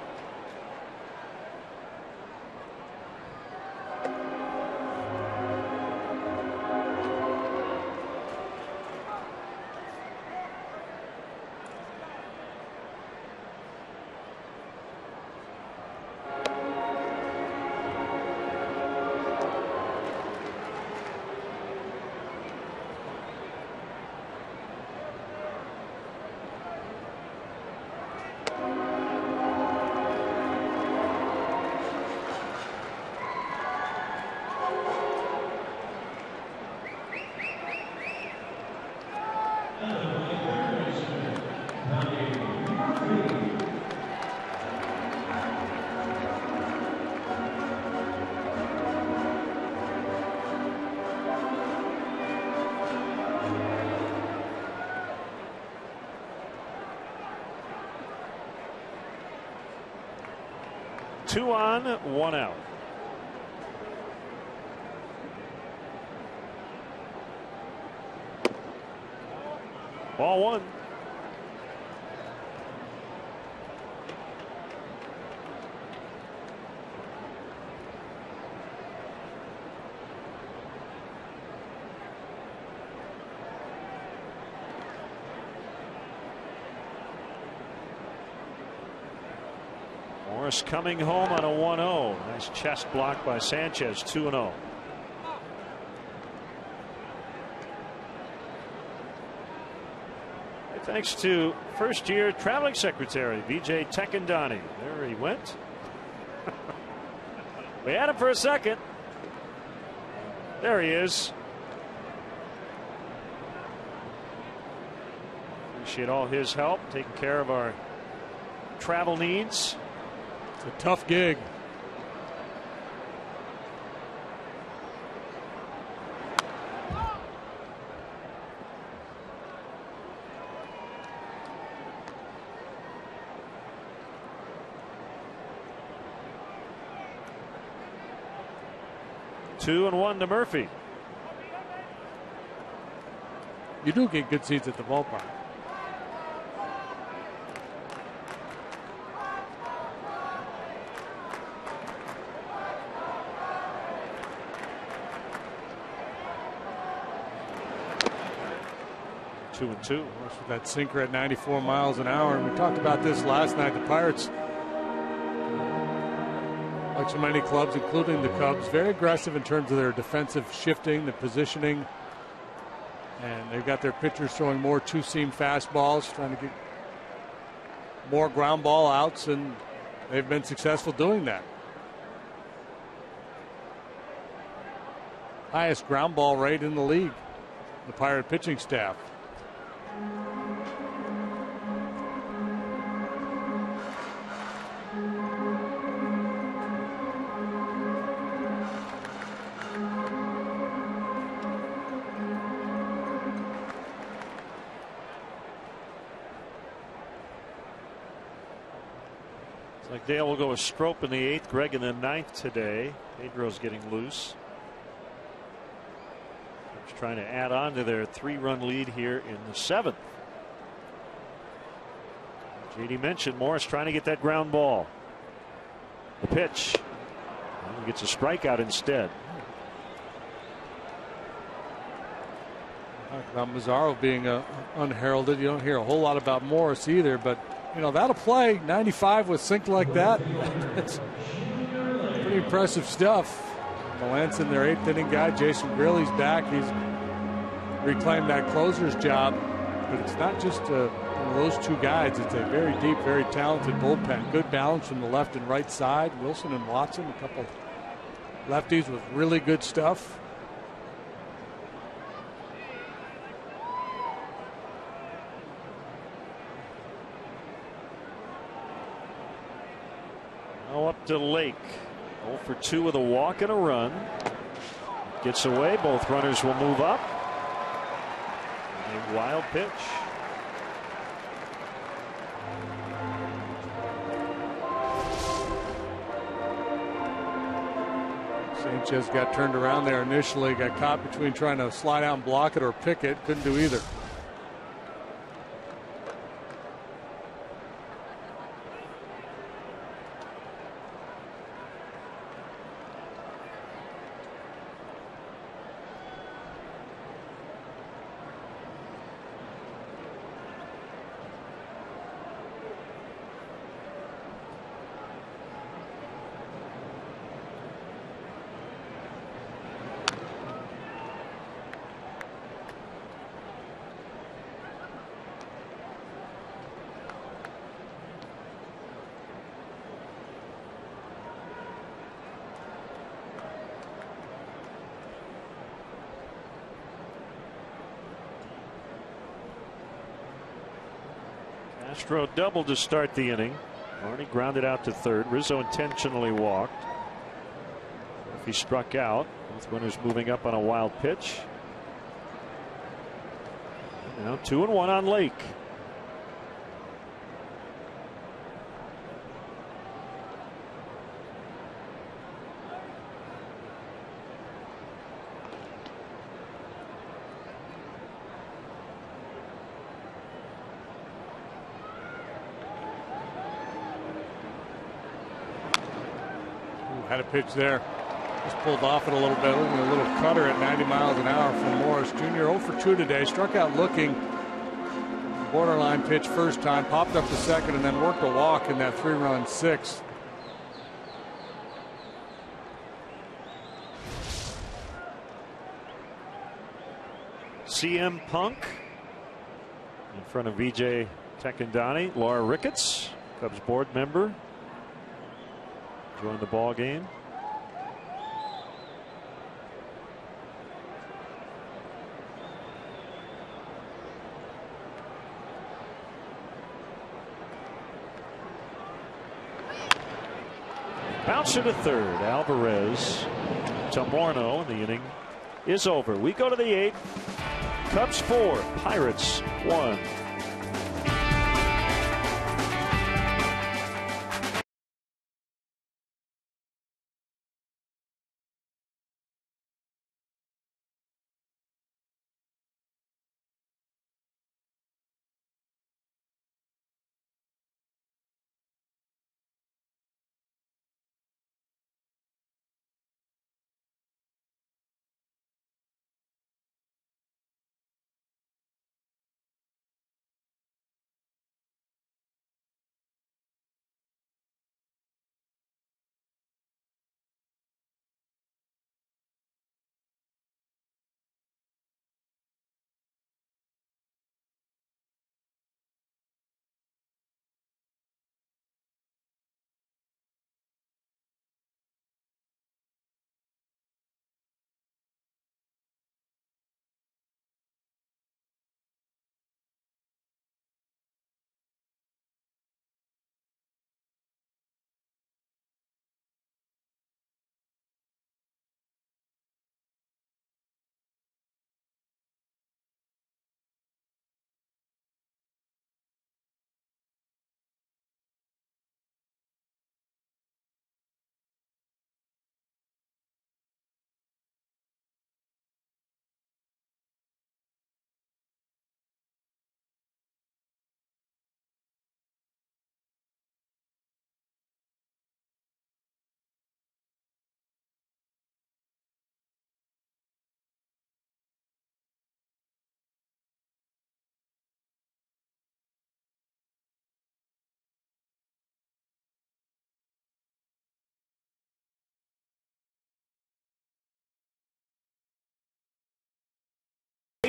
Two on, one out. Ball one. Morris coming home on a 1-0. Nice chest block by Sanchez. 2-0. Thanks to first-year traveling secretary Vijay Tekandani. There he went. We had him for a second. There he is. Appreciate all his help taking care of our travel needs. It's a tough gig. 2-1 to Murphy. You do get good seats at the ballpark. Two and two. With that sinker at 94 miles an hour. And we talked about this last night. The Pirates, like so many clubs, including the Cubs, very aggressive in terms of their defensive shifting, the positioning. And they've got their pitchers throwing more two-seam fastballs, trying to get more ground ball outs, and they've been successful doing that. Highest ground ball rate in the league, the Pirate pitching staff. Like Dale will go with Strop in the 8th, Greg in the 9th today. Pedro's getting loose. Just trying to add on to their 3-run lead here in the 7th. JD mentioned Morris trying to get that ground ball. The pitch. He gets a strikeout instead. About Mazzaro being unheralded. You don't hear a whole lot about Morris either, but you know, that'll play. 95 with sink like that. It's pretty impressive stuff. Melanson, their 8th inning guy. Jason Grilly's back. He's reclaimed that closer's job. But it's not just those two guys. It's a very deep, very talented bullpen. Good balance from the left and right side. Wilson and Watson, a couple lefties with really good stuff. Up to Lake. 0 for 2 with a walk and a run. Gets away. Both runners will move up. A wild pitch. Sanchez got turned around there initially. Got caught between trying to slide out and block it or pick it. Couldn't do either. Castro doubled to start the inning. Marnie grounded out to third. Rizzo intentionally walked. If he struck out, both runners moving up on a wild pitch. Now 2-1 on Lake. Had a pitch there. Just pulled off it a little bit. Looking at a little cutter at 90 miles an hour from Morris Jr. 0 for 2 today. Struck out looking. Borderline pitch first time. Popped up to second and then worked a walk in that 3-run 6th. CM Punk in front of VJ Tekendani. Laura Ricketts, Cubs board member, joined the ball game. Bouncer to third. Alvarez to Morneau, and the inning is over. We go to the 8th. Cubs 4, Pirates 1.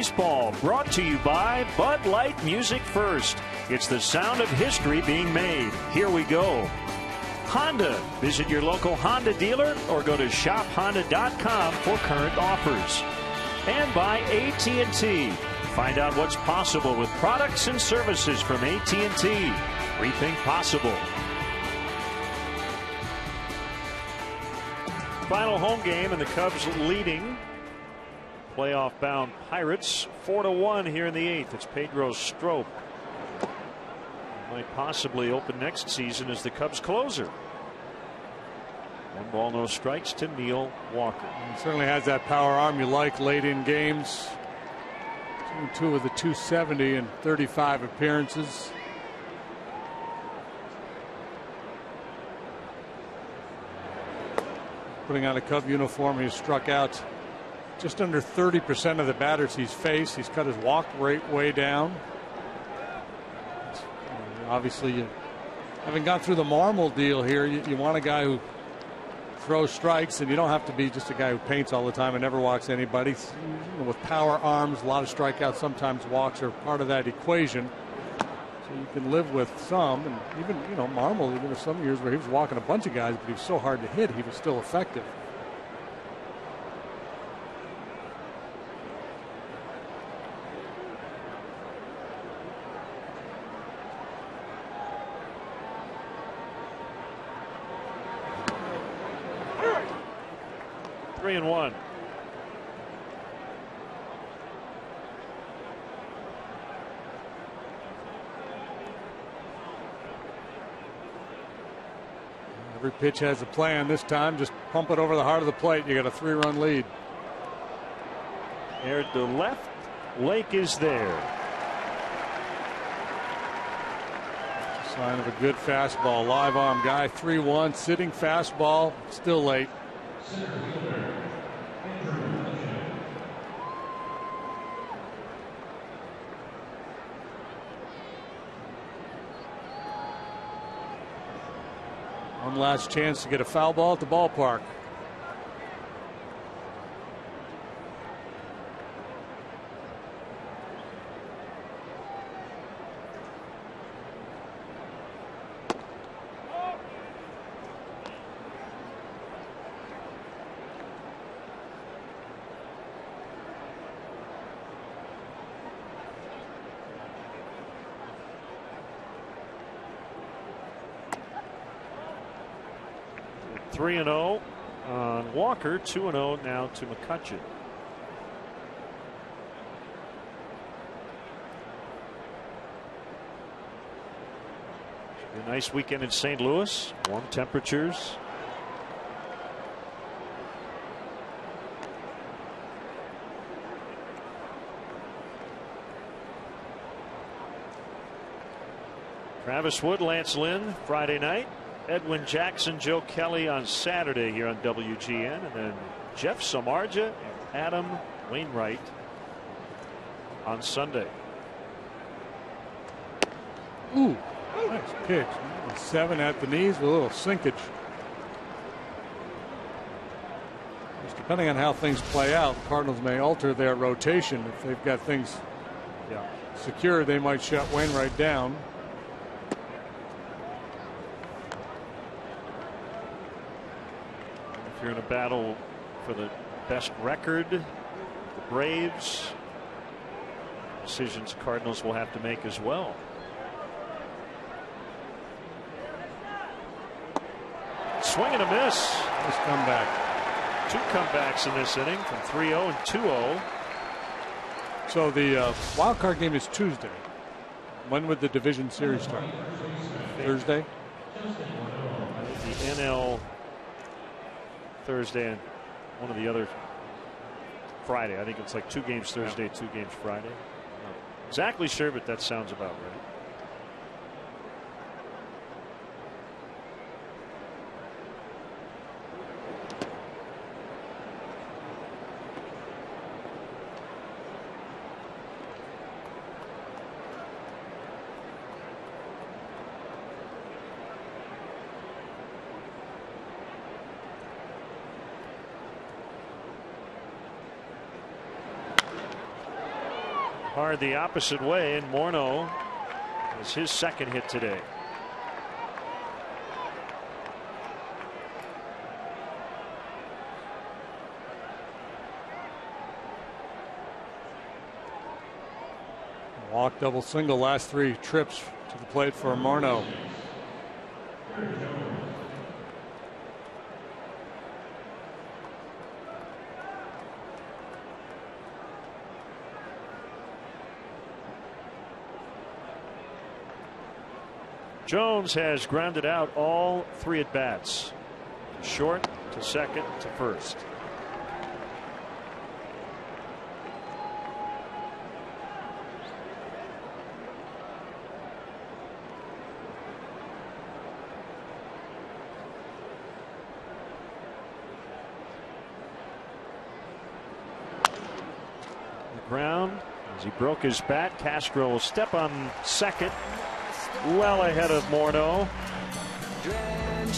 Baseball, brought to you by Bud Light Music First. It's the sound of history being made. Here we go. Honda. Visit your local Honda dealer or go to shophonda.com for current offers. And by AT&T. Find out what's possible with products and services from AT&T. Rethink possible. Final home game, and the Cubs leading playoff-bound Pirates 4-1 here in the 8th. It's Pedro Strop. Might possibly open next season as the Cubs closer. 1 ball, no strikes to Neil Walker. He certainly has that power arm you like late in games. 2 with the 270 in 35 appearances. Putting on a Cub uniform, he's struck out just under 30% of the batters he's faced. He's cut his walk rate way down. Obviously, you having gone through the Marmol deal here, you want a guy who throws strikes, and you don't have to be just a guy who paints all the time and never walks anybody. With power arms, a lot of strikeouts, sometimes walks are part of that equation. So you can live with some, and even Marmol, even there's some years where he was walking a bunch of guys, but he was so hard to hit, he was still effective. Three and one. Every pitch has a plan. This time, just pump it over the heart of the plate. You got a 3-run lead. Aired to left. Lake is there. Sign of a good fastball. Live arm guy. 3-1. Sitting fastball. Still late. One last chance to get a foul ball at the ballpark. Three and 0 on Walker. 2-0 now to McCutchen. A nice weekend in St. Louis. Warm temperatures. Travis Wood, Lance Lynn Friday night. Edwin Jackson, Joe Kelly on Saturday here on WGN, and then Jeff Samardzija and Adam Wainwright on Sunday. Ooh, nice pitch. 7 at the knees with a little sinkage. Just depending on how things play out, the Cardinals may alter their rotation. If they've got things secured, they might shut Wainwright down. If you're in a battle for the best record, the Braves, decisions Cardinals will have to make as well. Swing and a miss. Nice comeback. 2 comebacks in this inning from 3-0 and 2-0. So the wild card game is Tuesday. When would the division series start? Thursday? The NL Thursday and one of the other Friday. I think it's like 2 games Thursday, 2 games Friday. Not exactly sure, but that sounds about right. hard the opposite way, and Morneau is his second hit today. Walk, double, single, last 3 trips to the plate for Morneau. Jones has grounded out all 3 at bats. Short to second to first. Ground as he broke his bat. Castro will step on second, well ahead of Morneau.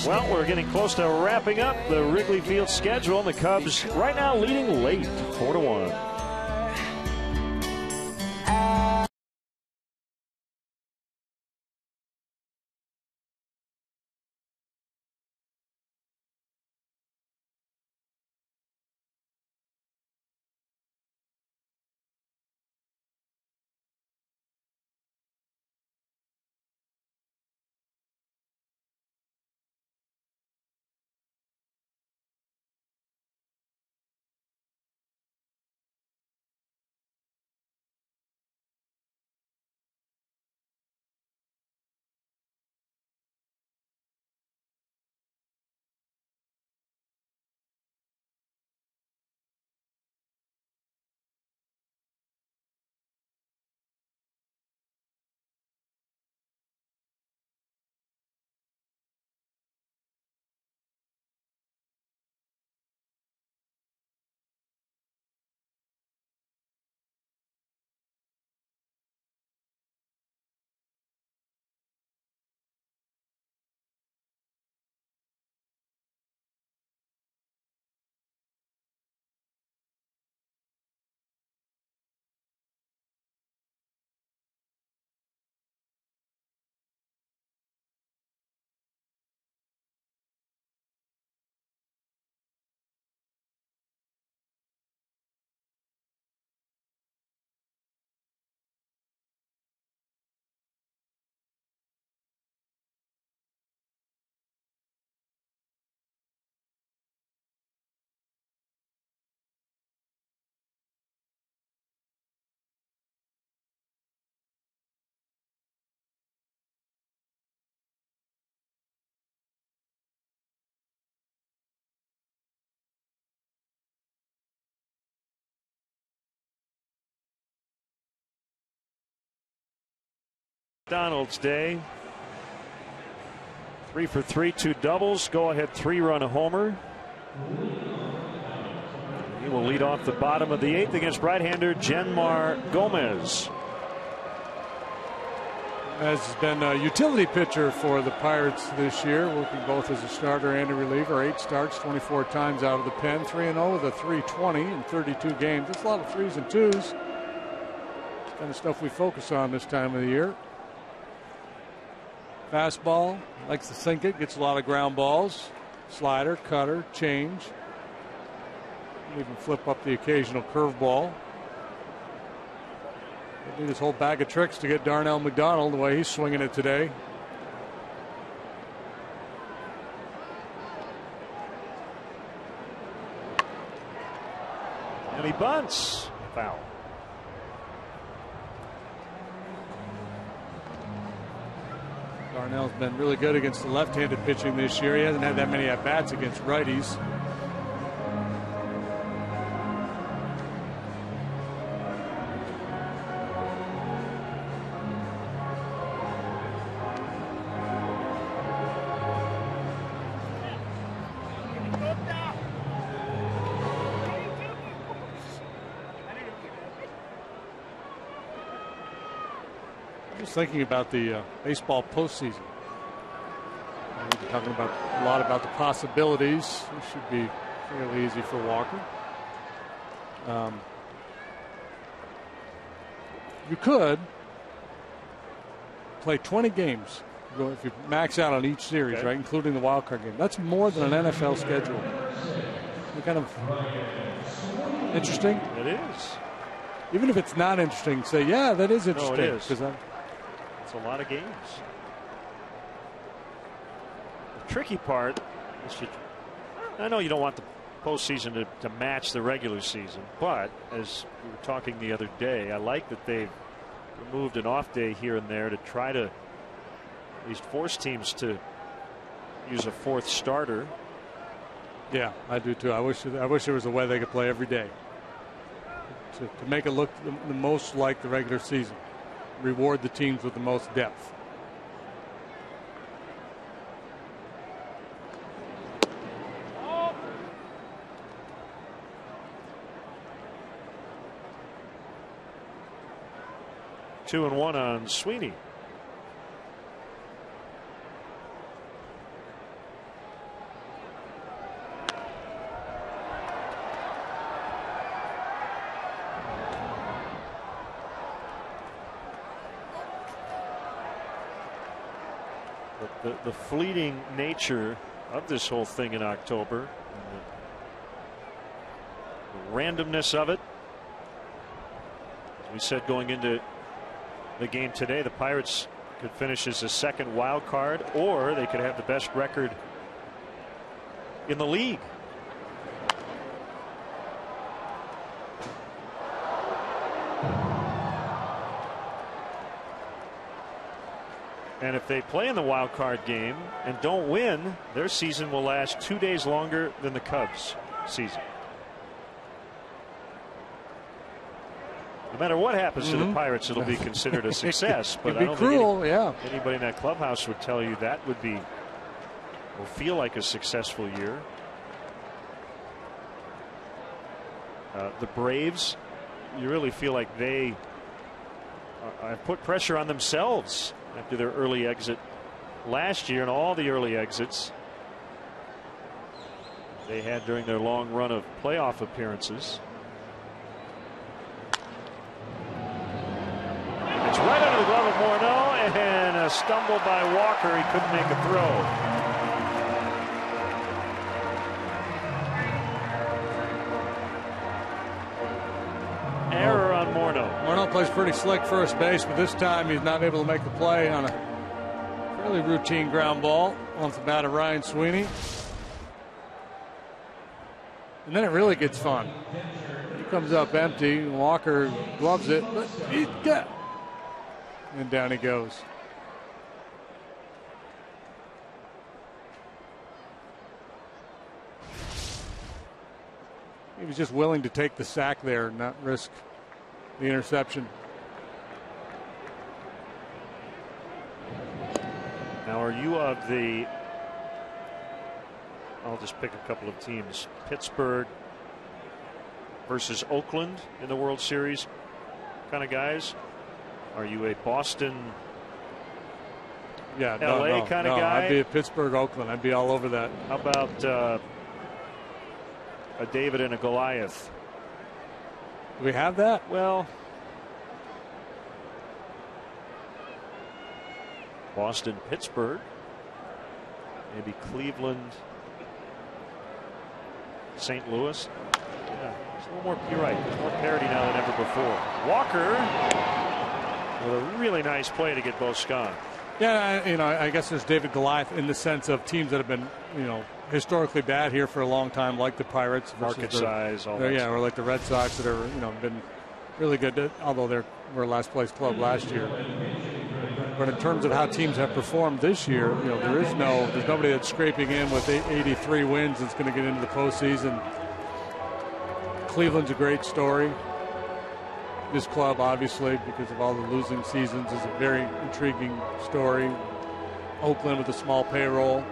Well, we're getting close to wrapping up the Wrigley Field schedule. The Cubs right now leading late, 4-1. McDonald's day. 3 for 3, 2 doubles, go ahead 3-run homer. He will lead off the bottom of the 8th against right-hander Jenmar Gomez. Has been a utility pitcher for the Pirates this year, working both as a starter and a reliever. 8 starts, 24 times out of the pen, 3-0 with a 3.20 in 32 games. That's a lot of 3s and 2s. It's kind of stuff we focus on this time of the year. Fastball, likes to sink it, gets a lot of ground balls. Slider, cutter, change. Even flip up the occasional curveball. He'll need his whole bag of tricks to get Darnell McDonald the way he's swinging it today. And he bunts. Foul. Darnell's been really good against the left-handed pitching this year. He hasn't had that many at-bats against righties. Thinking about the baseball postseason. We've been talking about a lot about the possibilities. It should be fairly easy for Walker. you could play 20 games if you max out on each series, right, including the wild card game. That's more than an NFL schedule. Kind of interesting. It is. Even if it's not interesting, say, yeah, that is interesting. No, it is. It's a lot of games. The tricky part is I know you don't want the postseason to match the regular season, but as we were talking the other day, I like that they've removed an off day here and there to try to at least force teams to use a fourth starter. Yeah, I do too. I wish there was a way they could play every day to make it look the most like the regular season. Reward the teams with the most depth. Two and one on Sweeney. The fleeting nature of this whole thing in October, the randomness of it. As we said going into the game today, the Pirates could finish as a second wild card, or they could have the best record in the league. And if they play in the wild card game and don't win, their season will last 2 days longer than the Cubs season. No matter what happens to the Pirates, it'll be considered a success. But I don't think anybody in that clubhouse would tell you that will feel like a successful year. The Braves, you really feel like they have put pressure on themselves after their early exit last year, and all the early exits they had during their long run of playoff appearances. It's right under the glove of Morneau, and a stumble by Walker. He couldn't make a throw. Error on Morneau. Morneau plays pretty slick first base, but this time he's not able to make the play on a fairly routine ground ball off the bat of Ryan Sweeney. And then it really gets fun. He comes up empty. Walker gloves it, but he's got. And down he goes. He was just willing to take the sack there and not risk the interception. Now, are you of the, I'll just pick a couple of teams, Pittsburgh versus Oakland in the World Series kind of guys? Are you a Boston, LA kind of guy? I'd be a Pittsburgh, Oakland. I'd be all over that. How about a David and a Goliath? Do we have that? Well, Boston, Pittsburgh, maybe Cleveland, St. Louis. Yeah, there's a little more. You're right. There's more parity now than ever before. Walker with a really nice play to get both gone. Yeah, I guess there's David Goliath in the sense of teams that have been, historically bad here for a long time, like the Pirates. Market size, all that. Yeah, or like the Red Sox that are, been really good, although they were a last place club last year. But in terms of how teams have performed this year, there's nobody that's scraping in with 83 wins that's going to get into the postseason. Cleveland's a great story. This club, obviously, because of all the losing seasons, is a very intriguing story. Oakland with a small payroll.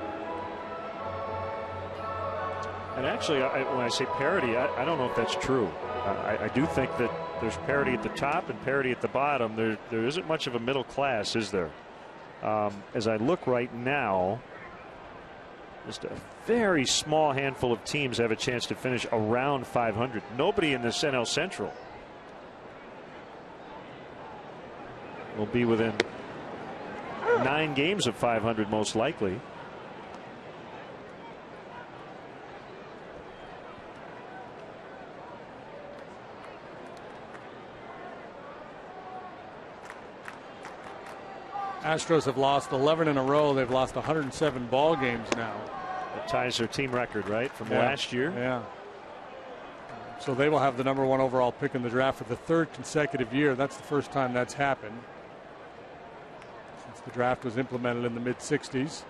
And actually, when I say parity, I don't know if that's true. I do think that there's parity at the top and parity at the bottom. There isn't much of a middle class, is there? As I look right now, just a very small handful of teams have a chance to finish around 500. Nobody in this NL Central. will be within 9 games of 500 most likely. Astros have lost 11 in a row. They've lost 107 ball games now. That ties their team record, right, from last year. Yeah. So they will have the #1 overall pick in the draft for the 3rd consecutive year. That's the first time that's happened since the draft was implemented in the mid-'60s.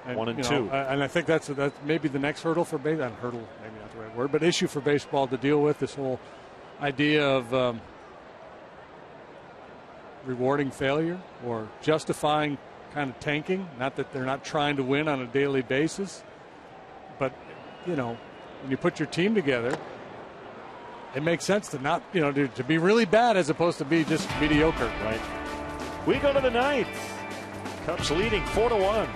And, 1 and 2. And I think that's maybe the next hurdle for baseball. Hurdle, maybe not the right word, but issue for baseball to deal with, this whole idea of rewarding failure or justifying kind of tanking. Not that they're not trying to win on a daily basis, but when you put your team together, it makes sense to not to be really bad as opposed to be just mediocre. Right. We go to the 9th. Cubs leading 4-1.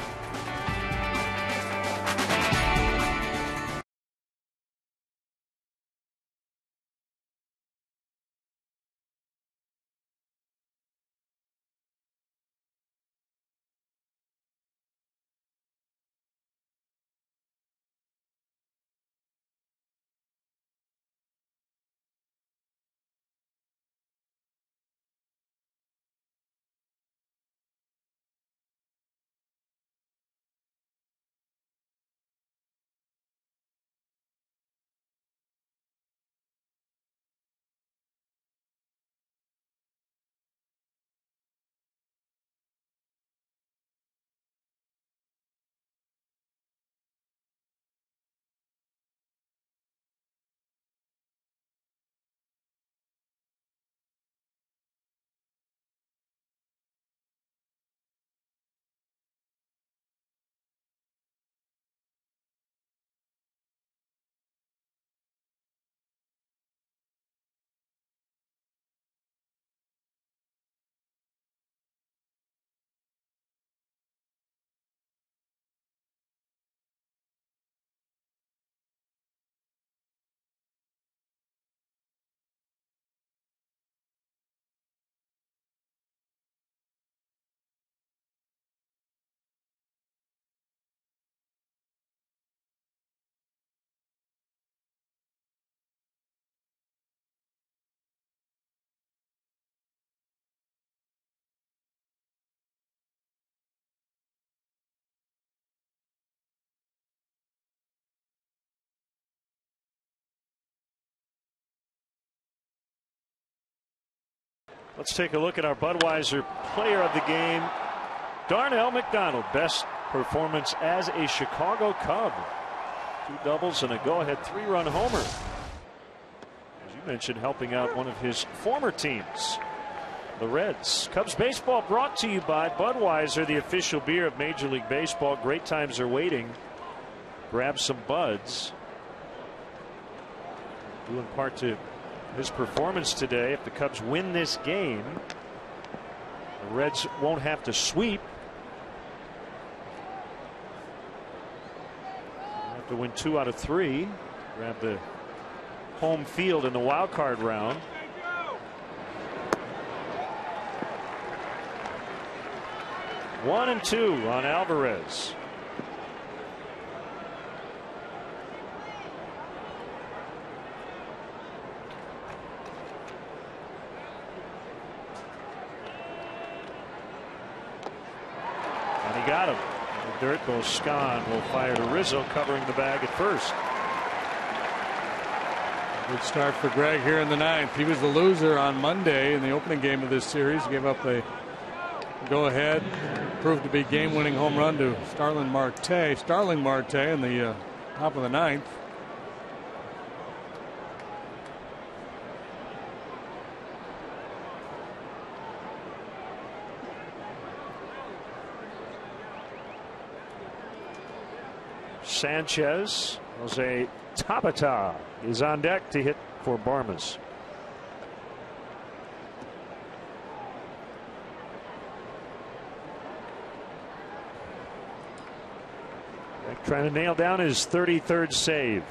Let's take a look at our Budweiser player of the game, Darnell McDonald. Best performance as a Chicago Cub. 2 doubles and a go-ahead 3-run homer. As you mentioned, helping out one of his former teams, the Reds. Cubs baseball brought to you by Budweiser, the official beer of Major League Baseball. Great times are waiting. Grab some Buds. Due in part to his performance today. If the Cubs win this game, the Reds won't have to sweep. They'll have to win 2 out of 3. Grab the home field in the wild card round. One and 2 on Alvarez. Got him. The dirt goes. Scahn will fire to Rizzo, covering the bag at first. Good start for Greg here in the 9th. He was the loser on Monday in the opening game of this series. Gave up a go-ahead, proved to be game-winning home run to Starling Marte in the top of the 9th. Sanchez, Jose Tabata is on deck to hit for Barmas. Trying to nail down his 33rd save.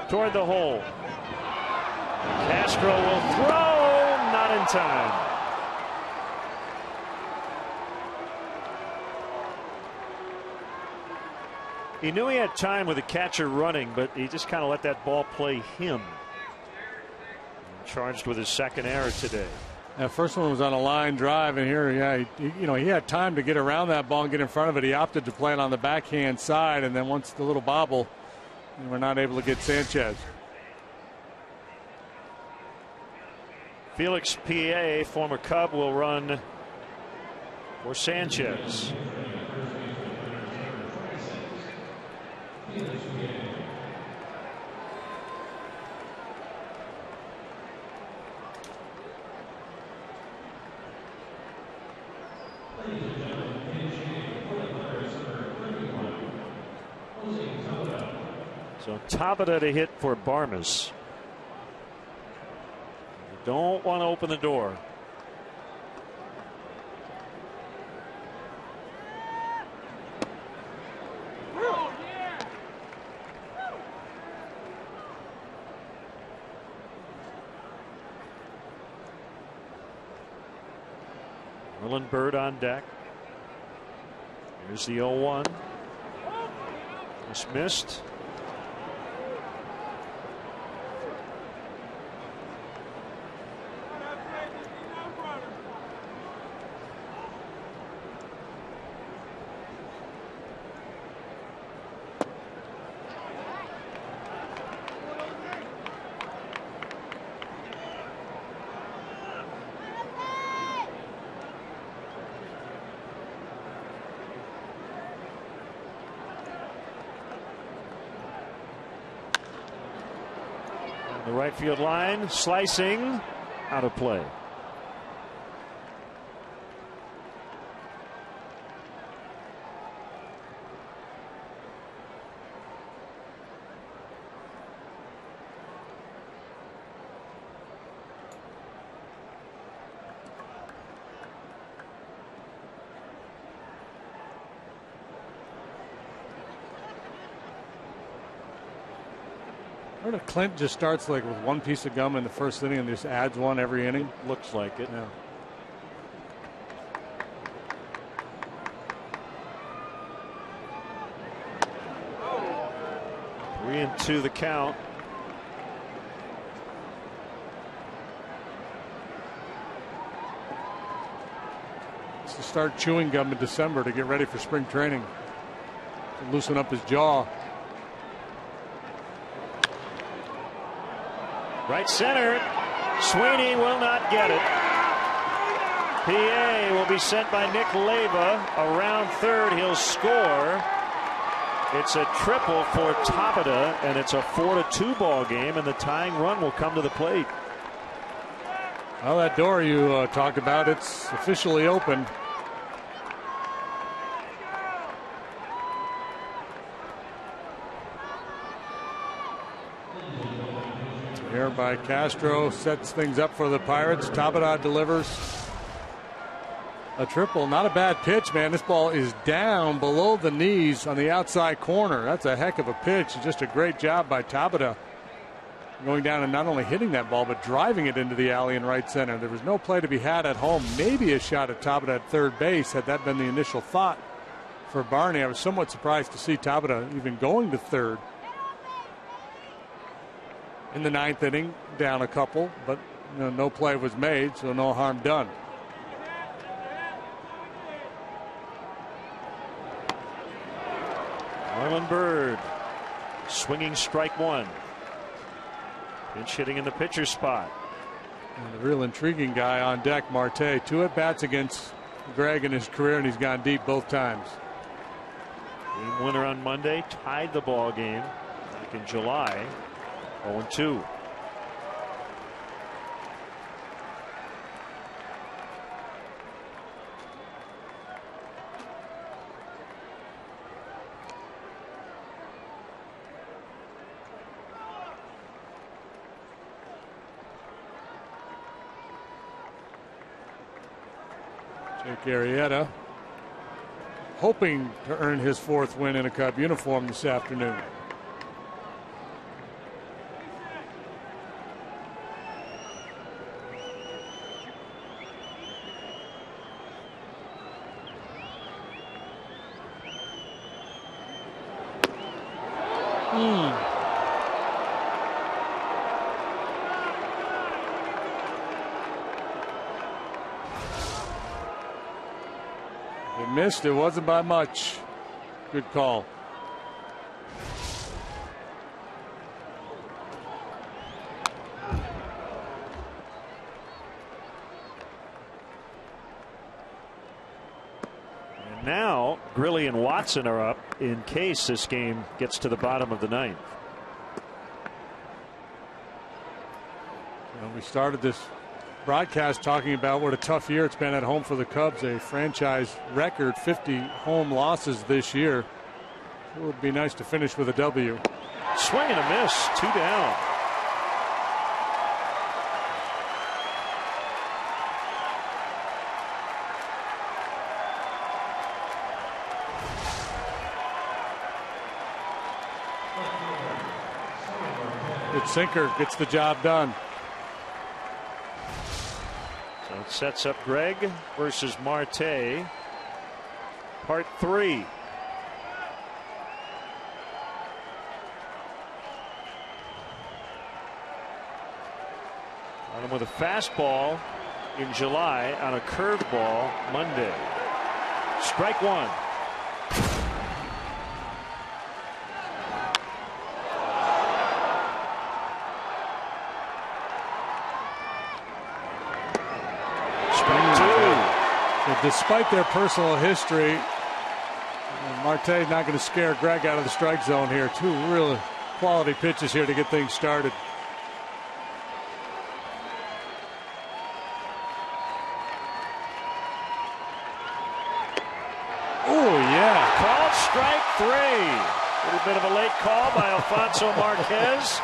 toward the hole. Castro will throw, not in time. He knew he had time with the catcher running, but he just kind of let that ball play him. Charged with his second error today. That first one was on a line drive, and here, yeah, he had time to get around that ball and get in front of it. He opted to play it on the backhand side, and then once the little bobble, we're not able to get Sanchez. Felix P.A., former Cub, will run for Sanchez. So Tabata to hit for Barmes. You don't want to open the door. Merlin Byrd on deck. Here's the 0-1. Dismissed. The right field line, slicing, out of play. Clint just starts like with one piece of gum in the first inning and just adds one every inning. Looks like it. Yeah. Three and two the count. It's to start chewing gum in December to get ready for spring training. To loosen up his jaw. Right center. Sweeney will not get it. PA will be sent by Nick Leyva around third. He'll score. It's a triple for Tabata, and it's a 4-2 ball game, and the tying run will come to the plate. Well, that door you talked about, it's officially open. Here by Castro sets things up for the Pirates. Tabata delivers a triple. Not a bad pitch, man. This ball is down below the knees on the outside corner. That's a heck of a pitch. Just a great job by Tabata going down and not only hitting that ball but driving it into the alley in right center. There was no play to be had at home. Maybe a shot at Tabata at third base had that been the initial thought for Barney. I was somewhat surprised to see Tabata even going to third. In the ninth inning, down a couple, but no play was made, so no harm done. Marlon Byrd swinging strike one. Pinch hitting in the pitcher spot. And the real intriguing guy on deck, Marte. 2 at-bats against Greg in his career, and he's gone deep both times. Game winner on Monday, tied the ball game back in July. 0-2. Jake Arrieta hoping to earn his 4th win in a Cub uniform this afternoon. They missed. It wasn't by much. Good call. And now Grilly and Watson are up in case this game gets to the bottom of the ninth. Well, we started this broadcast talking about what a tough year it's been at home for the Cubs. A franchise record 50 home losses this year. It would be nice to finish with a W. Swing and a miss. 2 down. Good sinker, gets the job done. So it sets up Greg versus Marte. Part 3. On him with a fastball in July, on a curveball Monday. Strike 1. Despite their personal history, Marte not going to scare Greg out of the strike zone here. 2 real quality pitches here to get things started. Oh, yeah. Called strike 3. A little bit of a late call by Alfonso Marquez.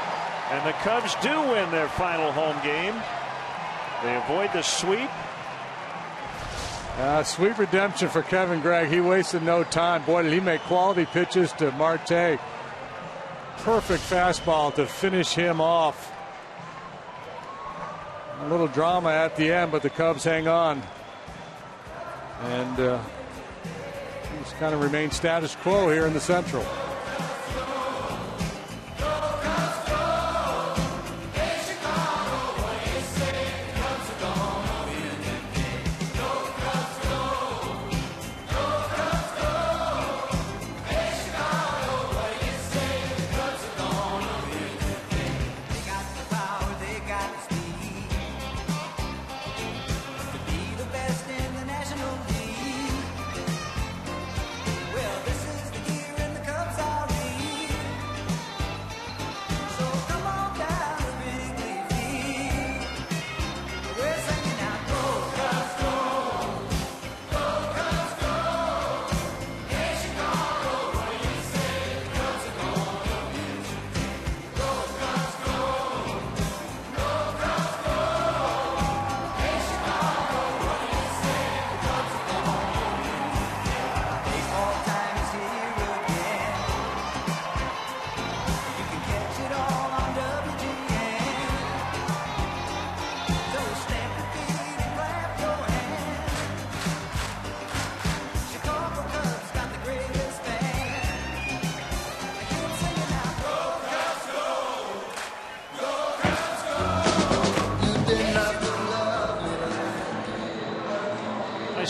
And the Cubs do win their final home game. They avoid the sweep. Sweet redemption for Kevin Gregg. He wasted no time. Boy, did he make quality pitches to Marte. Perfect fastball to finish him off. A little drama at the end, but the Cubs hang on. And just kind of remain status quo here in the Central.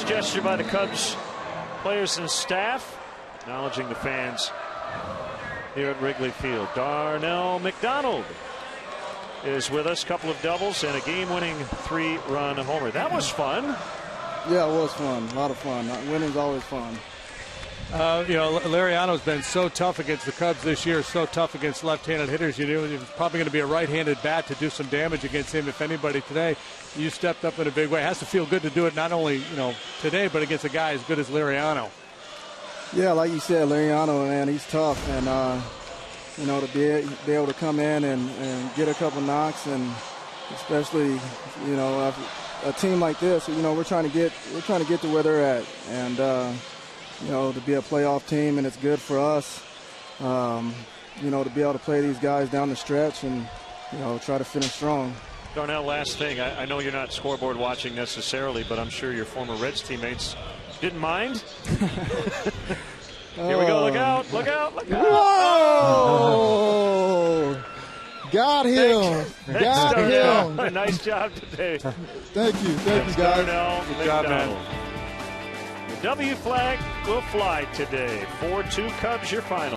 Gesture by the Cubs players and staff, acknowledging the fans here at Wrigley Field. Darnell McDonald is with us. Couple of doubles and a game-winning 3-run homer. That was fun. Yeah, it was fun. A lot of fun. Winning's always fun. Liriano's been so tough against the Cubs this year, so tough against left-handed hitters. You knew it was probably going to be a right-handed bat to do some damage against him, if anybody today. You stepped up in a big way. It has to feel good to do it not only today, but against a guy as good as Liriano. Yeah, like you said, Liriano, man, he's tough, and to be able to come in and get a couple knocks, and especially a team like this, we're trying to get to where they're at, and to be a playoff team, and it's good for us, to be able to play these guys down the stretch and try to finish strong. Darnell, last thing, I know you're not scoreboard watching necessarily, but I'm sure your former Reds teammates didn't mind. Here we go. Look out. Look out. Look out. Whoa! Got him. Got him. Nice job today. Thank you. Thank you, guys. Good job, man. The W flag will fly today. 4-2 Cubs, your final.